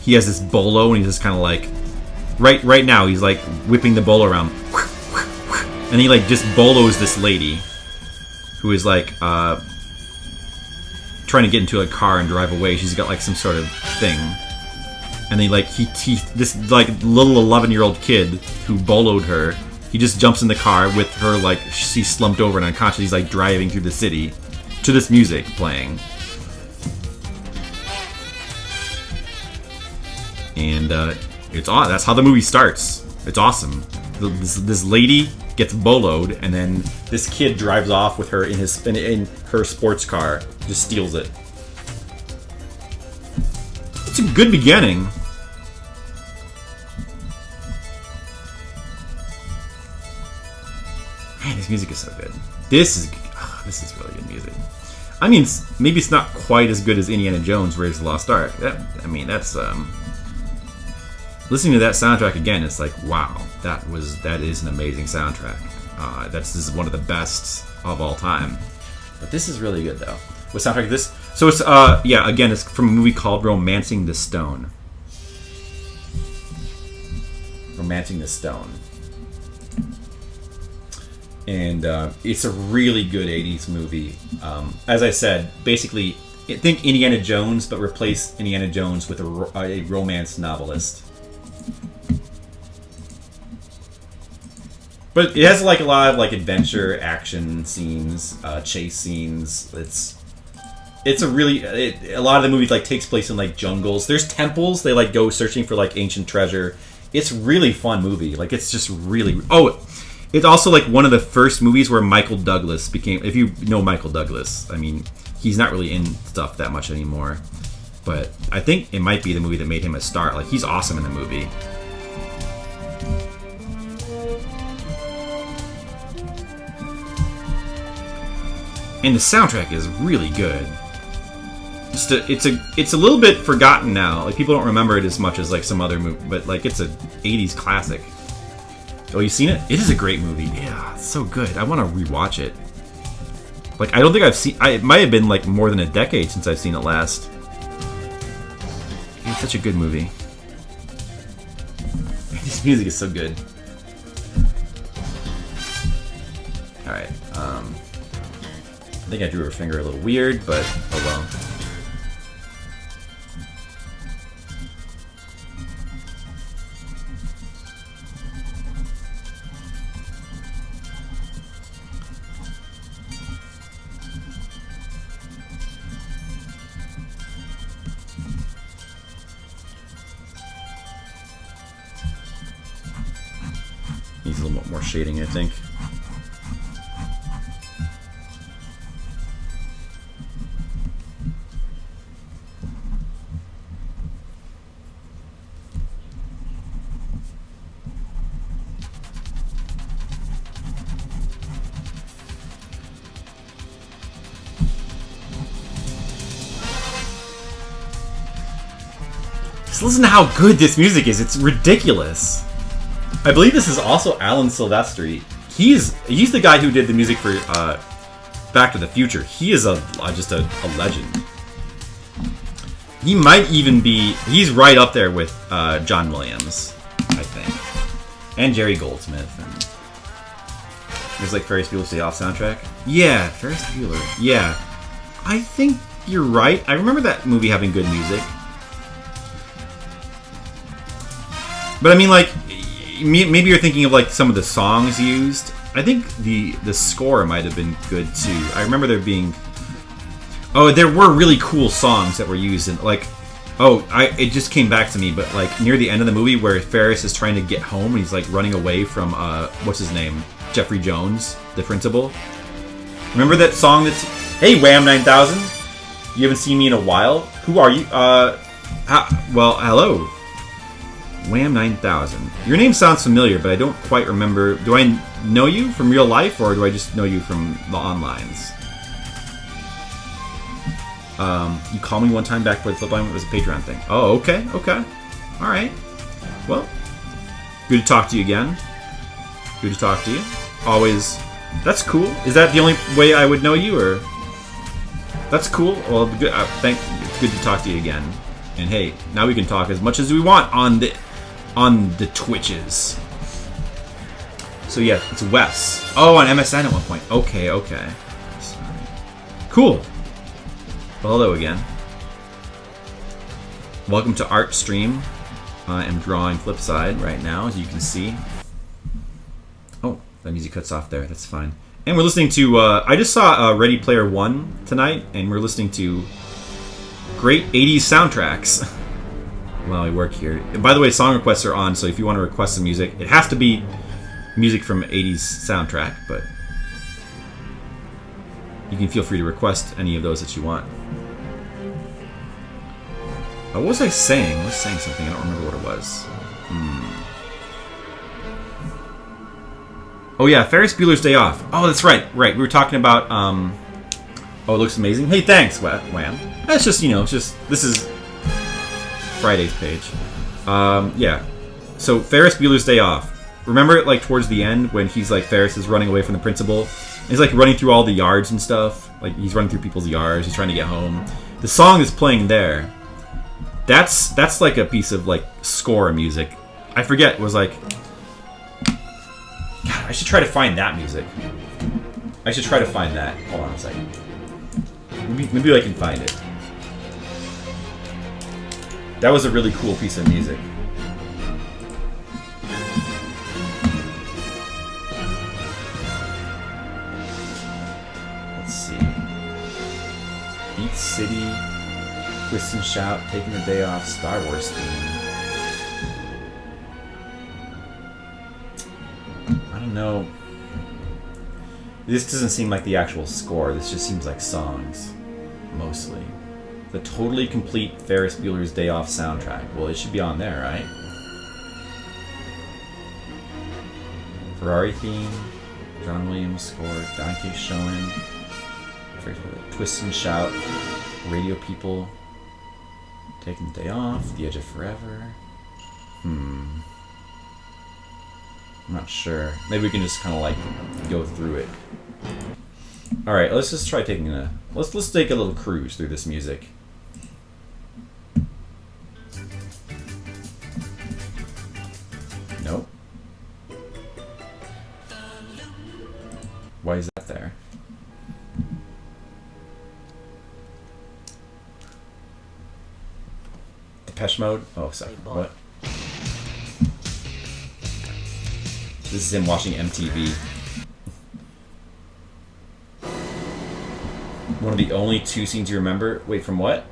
Speaker 3: he has this bolo and he's just kind of like, right now he's like whipping the bolo around, and he like just bolos this lady who is like trying to get into a car and drive away. She's got like some sort of thing, and then like this like little 11-year-old kid who boloed her. He just jumps in the car with her, like, she's slumped over and unconscious. He's, like, driving through the city to this music playing. And it's awesome. That's how the movie starts. It's awesome. This lady gets boloed, and then this kid drives off with her in her sports car. Just steals it. It's a good beginning. Man, this music is so good. This is really good music. I mean, maybe it's not quite as good as Indiana Jones: Raiders of the Lost Ark. That's listening to that soundtrack again. It's like, wow, that is an amazing soundtrack. This is one of the best of all time. But this is really good though. What soundtrack is this? So it's again, it's from a movie called Romancing the Stone. Romancing the Stone. And it's a really good 80s movie. As I said, basically, think Indiana Jones, but replace Indiana Jones with a romance novelist. But it has like a lot of like adventure, action scenes, chase scenes. It's a lot of the movie like takes place in like jungles. There's temples. They like go searching for like ancient treasure. It's really fun movie. Like it's just really. Oh, it's also like one of the first movies where Michael Douglas became. If you know Michael Douglas, I mean, he's not really in stuff that much anymore. But I think it might be the movie that made him a star. Like he's awesome in the movie. And the soundtrack is really good. It's a little bit forgotten now. Like people don't remember it as much as like some other movie, but like it's a 80s classic. Oh, you seen it? It is a great movie. Yeah, it's so good. I want to rewatch it. Like I don't think I've seen. It might have been like more than a decade since I've seen it last. It's such a good movie. This music is so good. All right. I think I drew her finger a little weird, but oh well. Needs a little bit more shading, I think. Just listen to how good this music is. It's ridiculous. I believe this is also Alan Silvestri. He's the guy who did the music for Back to the Future. He is just a legend. He might even be. He's right up there with John Williams, I think, and Jerry Goldsmith. And there's like Ferris Bueller's Day Off soundtrack. Yeah, Ferris Bueller. Yeah, I think you're right. I remember that movie having good music. But I mean, like, maybe you're thinking of like some of the songs used. I think the score might have been good too. I remember there being. Oh, there were really cool songs that were used in like. Oh, it just came back to me, but like near the end of the movie where Ferris is trying to get home and he's like running away from what's his name, Jeffrey Jones, the principal. Remember that song that's Hey Wham 9000? You haven't seen me in a while. Who are you? Well, hello. Wham 9000. Your name sounds familiar, but I don't quite remember. Do I know you from real life, or do I just know you from the onlines? You called me one time back for the Flipline. It was a Patreon thing. Oh, okay. All right. Well, good to talk to you again. Good to talk to you. Always. That's cool. Is that the only way I would know you, or? That's cool. Well, good. It's good to talk to you again. And hey, now we can talk as much as we want on the Twitches. So yeah, it's Wes. Oh, on MSN at one point. Okay. Sorry. Cool. Well, hello again. Welcome to Art Stream. I am drawing Flipside right now, as you can see. Oh, that music cuts off there. That's fine. And we're listening to. I just saw Ready Player One tonight, and we're listening to great 80s soundtracks while I work here. And by the way, song requests are on, so if you want to request some music, it has to be music from 80s soundtrack, but you can feel free to request any of those that you want. What was I saying? I was saying something. I don't remember what it was. Oh yeah, Ferris Bueller's Day Off. Oh, that's right. We were talking about. Oh, it looks amazing. Hey, thanks, Wham. That's just, this is Friday's page. Yeah. So, Ferris Bueller's Day Off. Remember, like, towards the end when he's, like, Ferris is running away from the principal? And he's, like, running through all the yards and stuff. Like, he's running through people's yards. He's trying to get home. The song is playing there. That's like, a piece of, like, score music. I forget. It was, like... God, I should try to find that music. I should try to find that. Hold on a second. Maybe I can find it. That was a really cool piece of music. Let's see. Beat City, Twist and Shout, Taking the Day Off, Star Wars theme. I don't know. This doesn't seem like the actual score. This just seems like songs, mostly. The totally complete Ferris Bueller's Day Off soundtrack. Well, it should be on there, right? Ferrari theme, John Williams score, Donkey Shonen, Twist and Shout, Radio People, Taking the Day Off, The Edge of Forever. I'm not sure. Maybe we can just kind of like go through it. All right, let's just try taking a let's take a little cruise through this music. Nope. Why is that there? Depeche Mode? Oh, sorry. What? This is him watching MTV. One of the only two scenes you remember? Wait, from what?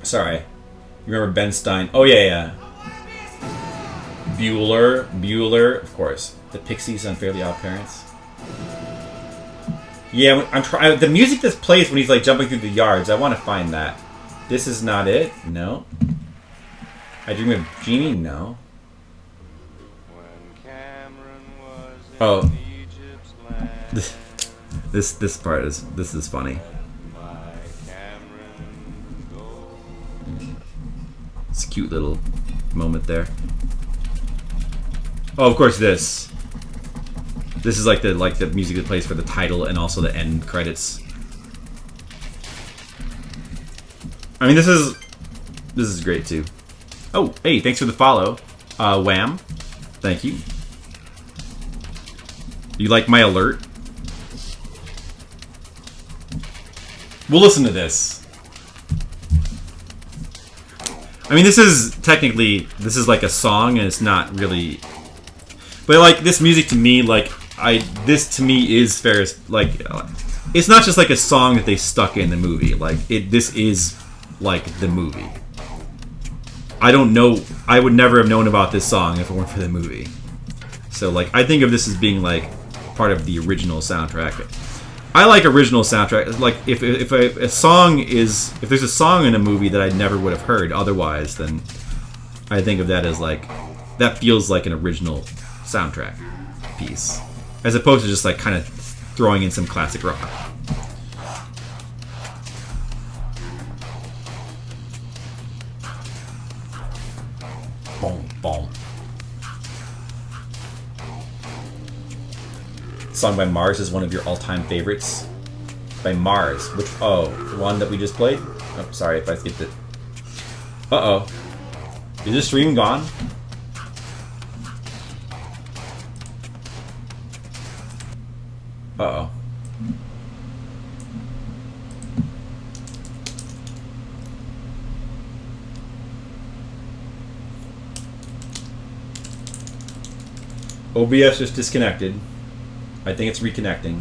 Speaker 3: Sorry. You remember Ben Stein? Oh, yeah. Bueller, of course. The Pixies on Fairly Odd Parents. Yeah, I'm trying. The music that plays when he's like jumping through the yards. I want to find that. This is not it. No. I Dream of Jeannie. No. Oh. This part is funny. It's a cute little moment there. Oh, of course this. This is like the music that plays for the title and also the end credits. I mean, this is great too. Oh, hey, thanks for the follow, Wham. Thank you. You like my alert? We'll listen to this. I mean, this is like a song, and it's not really. But like this music to me, this to me is Ferris. Like, it's not just like a song that they stuck in the movie. Like this is like the movie. I don't know. I would never have known about this song if it weren't for the movie. So like, I think of this as being like part of the original soundtrack. I like original soundtrack. Like if there's a song in a movie that I never would have heard otherwise, then I think of that as like that feels like an original soundtrack piece, as opposed to just like kind of throwing in some classic rock. Boom, boom. Song by Mars is one of your all-time favorites. By Mars, which the one that we just played. Oh, sorry if I skipped it. Is the stream gone? OBS just disconnected. I think it's reconnecting.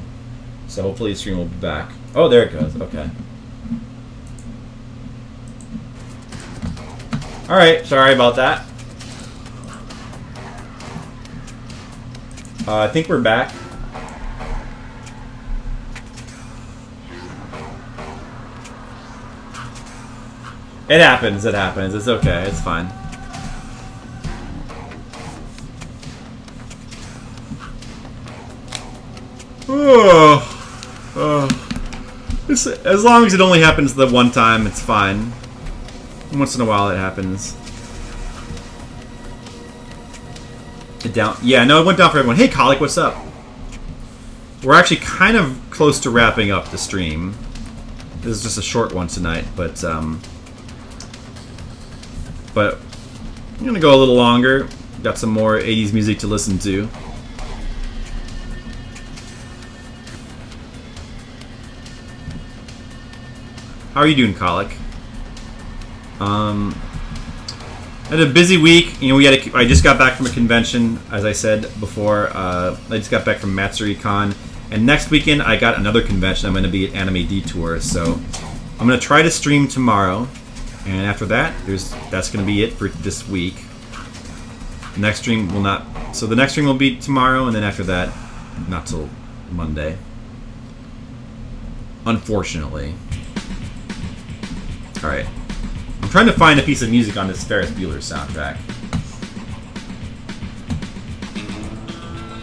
Speaker 3: So hopefully the stream will be back. Oh, there it goes. Okay. Alright, sorry about that. I think we're back. It happens, It's okay, it's fine. As long as it only happens the one time, it's fine. Once in a while it happens. Yeah, no, it went down for everyone. Hey, Colic, what's up? We're actually kind of close to wrapping up the stream. This is just a short one tonight, but I'm gonna go a little longer. Got some more 80s music to listen to. How are you doing, Colic? I had a busy week. You know, I just got back from a convention, as I said before. I just got back from Matsuri Con. And next weekend, I got another convention. I'm going to be at Anime Detour, so I'm going to try to stream tomorrow. And after that, that's going to be it for this week. Next stream will not... So the next stream will be tomorrow, and then after that, not till Monday. Unfortunately. Alright. I'm trying to find a piece of music on this Ferris Bueller soundtrack.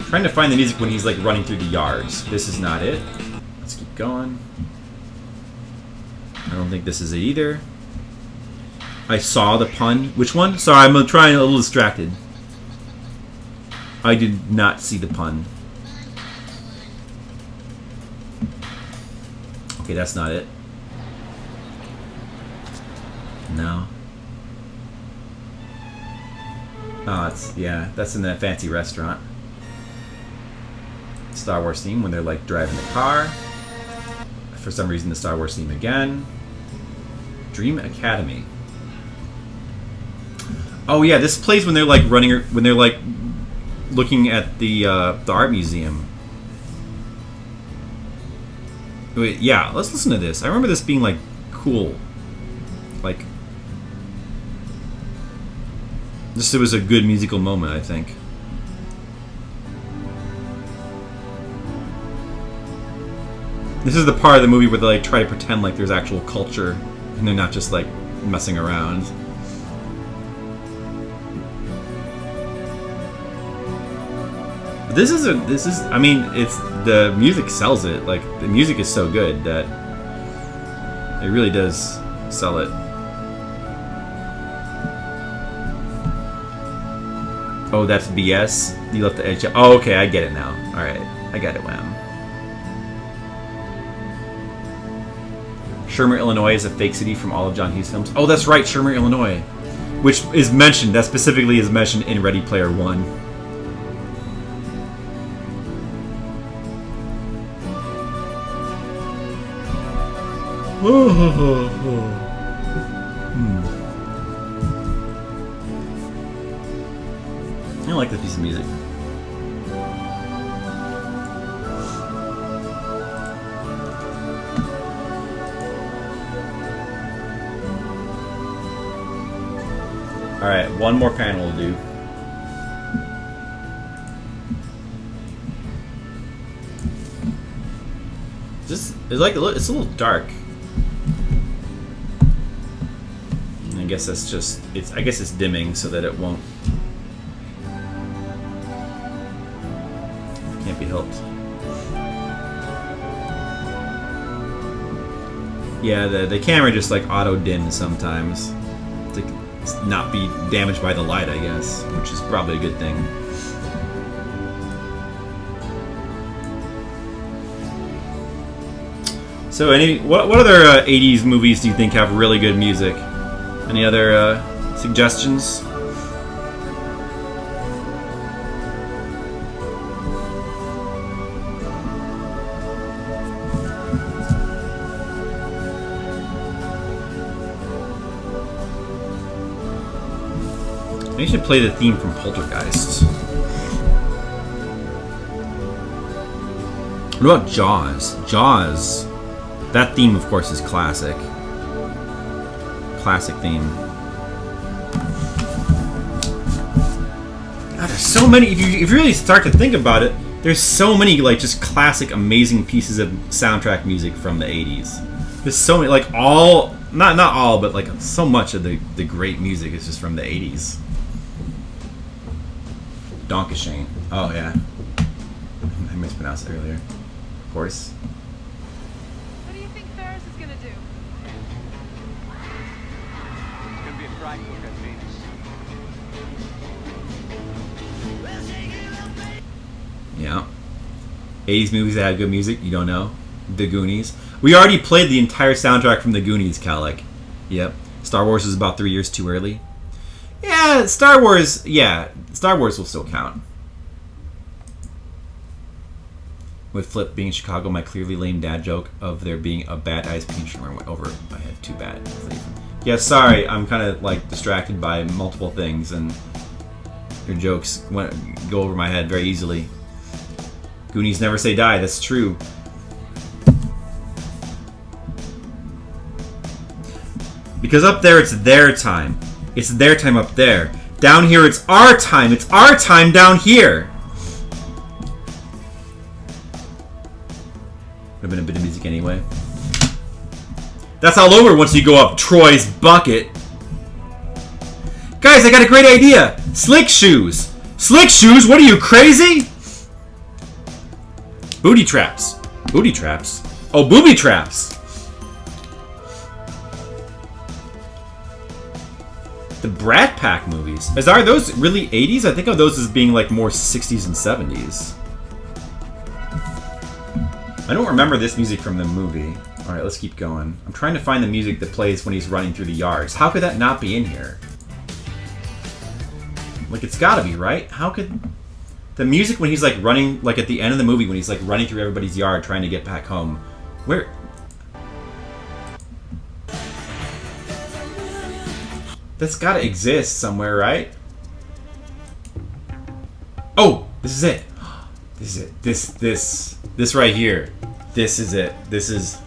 Speaker 3: Trying to find the music when he's like running through the yards. This is not it. Let's keep going. I don't think this is it either. I saw the pun. Which one? Sorry, I'm trying a little distracted. I did not see the pun. Okay, that's not it. No. Oh, it's, yeah, that's in that fancy restaurant. Star Wars theme when they're like driving the car. For some reason, the Star Wars theme again. Dream Academy. Oh yeah, this plays when they're like running, when they're like looking at the art museum. Wait, yeah, let's listen to this. I remember this being like cool. Like, this was a good musical moment, I think. This is the part of the movie where they like try to pretend like there's actual culture and they're not just like messing around. But this is I mean, it's, the music sells it. Like, the music is so good that it really does sell it. Oh, that's BS? You left the edge. Oh, okay, I get it now. Alright, I got it, Wham. Shermer, Illinois is a fake city from all of John Hughes films. Oh, that's right, Shermer, Illinois. Which is mentioned, that specifically is mentioned in Ready Player One. I like this piece of music. Alright, one more panel will do. It's like it's a little dark. I guess that's just I guess it's dimming so that it won't. Can't be helped. Yeah, the camera just like auto dims sometimes to not be damaged by the light, I guess, which is probably a good thing. So, what other 80s movies do you think have really good music? Any other suggestions? They should play the theme from Poltergeist. What about Jaws? Jaws. That theme, of course, is classic. Classic theme. God, there's so many. If you really start to think about it, there's so many like just classic, amazing pieces of soundtrack music from the '80s. There's so many, like all, not all, but like so much of the great music is just from the '80s. Donkashane. Oh yeah, I mispronounced it earlier. Of course.
Speaker 4: What do you think Ferris is gonna do?
Speaker 5: It's gonna be a fry cook at Venus.
Speaker 3: Yeah. 80s movies that had good music, you don't know? The Goonies. We already played the entire soundtrack from The Goonies, Kalek. Yep. Star Wars is about 3 years too early. Yeah, Star Wars, Star Wars will still count. With Flip being in Chicago, my clearly lame dad joke of there being a bad ice cream shimmer went over my head. Too bad. Yeah, sorry, I'm kind of like distracted by multiple things and your jokes go over my head very easily. Goonies never say die. That's true. Because up there, it's their time. It's their time up there. Down here, it's our time. It's our time down here. Would have been a bit of music anyway. That's all over once you go up Troy's bucket. Guys, I got a great idea. Slick shoes. Slick shoes? What are you, crazy? Booty traps. Booty traps? Oh, booby traps. The Brat Pack movies. Are those really 80s? I think of those as being like more 60s and 70s. I don't remember this music from the movie. Alright, let's keep going. I'm trying to find the music that plays when he's running through the yards. How could that not be in here? Like, it's gotta be, right? How could... The music when he's like running, like at the end of the movie, when he's like running through everybody's yard trying to get back home. Where... That's gotta exist somewhere, right? Oh! This is it! This is it. This right here. This is it. This is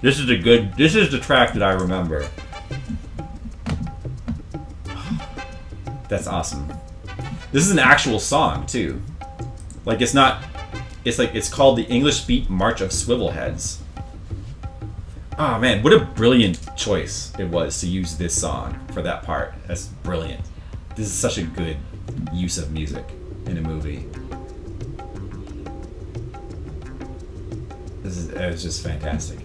Speaker 3: the track that I remember. That's awesome. This is an actual song, too. Like, it's not... It's called the English Beat March of Swivelheads. Oh man, what a brilliant choice it was to use this song for that part. That's brilliant. This is such a good use of music in a movie. It's just fantastic.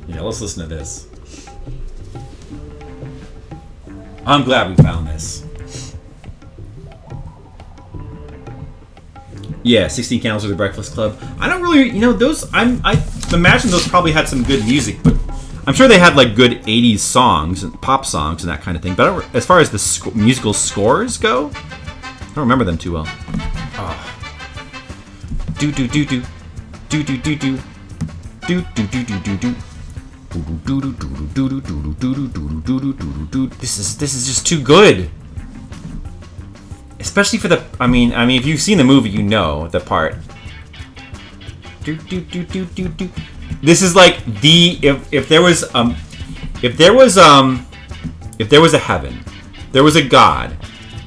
Speaker 3: Yeah, let's listen to this. I'm glad we found this. Yeah, 16 Candles of the Breakfast Club. I don't really, those. I imagine those probably had some good music, but I'm sure they had like good 80s songs and pop songs and that kind of thing. But as far as the musical scores go, I don't remember them too well. Do do do do do do do do do do do do do. This is just too good. Especially for the I mean if you've seen the movie, you know the part. This is like the if there was a heaven, there was a God,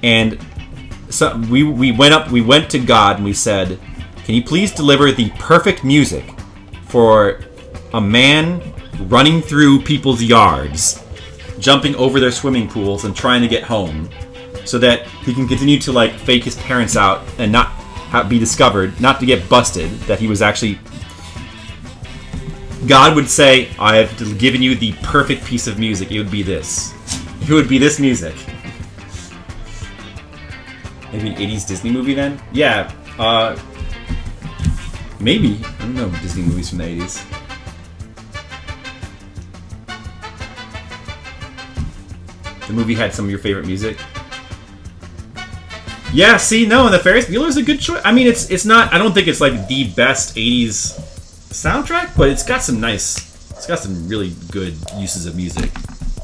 Speaker 3: and so we went to God and we said, can you please deliver the perfect music for a man running through people's yards, jumping over their swimming pools and trying to get home, so that he can continue to like fake his parents out and not be discovered, not to get busted, that he was actually... God would say, I have given you the perfect piece of music. It would be this. It would be this music. Maybe an 80s Disney movie then? Yeah, maybe. I don't know Disney movies from the 80s. The movie had some of your favorite music. Yeah, see, no, the Ferris Bueller's a good choice. I mean, it's not, I don't think it's like the best 80s soundtrack, but it's got some really good uses of music.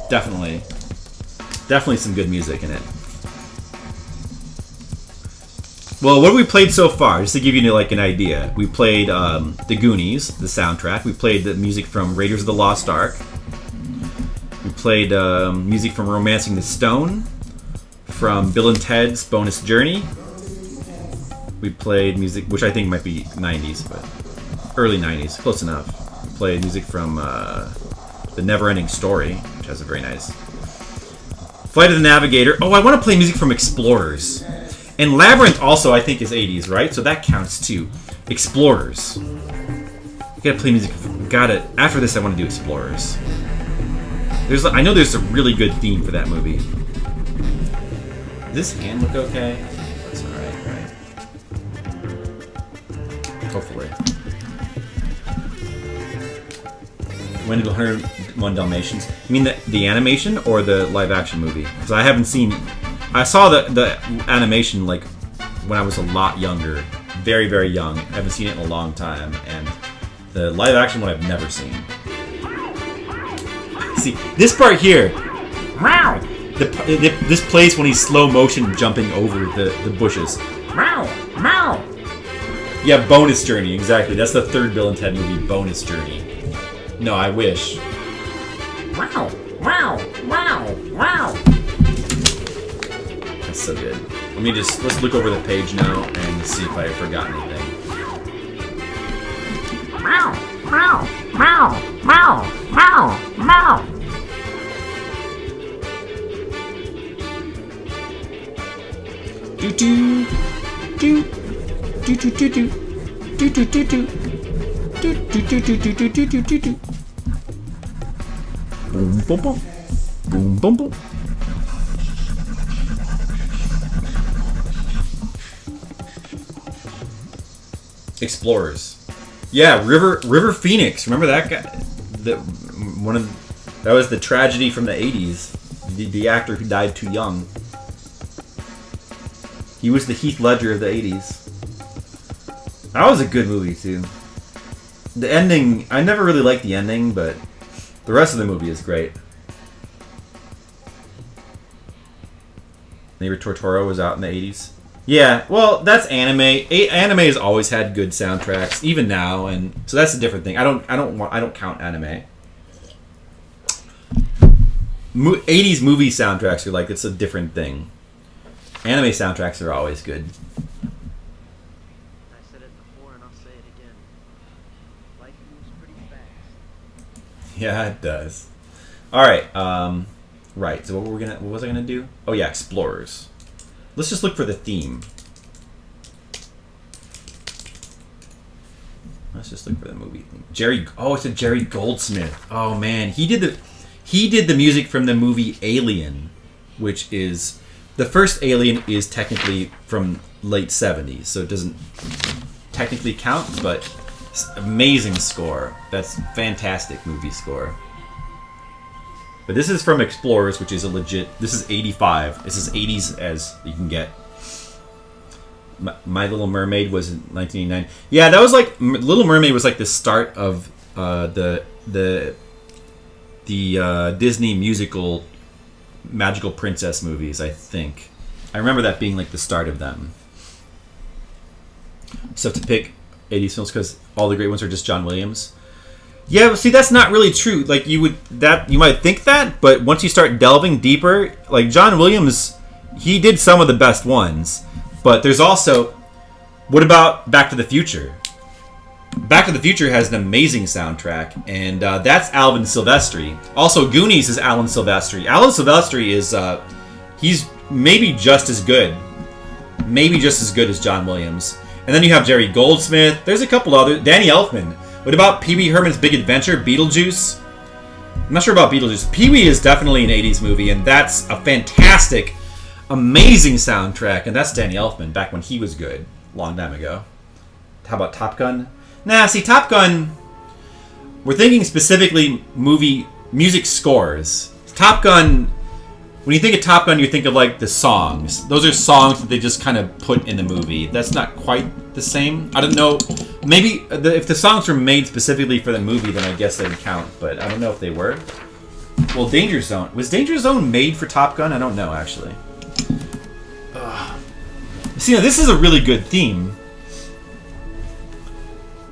Speaker 3: Definitely some good music in it. Well, what have we played so far? Just to give you like an idea, we played The Goonies, the soundtrack. We played the music from Raiders of the Lost Ark. We played music from Romancing the Stone, from Bill and Ted's Bonus Journey. We played music, which I think might be 90s, but early 90s, close enough. We played music from The Never-Ending Story, which has a very nice... Flight of the Navigator. Oh, I want to play music from Explorers. And Labyrinth also, I think, is 80s, right? So that counts too. Explorers. You gotta play music. After this, I want to do Explorers. I know there's a really good theme for that movie. Does this hand look okay? That's alright, right? Hopefully. When did 101 Dalmatians? You mean the animation or the live action movie? Because I haven't seen... I saw the animation like when I was a lot younger. Very, very young. I haven't seen it in a long time. And the live action one I've never seen. See, this part here... Meow! This plays when he's slow motion jumping over the bushes. Meow! Meow! Yeah, Bonus Journey, exactly. That's the third Bill and Ted movie, Bonus Journey. No, I wish. Wow, wow, wow, wow. That's so good. Let's look over the page now and see if I forgot anything.
Speaker 6: Meow, meow, meow, meow, meow, meow.
Speaker 3: Do do do do do do do do do do do do do do do do do do do. Boom boom boom boom boom boom. Explorers. Yeah, River Phoenix. Remember that guy? That was the tragedy from the 80s. The actor who died too young. He was the Heath Ledger of the 80s. That was a good movie too. The ending, I never really liked the ending, but the rest of the movie is great. Neighbor Totoro was out in the 80s. Yeah, well, that's anime. Anime has always had good soundtracks, even now, and so that's a different thing. I don't count anime. 80s movie soundtracks are like, it's a different thing. Anime soundtracks are always good.
Speaker 7: I said it before and I'll say it again. Life moves pretty fast.
Speaker 3: Yeah, it does. All right, right. So what was I gonna do? Oh yeah, explorers. Let's just look for the theme. Let's just look for the movie theme. It's a Jerry Goldsmith. Oh man, he did the music from the movie Alien, which is the first Alien is technically from late 70s, so it doesn't technically count, but it's amazing score. That's fantastic movie score. But this is from Explorers, which is a legit. This is 85. This is 80s as you can get. My Little Mermaid was in 1989. Yeah, that was like Little Mermaid was like the start of the Disney musical magical princess movies. I think I remember that being like the start of them. So to pick 80s films because all the great ones are just John Williams. Yeah, but see, that's not really true. Like you might think that, but once you start delving deeper, like John Williams, he did some of the best ones. But there's also, what about Back to the Future? Back to the Future has an amazing soundtrack, and that's Alan Silvestri. Also, Goonies is Alan Silvestri. Alan Silvestri is, he's maybe just as good as John Williams. And then you have Jerry Goldsmith. There's a couple other, Danny Elfman. What about Pee Wee Herman's Big Adventure? Beetlejuice? I'm not sure about Beetlejuice. Pee Wee is definitely an 80s movie, and that's a fantastic, amazing soundtrack. And that's Danny Elfman, back when he was good, long time ago. How about Top Gun? Nah, see, Top Gun, we're thinking specifically music scores. Top Gun, when you think of Top Gun, you think of like the songs. Those are songs that they just kind of put in the movie. That's not quite the same. I don't know. Maybe if the songs were made specifically for the movie, then I guess they'd count. But I don't know if they were. Well, Danger Zone. Was Danger Zone made for Top Gun? I don't know, actually. See, now this is a really good theme.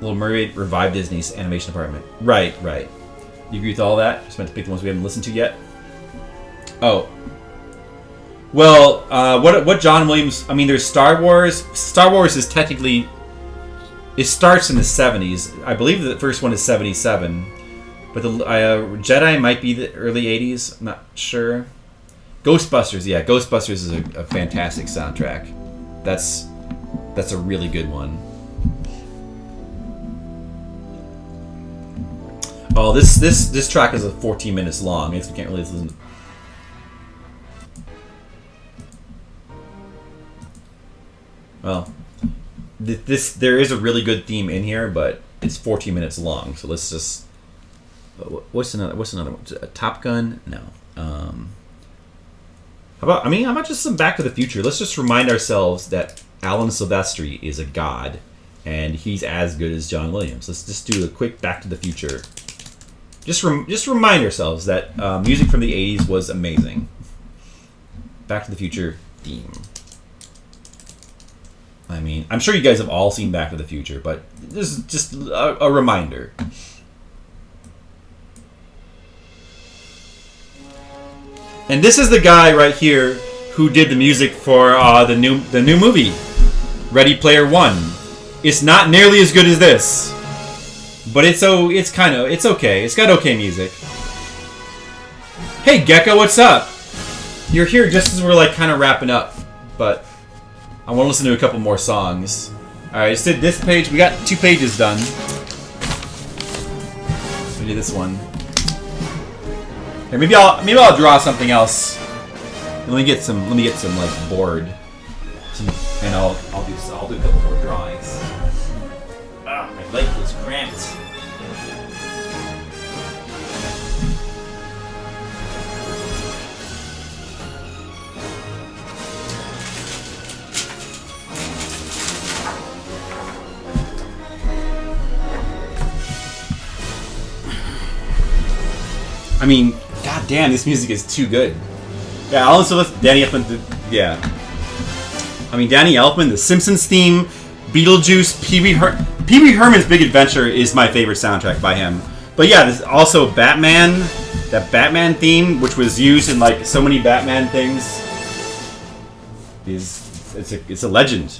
Speaker 3: Little Mermaid revived Disney's animation department. Right. You agree with all that? Just meant to pick the ones we haven't listened to yet. Oh. Well, what John Williams... I mean, there's Star Wars. Star Wars is technically... It starts in the 70s. I believe the first one is 77. But the Jedi might be the early 80s. I'm not sure. Ghostbusters, yeah. Ghostbusters is a fantastic soundtrack. That's a really good one. Oh, this track is 14 minutes long. You can't really listen. Well, there is a really good theme in here, but it's 14 minutes long. So let's just. What's another one? Top Gun? No. How about just some Back to the Future? Let's just remind ourselves that Alan Silvestri is a god, and he's as good as John Williams. Let's just do a quick Back to the Future. Just remind ourselves that music from the 80s was amazing. Back to the Future theme. I mean, I'm sure you guys have all seen Back to the Future, but this is just a reminder. And this is the guy right here who did the music for the new movie, Ready Player One. It's not nearly as good as this, but it's okay. It's got okay music. Hey Gecko, what's up? You're here just as we're like kind of wrapping up, but I want to listen to a couple more songs. All right, just did this page. We got 2 pages done. We did this one. Here, maybe I'll draw something else. Let me get some like board, and I'll do a couple more drawings. Ah, my leg feels cramped. I mean, god damn, this music is too good. Yeah, I'll also listen to Danny Elfman. Yeah. I mean, Danny Elfman, The Simpsons theme, Beetlejuice, Pee Wee Herman's Big Adventure is my favorite soundtrack by him. But yeah, there's also Batman, that Batman theme, which was used in like so many Batman things, it's a legend.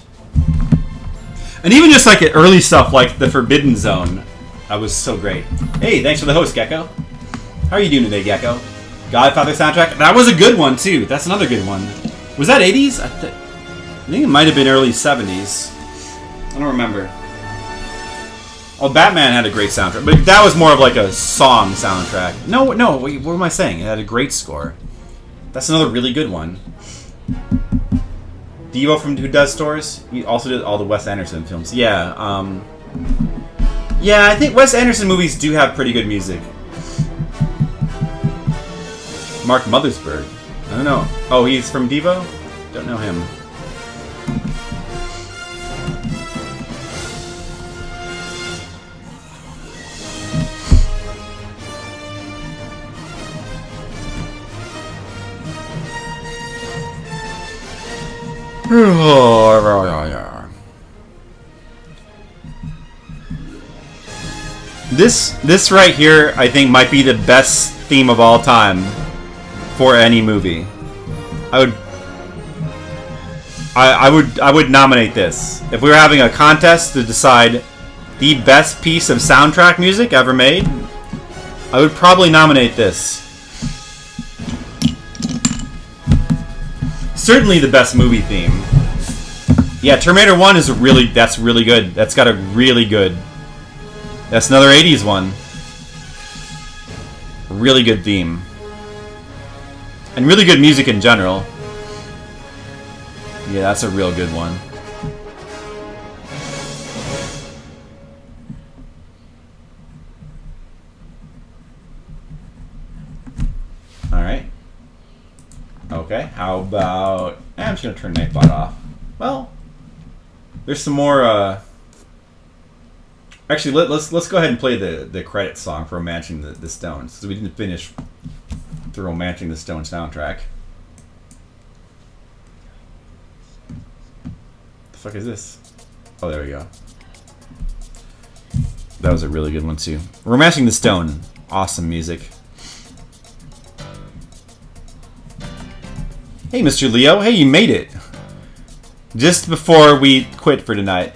Speaker 3: And even just like early stuff like the Forbidden Zone, that was so great. Hey, thanks for the host, Gecko. How are you doing today, Gecko? Godfather soundtrack? That was a good one, too. That's another good one. Was that 80s? I think it might have been early 70s. I don't remember. Oh, Batman had a great soundtrack. But that was more of like a song soundtrack. No, wait, what am I saying? It had a great score. That's another really good one. Devo from Who Does Stores? He also did all the Wes Anderson films. Yeah, yeah, I think Wes Anderson movies do have pretty good music. Mark Mothersbaugh. I don't know. Oh, he's from Devo? Don't know him. This right here, I think, might be the best theme of all time for any movie. I would nominate this. If we were having a contest to decide the best piece of soundtrack music ever made, I would probably nominate this. Certainly the best movie theme. Yeah, Terminator 1 is that's really good. That's got a really good. That's another 80s one. Really good theme. And really good music in general. Yeah, that's a real good one. Alright. Okay, how about... I'm just going to turn Nightbot off. Well, there's some more... Actually, let's go ahead and play the credit song for Romancing the Stones, because we didn't finish the Romancing the Stones soundtrack. The fuck is this? Oh, there we go. That was a really good one too. Romancing the Stone, awesome music. Hey, Mr. Leo. Hey, you made it. Just before we quit for tonight.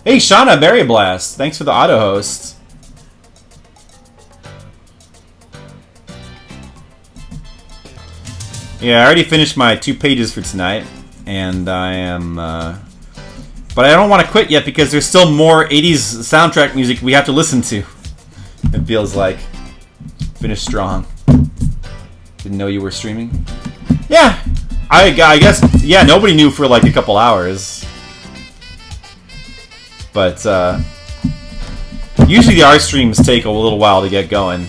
Speaker 3: Hey, Shauna Berry Blast. Thanks for the auto host. Yeah, I already finished my 2 pages for tonight, and I am, but I don't want to quit yet because there's still more 80s soundtrack music we have to listen to. It feels like. Finish strong. Didn't know you were streaming? Yeah, I guess, yeah, nobody knew for like a couple hours. But, usually our streams take a little while to get going.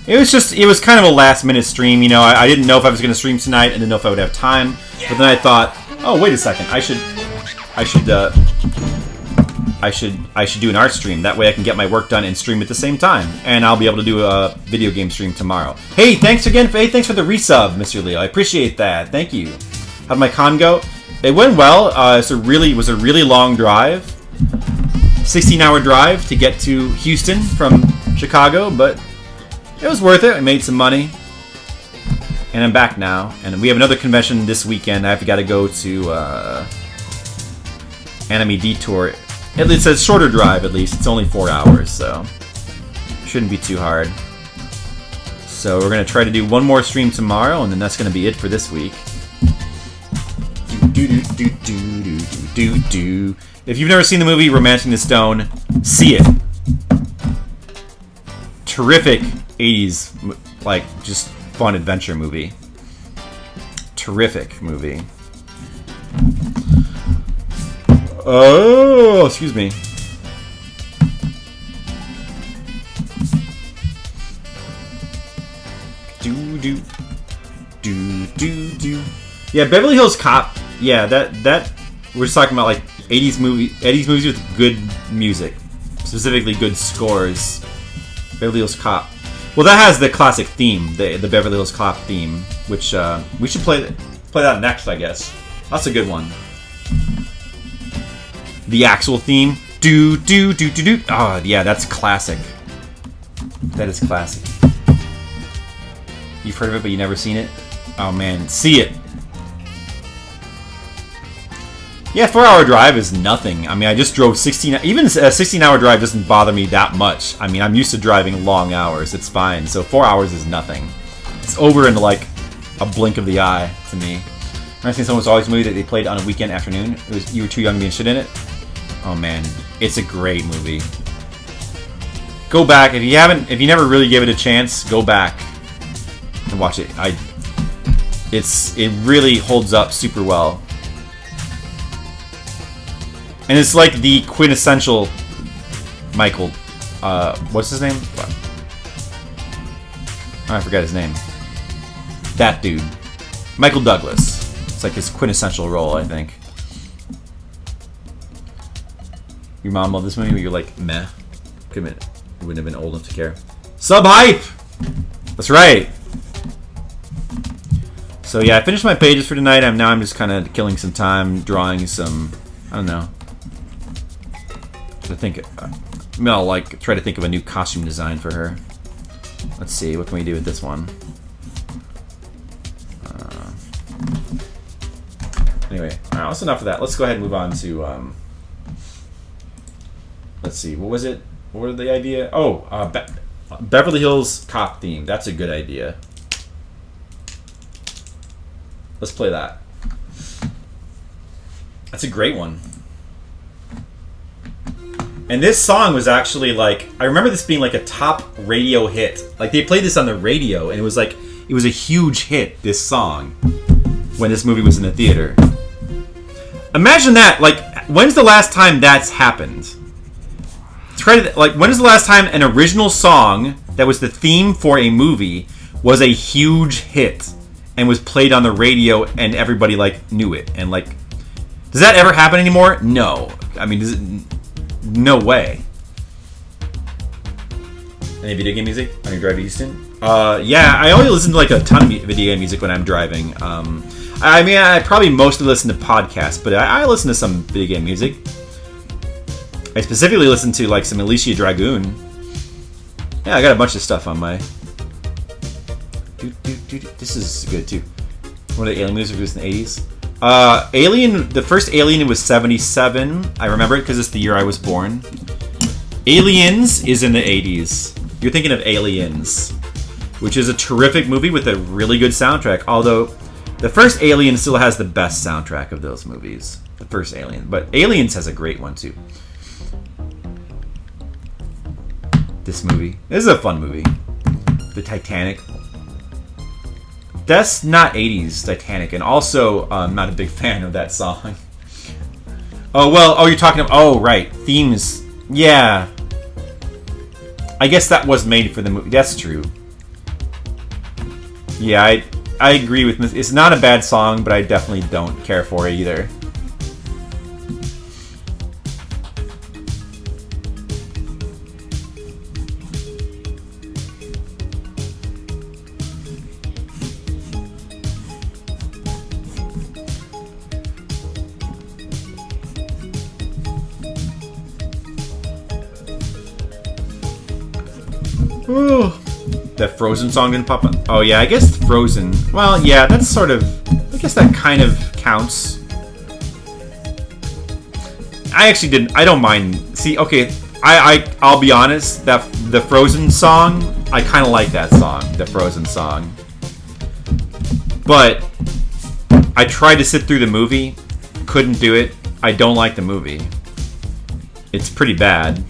Speaker 3: It was kind of a last minute stream, you know. I didn't know if I was going to stream tonight. I didn't know if I would have time. But then I thought, oh, wait a second. I should I should do an art stream. That way I can get my work done and stream at the same time, and I'll be able to do a video game stream tomorrow. Hey, thanks again. Hey, thanks for the resub, Mr. Leo. I appreciate that. Thank you. How'd my con go? It went well. It was a really long drive, 16-hour drive to get to Houston from Chicago, but it was worth it. I made some money, and I'm back now. And we have another convention this weekend. I've got to go to Anime Detour. It's a shorter drive, at least. It's only 4 hours, so shouldn't be too hard. So we're gonna try to do one more stream tomorrow, and then that's gonna be it for this week. If you've never seen the movie Romancing the Stone, see it. Terrific 80s, like, just fun adventure movie. Terrific movie. Oh, excuse me. Yeah, Beverly Hills Cop. Yeah, that we're just talking about like 80s movies with good music, specifically good scores. Beverly Hills Cop. Well, that has the classic theme, the Beverly Hills Cop theme, which we should play that next, I guess. That's a good one. The actual theme. Do. Oh, yeah, that's classic. That is classic. You've heard of it, but you've never seen it? Oh, man. See it. Yeah, 4-hour drive is nothing. I mean, I just drove 16... Even a 16-hour drive doesn't bother me that much. I mean, I'm used to driving long hours. It's fine. So 4 hours is nothing. It's over in, like, a blink of the eye to me. Remember seeing Someone's Always movie that they played on a weekend afternoon? You were too young to be interested in it? Oh, man. It's a great movie. Go back. If you never really gave it a chance, go back and watch it. It really holds up super well. And it's like the quintessential Michael. What's his name? Oh, I forgot his name. That dude. Michael Douglas. It's like his quintessential role, I think. Your mom loved this movie, but you're like, meh. You wouldn't have been old enough to care. Sub-hype! That's right. So yeah, I finished my pages for tonight. I'm just kind of killing some time, drawing some, I don't know. I'll like try to think of a new costume design for her. Let's see, what can we do with this one? Anyway, alright, that's enough of that. Let's go ahead and move on to let's see, what was it? What was the idea? Oh, Beverly Hills Cop theme. That's a good idea. Let's play that. That's a great one. And this song was actually like, I remember this being like a top radio hit. Like they played this on the radio and it was a huge hit, this song, when this movie was in the theater. Imagine that, like, when's the last time that's happened? When is the last time an original song that was the theme for a movie was a huge hit and was played on the radio and everybody like knew it? And like, does that ever happen anymore? No. I mean, no way. Any video game music on your drive to Houston? Yeah, I only listen to like a ton of video game music when I'm driving. I mean, I probably mostly listen to podcasts, but I listen to some video game music. I specifically listen to like some Alicia Dragoon. Yeah, I got a bunch of stuff on my... This is good too. One of the Alien movies was in the 80s. Alien, the first Alien was 77. I remember it because it's the year I was born. Aliens is in the 80s. You're thinking of Aliens, which is a terrific movie with a really good soundtrack. Although, the first Alien still has the best soundtrack of those movies. The first Alien. But Aliens has a great one too. This movie. This is a fun movie. The Titanic. That's not 80s Titanic, and also I'm not a big fan of that song. You're talking about... Oh, right. Themes. Yeah. I guess that was made for the movie. That's true. Yeah, I agree with this. It's not a bad song, but I definitely don't care for it either. Ooh. That Frozen song didn't pop up. Oh yeah, I guess Frozen. Well, yeah, that's sort of. I guess that kind of counts. I actually didn't. I don't mind. See, okay, I'll be honest. That the Frozen song, I kind of like that song, the Frozen song. But I tried to sit through the movie, couldn't do it. I don't like the movie. It's pretty bad.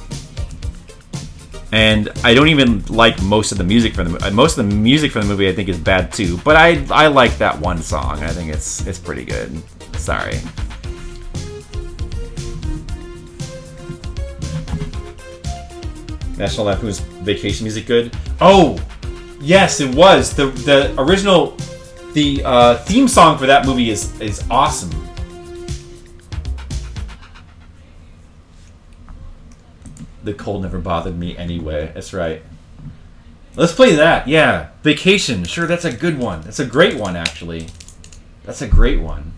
Speaker 3: And I don't even like most of the music from the movie. Most of the music from the movie I think is bad too. But I like that one song. I think it's pretty good. Sorry. National Lampoon's Vacation music good? Oh, yes, it was. The original, the theme song for that movie is awesome. The cold never bothered me anyway. That's right. Let's play that. Yeah. Vacation. Sure, that's a good one. That's a great one, actually. That's a great one.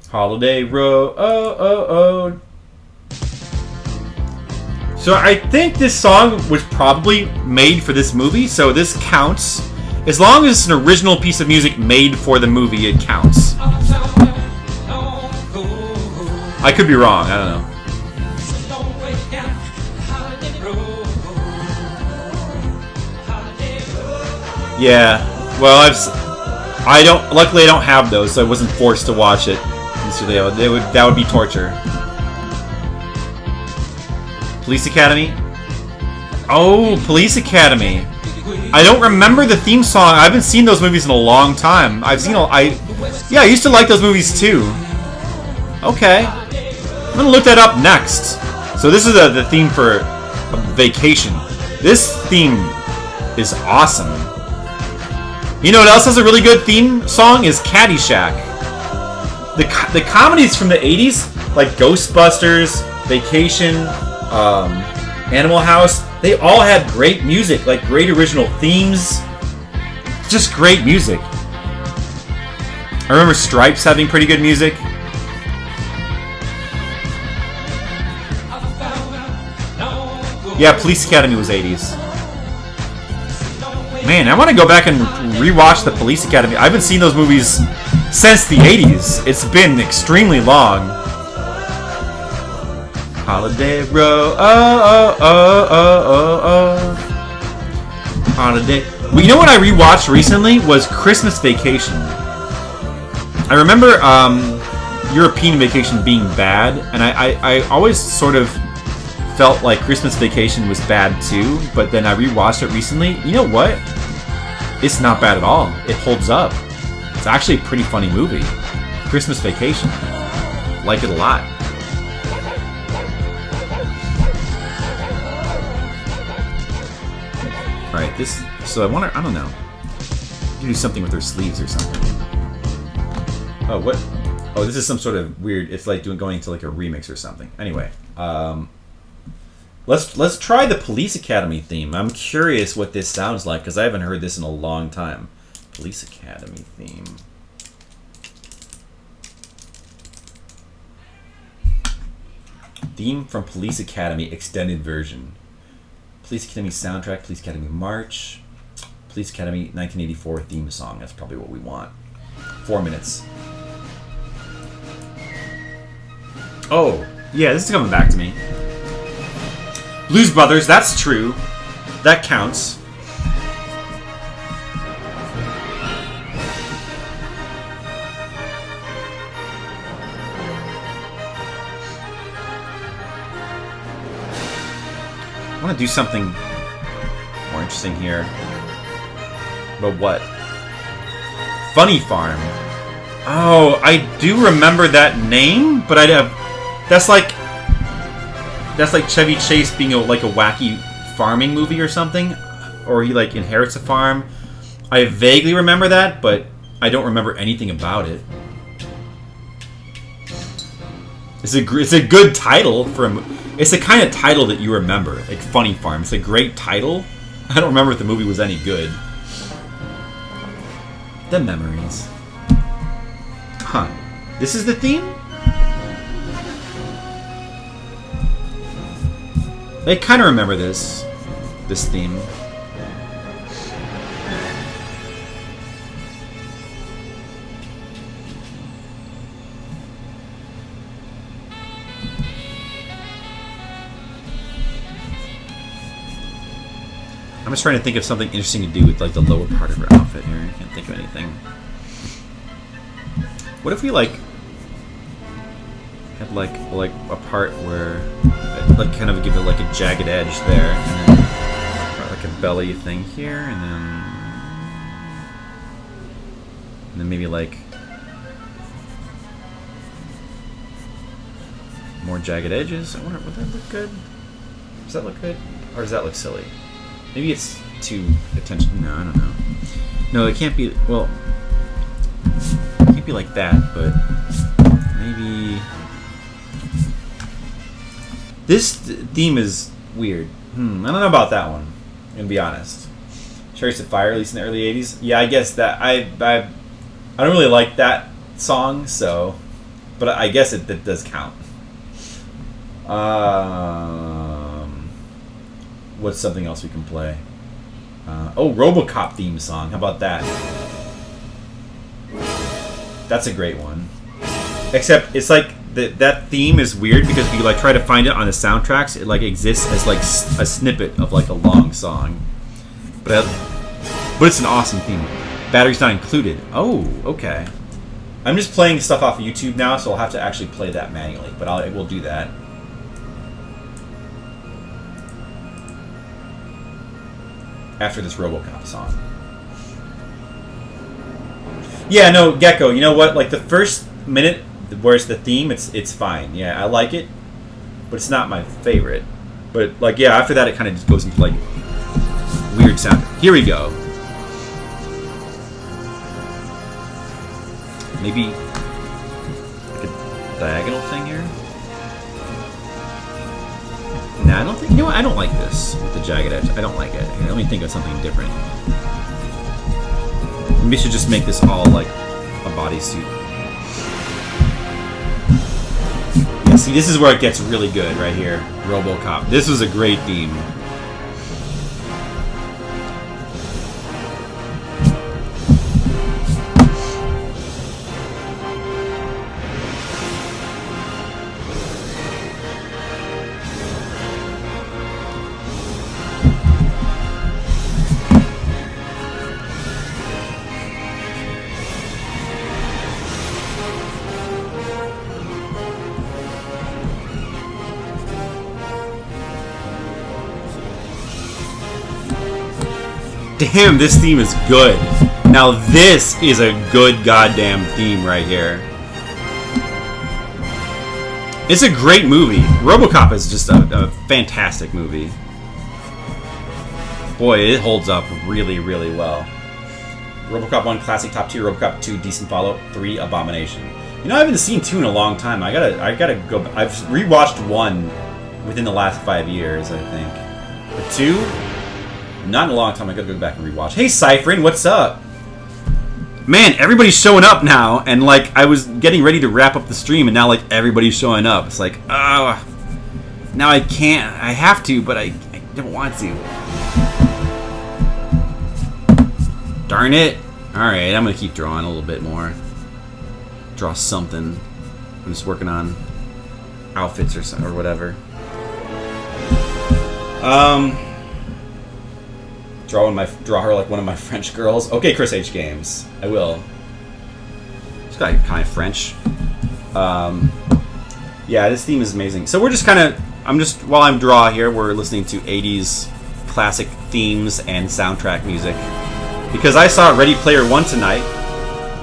Speaker 3: Holiday Road. Oh. So I think this song was probably made for this movie, so this counts. As long as it's an original piece of music made for the movie, it counts. I could be wrong. I don't know. Yeah. Well, I don't. Luckily, I don't have those, so I wasn't forced to watch it. So that would be torture. Police Academy. Oh, Police Academy. I don't remember the theme song. I haven't seen those movies in a long time. I used to like those movies too. Okay. I'm gonna look that up next. So this is the theme for Vacation. This theme is awesome. You know what else has a really good theme song? Is Caddyshack. The comedies from the 80s, like Ghostbusters, Vacation, Animal House, they all had great music, like great original themes. Just great music. I remember Stripes having pretty good music. Yeah, Police Academy was 80s. Man, I want to go back and rewatch the Police Academy. I haven't seen those movies since the 80s. It's been extremely long. Holiday Row, oh. Holiday. Well, you know what I rewatched recently was Christmas Vacation. I remember European Vacation being bad, and I always sort of felt like Christmas Vacation was bad too, but then I rewatched it recently. You know what? It's not bad at all. It holds up. It's actually a pretty funny movie. Christmas Vacation. Like it a lot. Alright, this... So I don't know. You do something with her sleeves or something. Oh, what? Oh, this is some sort of weird... It's like going into like a remix or something. Anyway, Let's try the Police Academy theme. I'm curious what this sounds like because I haven't heard this in a long time. Police Academy theme. Theme from Police Academy extended version. Police Academy soundtrack, Police Academy March, Police Academy 1984 theme song. That's probably what we want. 4 minutes. Oh, yeah, this is coming back to me. Blues Brothers, that's true. That counts. I want to do something more interesting here. But what? Funny Farm. Oh, I do remember that name, but I'd have... That's like Chevy Chase being like a wacky farming movie or something, or he like inherits a farm. I vaguely remember that, but I don't remember anything about it. It's a good title for a movie. It's the kind of title that you remember, like Funny Farm. It's a great title. I don't remember if the movie was any good. The memories. Huh. This is the theme? I kind of remember this theme. I'm just trying to think of something interesting to do with like the lower part of her outfit here. I can't think of anything. What if we like had like a part where like kind of give it like a jagged edge there, and then like a belly thing here, and then maybe like more jagged edges. I wonder, would that look good? Does that look good, or does that look silly? Maybe it's too attention. No, I don't know. No, it can't be. Well, it can't be like that. But maybe this theme is weird. I don't know about that one. I'm gonna be honest. Chariots of Fire, released in the early '80s. Yeah, I guess that I don't really like that song. So, but I guess it does count. What's something else we can play? RoboCop theme song. How about that? That's a great one. Except it's like that theme is weird because if you like try to find it on the soundtracks, it like exists as like a snippet of like a long song. But it's an awesome theme. Batteries not included. Oh, okay. I'm just playing stuff off of YouTube now, so I'll have to actually play that manually. But I will do that. After this RoboCop song. Yeah, no, Gecko, you know what? Like the first minute where it's the theme, it's fine. Yeah, I like it, but it's not my favorite. But like, yeah, after that it kind of just goes into like weird sound. Here we go. Maybe like a diagonal thing here. Nah, I don't think. You know what? I don't like this with the jagged edge. I don't like it. Here, let me think of something different. Maybe we should just make this all like a bodysuit. Yeah, see, this is where it gets really good right here. RoboCop. This was a great theme. Damn, this theme is good. Now this is a good goddamn theme right here. It's a great movie. RoboCop is just a fantastic movie. Boy, it holds up really, really well. RoboCop 1 classic, top tier. RoboCop 2 decent follow. 3 abomination. You know, I haven't seen 2 in a long time. I gotta go. I've rewatched 1 within the last 5 years, I think. But 2. Not in a long time. I gotta go back and rewatch. Hey, Cyphrin, what's up? Man, everybody's showing up now, and like I was getting ready to wrap up the stream, and now like everybody's showing up. It's like, now I can't. I have to, but I don't want to. Darn it! All right, I'm gonna keep drawing a little bit more. Draw something. I'm just working on outfits or whatever. Draw her like one of my French girls. Okay, Chris H Games. I will. She's got kind of French. Yeah, this theme is amazing. So we're just kind of, while I'm draw here, we're listening to 80s classic themes and soundtrack music. Because I saw Ready Player One tonight,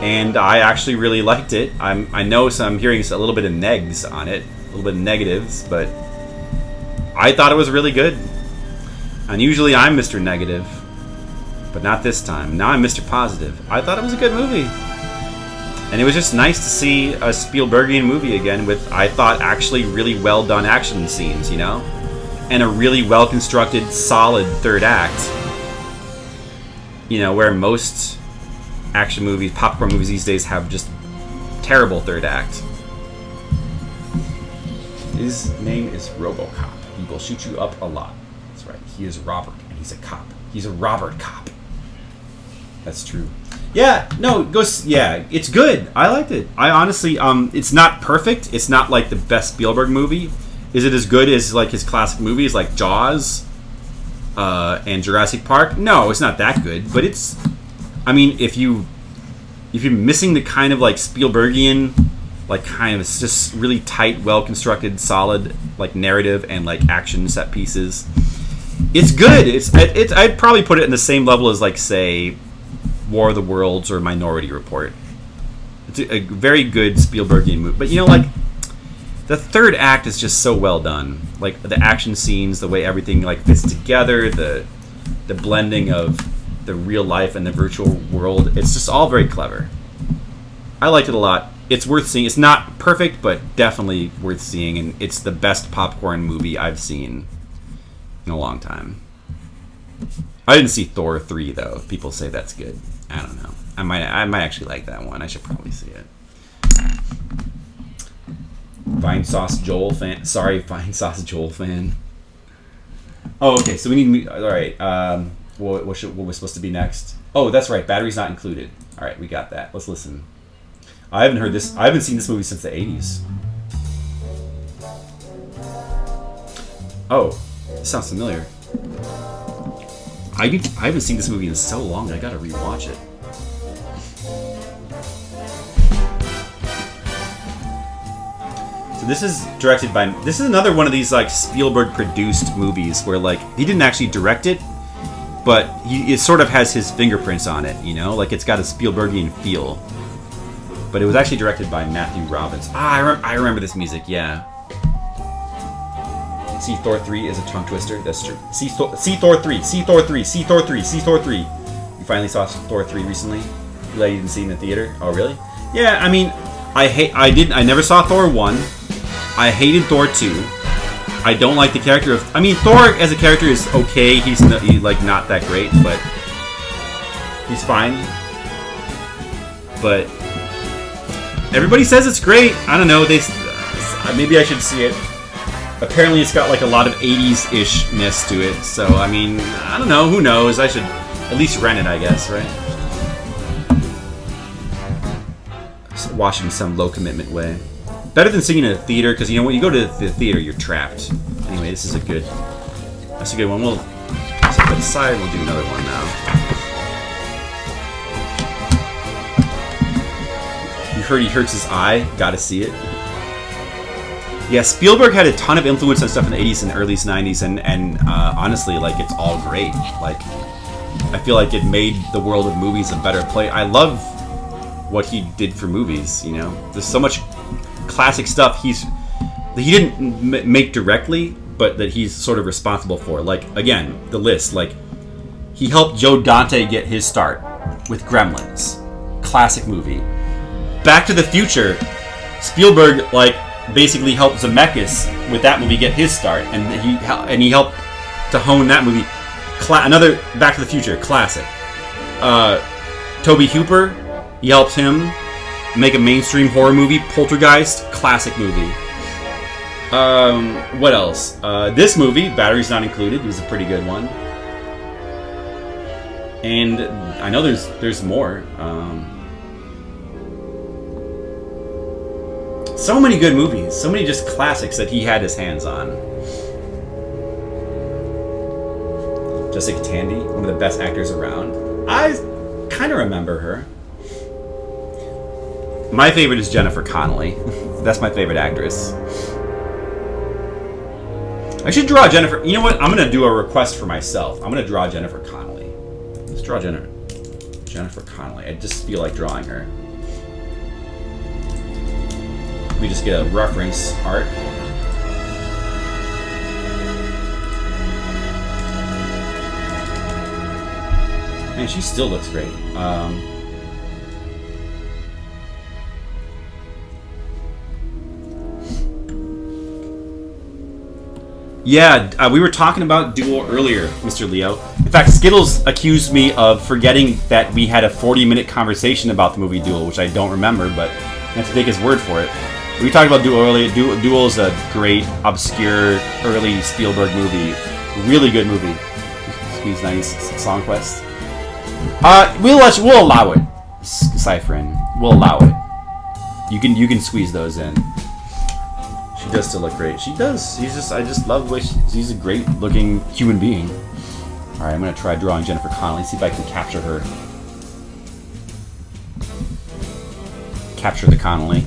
Speaker 3: and I actually really liked it. I know I'm hearing a little bit of negs on it, a little bit of negatives, but I thought it was really good. And usually I'm Mr. Negative, but not this time. Now I'm Mr. Positive. I thought it was a good movie. And it was just nice to see a Spielbergian movie again with, I thought, actually really well done action scenes, you know? And a really well constructed, solid third act. You know, where most action movies, popcorn movies these days have just terrible third act. His name is RoboCop. He will shoot you up a lot. That's right. He is Robert, and he's a cop. He's a Robert cop. That's true. Yeah, no, it goes. Yeah, it's good. I liked it. I honestly, it's not perfect. It's not like the best Spielberg movie. Is it as good as like his classic movies like Jaws and Jurassic Park? No, it's not that good. But it's, I mean, if you're missing the kind of like Spielbergian, like kind of just really tight, well constructed, solid like narrative and like action set pieces, it's good. It's I'd probably put it in the same level as like say War of the Worlds or Minority Report. It's a very good Spielbergian movie. But you know, like, the third act is just so well done. Like, the action scenes, the way everything, like, fits together, the blending of the real life and the virtual world. It's just all very clever. I liked it a lot. It's worth seeing. It's not perfect, but definitely worth seeing. And it's the best popcorn movie I've seen in a long time. I didn't see Thor 3, though. People say that's good. I don't know. I might actually like that one. I should probably see it. Vine Sauce Joel fan. Sorry, Vine Sauce Joel fan. Oh, okay. So we need. All right. What was supposed to be next? Oh, that's right. Batteries not included. All right, we got that. Let's listen. I haven't heard this. I haven't seen this movie since the 80s. Oh, this sounds familiar. I haven't seen this movie in so long. I gotta rewatch it. So this is directed by. This is another one of these like Spielberg produced movies where like he didn't actually direct it, but it sort of has his fingerprints on it. You know, like it's got a Spielbergian feel. But it was actually directed by Matthew Robbins. I remember this music. Yeah. See Thor 3 is a tongue twister. That's true. See Thor 3. See Thor 3. See Thor 3. See Thor 3. You finally saw Thor 3 recently? You didn't see it in the theater? Oh, really? Yeah, I mean, I never saw Thor 1. I hated Thor 2. I don't like the character of... I mean, Thor as a character is okay. He's not that great, but... He's fine. But... Everybody says it's great. I don't know. Maybe I should see it. Apparently it's got like a lot of 80s-ish-ness to it, so I mean, I don't know, who knows, I should at least rent it, I guess, right? Just watch it in some low-commitment way. Better than seeing it in a theater, because you know, when you go to the theater, you're trapped. Anyway, that's a good one. We'll set that aside, we'll do another one now. You heard he hurts his eye, gotta see it. Yeah, Spielberg had a ton of influence on stuff in the 80s and early 90s, and honestly, like, it's all great. Like, I feel like it made the world of movies a better place. I love what he did for movies, you know? There's so much classic stuff he didn't make directly, but that he's sort of responsible for. Like, again, the list. Like, he helped Joe Dante get his start with Gremlins. Classic movie. Back to the Future. Spielberg, like, basically helped Zemeckis with that movie get his start, and he helped to hone that movie. Another Back to the Future classic. Tobe Hooper, he helped him make a mainstream horror movie. Poltergeist, classic movie. What else? This movie, Batteries Not Included, was a pretty good one. And I know there's more. So many good movies, so many just classics that he had his hands on. Jessica Tandy, one of the best actors around. I kind of remember her. My favorite is Jennifer Connelly. That's my favorite actress. I should draw Jennifer. You know what? I'm going to do a request for myself. I'm going to draw Jennifer Connelly. Let's draw Jennifer Connelly. I just feel like drawing her. We just get a reference art. Man, she still looks great. Yeah, we were talking about Duel earlier, Mr. Leo. In fact, Skittles accused me of forgetting that we had a 40-minute conversation about the movie Duel, which I don't remember, but I have to take his word for it. We talked about Duel earlier. Duel is a great, obscure, early Spielberg movie. Really good movie. Squeeze nice song quest. We'll allow it. Cypherin. We'll allow it. You can squeeze those in. She does still look great. She does. I just love the way she's a great looking human being. Alright, I'm gonna try drawing Jennifer Connelly, see if I can capture her. Capture the Connelly.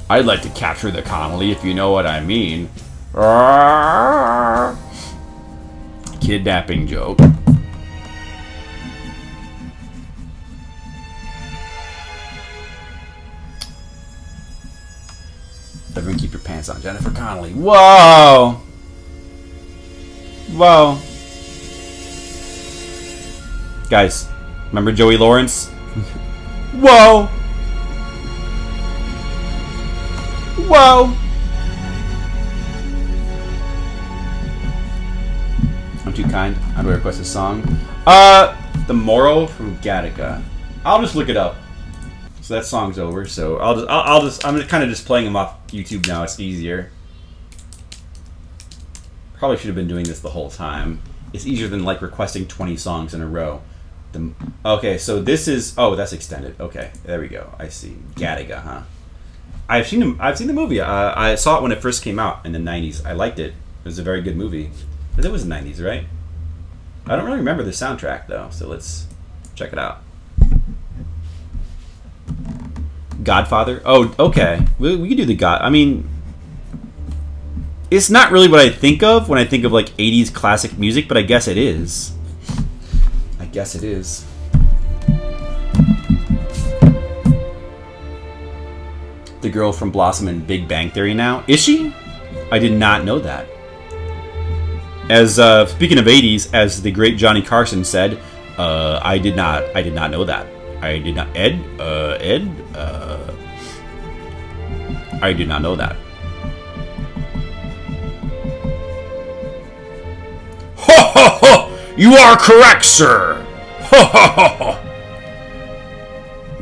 Speaker 3: I'd like to capture the Connelly, if you know what I mean. Kidnapping joke. Everyone keep your pants on. Jennifer Connelly. Whoa! Whoa. Guys, remember Joey Lawrence? Whoa! Whoa! I'm too kind. How do I request a song? The Moro from Gattaca. I'll just look it up. So that song's over. So I'm kind of just playing them off YouTube now. It's easier. Probably should have been doing this the whole time. It's easier than like requesting 20 songs in a row. Okay, so this is... Oh, that's extended. Okay, there we go. I see. Gattaca, huh? I've seen the movie. I saw it when it first came out in the 90s. I liked it. It was a very good movie. But it was the 90s, right? I don't really remember the soundtrack, though. So let's check it out. Godfather? Oh, okay. We can do the God... I mean... It's not really what I think of when I think of, like, 80s classic music, but I guess it is. I guess it is. The girl from Blossom and Big Bang Theory now. Is she? I did not know that. As speaking of 80s, as the great Johnny Carson said, I did not know that. I did not I did not know that. Ho ho ho! You are correct, sir. Ho ho ho ho!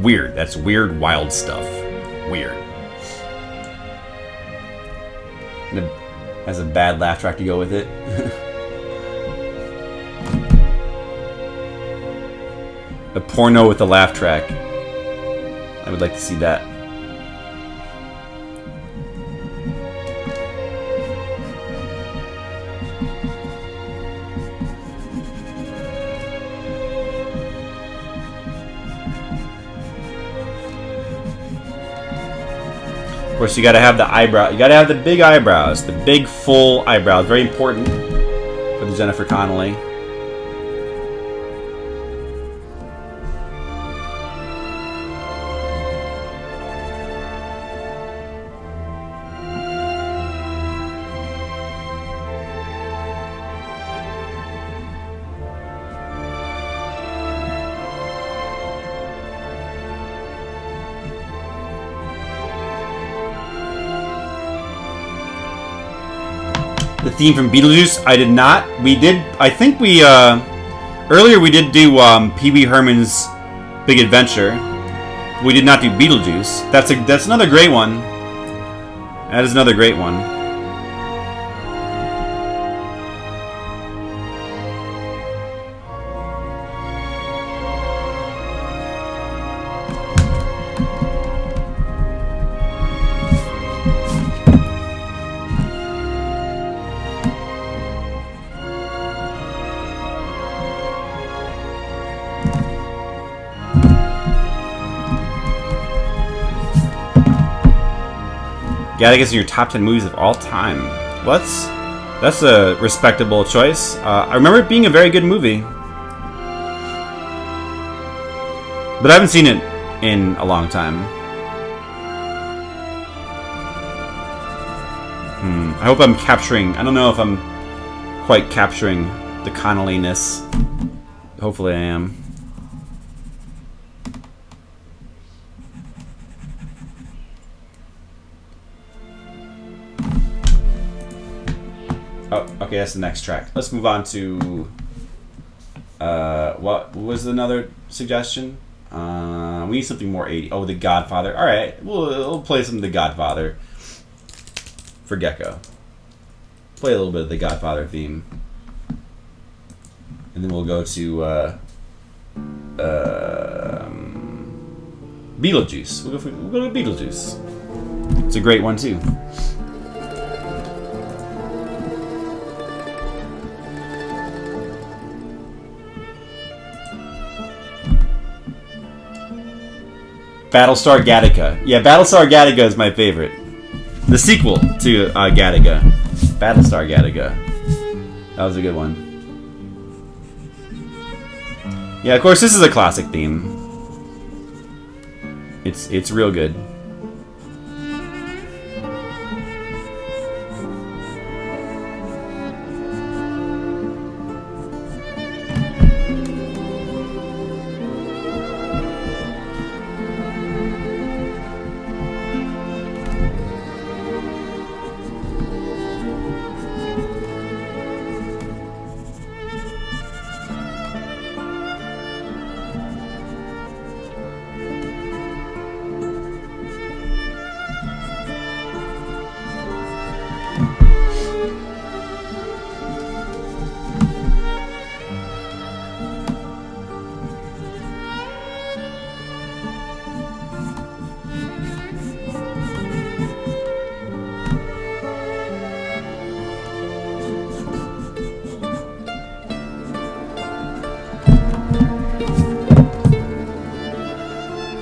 Speaker 3: Weird. That's weird, wild stuff. Weird. And it has a bad laugh track to go with it. A porno with a laugh track. I would like to see that. Of course, you gotta have the eyebrow. You gotta have the big eyebrows, the big full eyebrows. Very important for the Jennifer Connelly. The theme from Beetlejuice, I did not. We did, I think we, earlier we did do Pee Wee Herman's Big Adventure. We did not do Beetlejuice. That's another great one. That is another great one. Gattaca's in your top 10 movies of all time. Well, that's a respectable choice. I remember it being a very good movie. But I haven't seen it in a long time. I hope I'm capturing... I don't know if I'm quite capturing the Connelly-ness. Hopefully I am. Oh, okay, that's the next track. Let's move on to... what was another suggestion? What
Speaker 1: on. We need something more 80s. Oh, The Godfather. All right, we'll play some of The Godfather for Gecko. Play a little bit of the Godfather theme, and then we'll go to Beetlejuice. We'll go to Beetlejuice. It's a great one too. Battlestar Gattaca. Yeah, Battlestar Gattaca is my favorite. The sequel to Gattaca. Battlestar Gattaca. That was a good one. Yeah, of course, this is a classic theme. It's real good.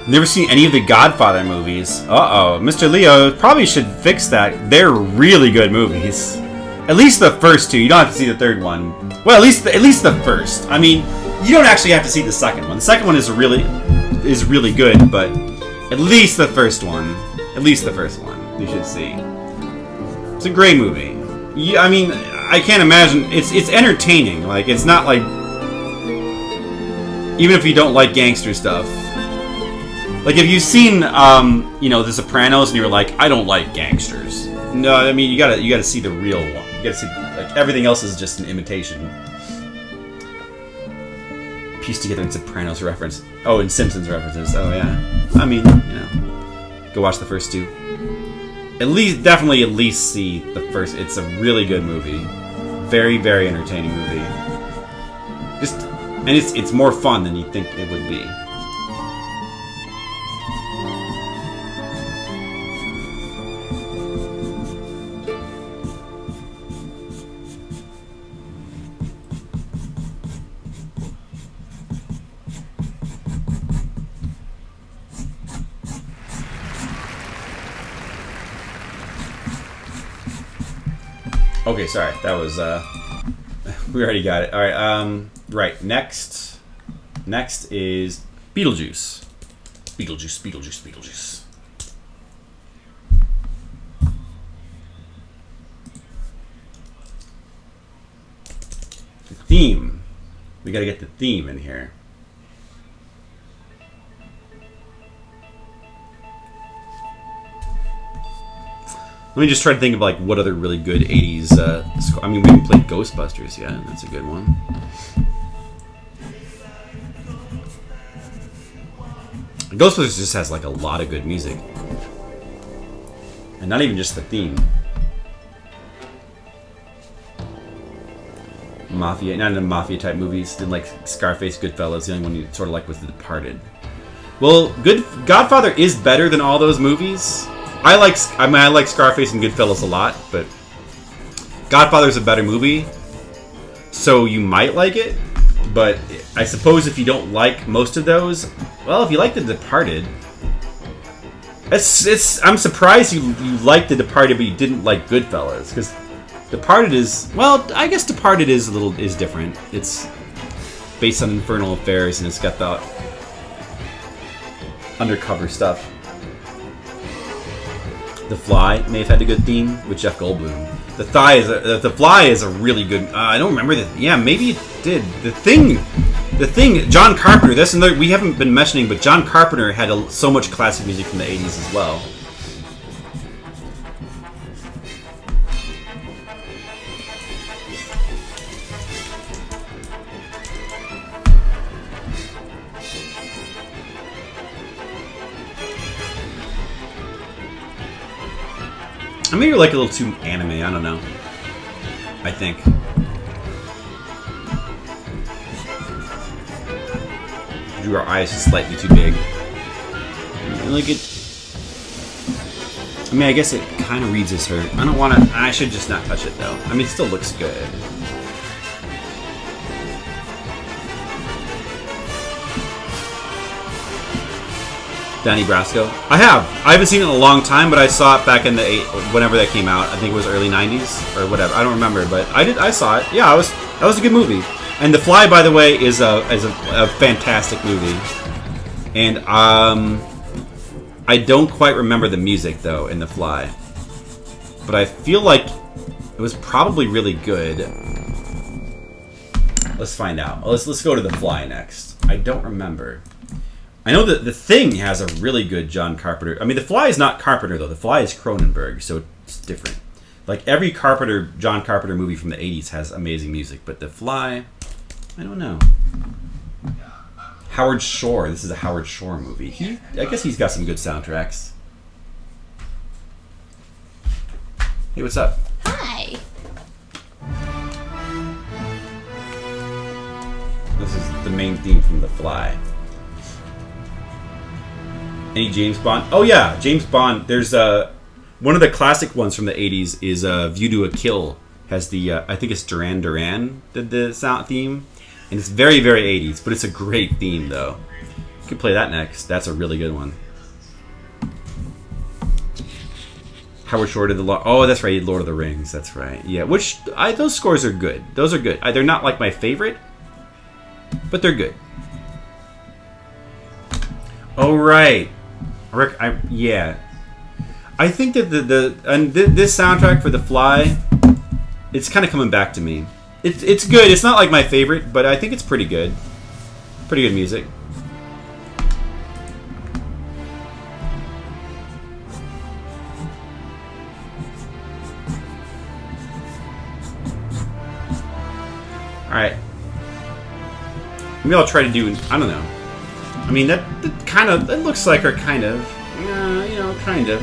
Speaker 1: Never seen any of the Godfather movies. Uh-oh. Mr. Leo probably should fix that. They're really good movies. At least the first two. You don't have to see the third one. Well, at least the first. I mean, you don't actually have to see the second one. The second one is really good, but at least the first one. At least the first one you should see. It's a great movie. Yeah, I mean, I can't imagine. It's entertaining. Like, it's not like, even if you don't like gangster stuff. Like, if you've seen, The Sopranos, and you're like, I don't like gangsters. No, I mean, you gotta see the real one. You gotta see, like, everything else is just an imitation. Pieced together in Sopranos reference. Oh, and Simpsons references. Oh, yeah. I mean, go watch the first two. Definitely at least see the first. It's a really good movie. Very, very entertaining movie. And it's more fun than you think it would be. Okay, sorry. That was we already got it. All right. Right. Next is Beetlejuice. Beetlejuice. The theme. We got to get the theme in here. Let me just try to think of like what other really good 80s. I mean, we haven't played Ghostbusters yet. That's a good one. Ghostbusters just has like a lot of good music, and not even just the theme. Mafia, not in the mafia type movies. Did like Scarface, Goodfellas. The only one you sort of like was The Departed. Well, Godfather is better than all those movies. I like Scarface and Goodfellas a lot, but Godfather's a better movie, so you might like it. But I suppose if you don't like most of those, well, if you like The Departed, I'm surprised you liked The Departed, but you didn't like Goodfellas, because Departed is, well, I guess Departed is different. It's based on infernal affairs, and it's got the undercover stuff. The Fly may have had a good theme with Jeff Goldblum. The Fly is a really good. I don't remember that. Yeah, maybe it did. The thing. John Carpenter. That's another we haven't been mentioning, but John Carpenter had so much classic music from the '80s as well.
Speaker 3: I mean, you're like a little too anime. I don't know. I think. Drew our eyes just slightly too big. Like it. I mean, I guess it kind of reads as her. I don't want to. I should just not touch it though. I mean, it still looks good. Danny Brasco. I haven't seen it in a long time, but I saw it back in the whenever that came out. I think it was early '90s or whatever. I don't remember, but I saw it. Yeah, that was a good movie. And The Fly, by the way, is a fantastic movie. And I don't quite remember the music though in The Fly, but I feel like it was probably really good. Let's find out. Let's go to The Fly next. I don't remember. I know that The Thing has a really good John Carpenter. I mean, The Fly is not Carpenter, though. The Fly is Cronenberg, so it's different. Like, every John Carpenter movie from the 80s has amazing music, but The Fly, I don't know. Howard Shore. This is a Howard Shore movie. I guess he's got some good soundtracks. Hey, what's up?
Speaker 8: Hi.
Speaker 3: This is the main theme from The Fly. Any James Bond? Oh yeah, James Bond. There's one of the classic ones from the 80s is View to a Kill. Has the I think it's Duran Duran did the sound theme, and it's very, very 80s, but it's a great theme though. You could play that next. That's a really good one. Howard Shore did oh, that's right, he did Lord of the Rings. That's right. Yeah, those scores are good. Those are good. They're not like my favorite, but they're good. Oh right. Yeah, I think that this soundtrack for The Fly, it's kind of coming back to me. It's good. It's not like my favorite, but I think it's pretty good. Pretty good music. All right. Maybe I'll try to do. I don't know. I mean, that kind of, it looks like her kind of. Kind of.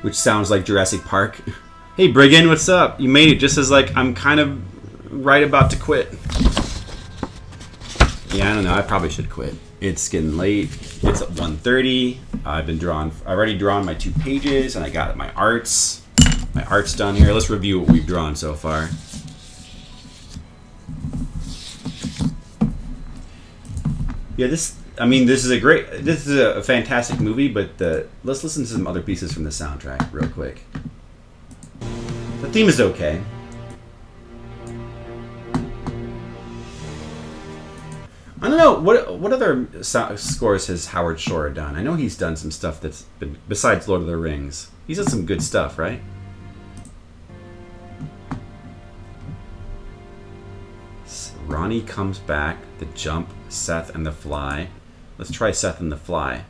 Speaker 3: Which sounds like Jurassic Park. Hey, Brigand, what's up? You made it just as, like, I'm kind of right about to quit. Yeah, I don't know. I probably should quit. It's getting late. It's at 1:30. I've already drawn my 2 pages, and I got my art's done here. Let's review what we've drawn so far. Yeah, this is a fantastic movie, but let's listen to some other pieces from the soundtrack real quick. The theme is okay. I don't know, what other scores has Howard Shore done? I know he's done some stuff that's been, besides Lord of the Rings. He's done some good stuff, right? Ronnie Comes Back, The Jump, Seth and the Fly. Let's try Seth and the Fly.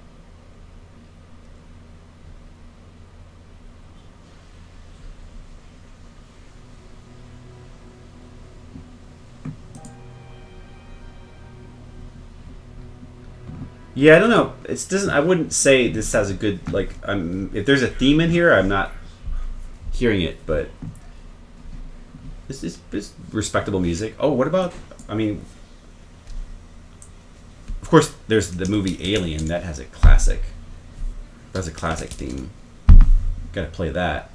Speaker 3: Yeah, I don't know. I wouldn't say this has a good, like, if there's a theme in here, I'm not hearing it, but it's respectable music. Oh, what about, of course, there's the movie Alien. That has a classic theme. Gotta play that.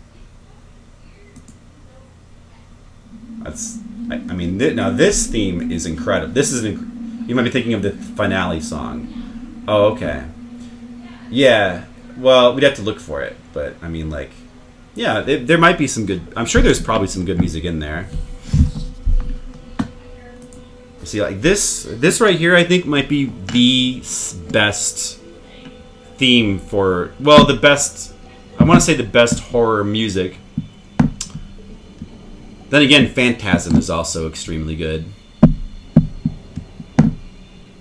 Speaker 3: Now this theme is incredible. You might be thinking of the finale song. Oh, okay. Yeah, well, we'd have to look for it, but yeah, there might be some good. I'm sure there's probably some good music in there. See, like this right here, I think might be the best theme for. Well, the best. I want to say the best horror music. Then again, Phantasm is also extremely good,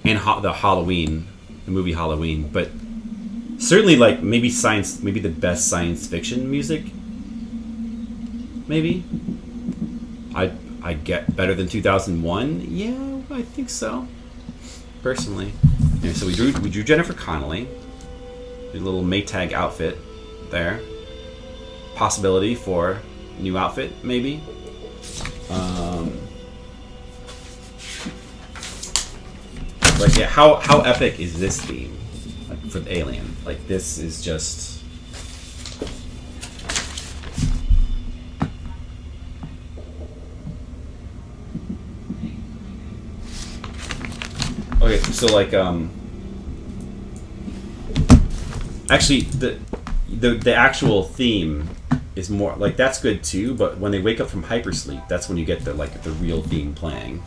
Speaker 3: and the movie Halloween, but certainly maybe the best science fiction music. Maybe I get better than 2001. Yeah, I think so.
Speaker 1: personally. Anyway, so we drew Jennifer Connelly. A little Maytag outfit there. Possibility for a new outfit, maybe. Like, yeah, how epic is this theme? Like, for the Alien. Like, this is just... Okay, so like, actually, the actual theme is more, like, that's good too, but when they wake up from hypersleep, that's when you get the real theme playing.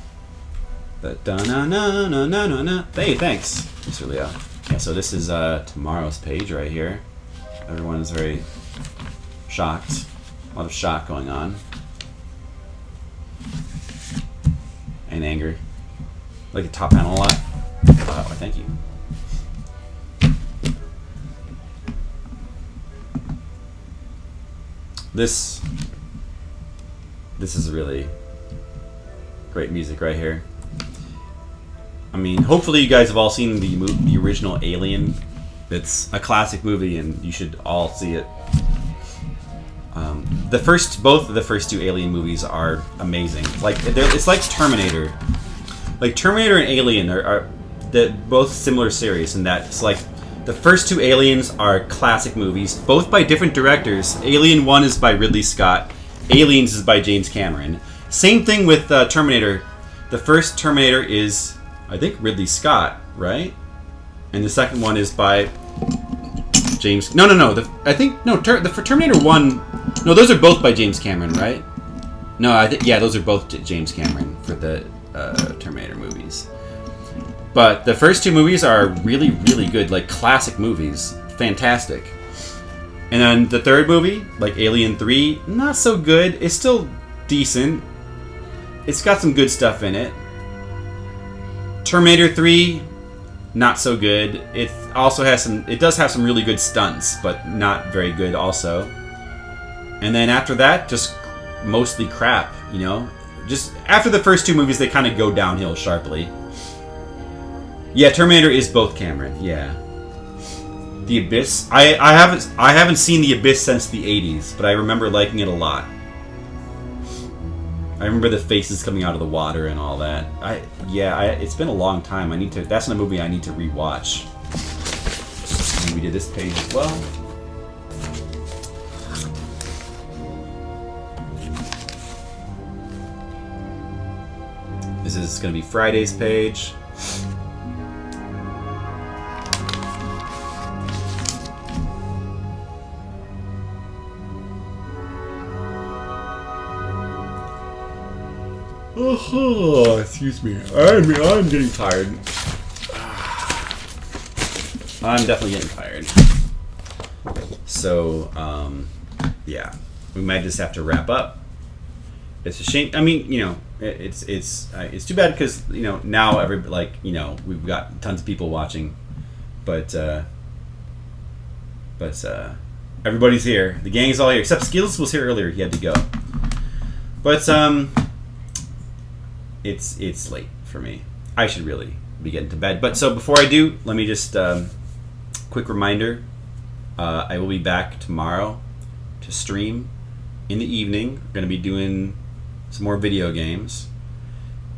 Speaker 1: The da-na-na-na-na-na-na. Hey, thanks, Mr. Leo. Yeah, so this is tomorrow's page right here. Everyone is very shocked. A lot of shock going on. And anger. Like the top panel a lot. Wow, thank you. This is really great music right here. I mean, hopefully you guys have all seen the original Alien. It's a classic movie, and you should all see it. Both of the first two Alien movies are amazing. Like, it's like Terminator. Like, Terminator and Alien are both similar series in that it's like the first two Aliens are classic movies, both by different directors. Alien 1 is by Ridley Scott. Aliens is by James Cameron. Same thing with Terminator. The first Terminator is, I think, Ridley Scott, right? And the second one is by James... No. For Terminator 1... No, those are both by James Cameron, right? No, yeah, those are both James Cameron for the Terminator movies. But the first two movies are really, really good, like classic movies. Fantastic. And then the third movie, like Alien 3, not so good. It's still decent. It's got some good stuff in it. Terminator 3, not so good. It also has it does have some really good stunts, but not very good also. And then after that, just mostly crap, you know? Just after the first two movies, they kind of go downhill sharply. Yeah, Terminator is both Cameron. Yeah. The Abyss. I haven't seen The Abyss since the 80s, but I remember liking it a lot. I remember the faces coming out of the water and all that. It's been a long time. That's a movie I need to rewatch. And we did this page as well. This is going to be Friday's page. Oh, excuse me. I'm getting tired. I'm definitely getting tired. So, yeah, we might just have to wrap up. It's a shame. I mean, you know, it's too bad because, you know, now we've got tons of people watching, but everybody's here. The gang's all here except Skills was here earlier. He had to go, but it's late for me. I should really be getting to bed. But so before I do, let me just quick reminder. I will be back tomorrow to stream in the evening. We're going to be doing some more video games.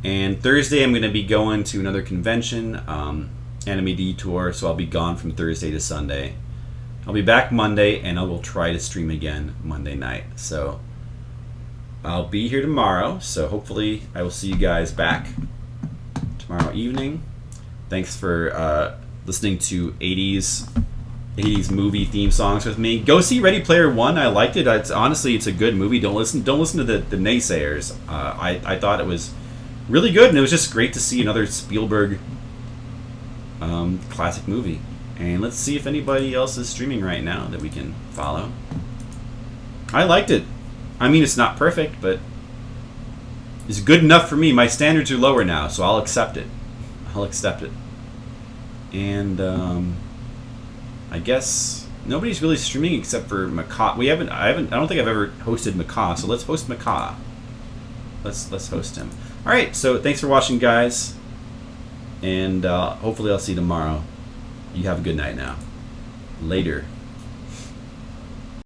Speaker 1: And Thursday I'm going to be going to another convention, Anime Detour, so I'll be gone from Thursday to Sunday. I'll be back Monday, and I will try to stream again Monday night. So I'll be here tomorrow, so hopefully I will see you guys back tomorrow evening. Thanks for listening to 80s movie theme songs with me. Go see Ready Player One. I liked it. Honestly, it's a good movie. Don't listen to the naysayers. I thought it was really good, and it was just great to see another Spielberg classic movie. And let's see if anybody else is streaming right now that we can follow. I liked it. I mean, it's not perfect, but it's good enough for me. My standards are lower now, so I'll accept it. And I guess nobody's really streaming except for Macaw. I don't think I've ever hosted Macaw, so let's host Macaw. Let's host him. All right, so thanks for watching, guys. and hopefully I'll see you tomorrow. You have a good night now. Later.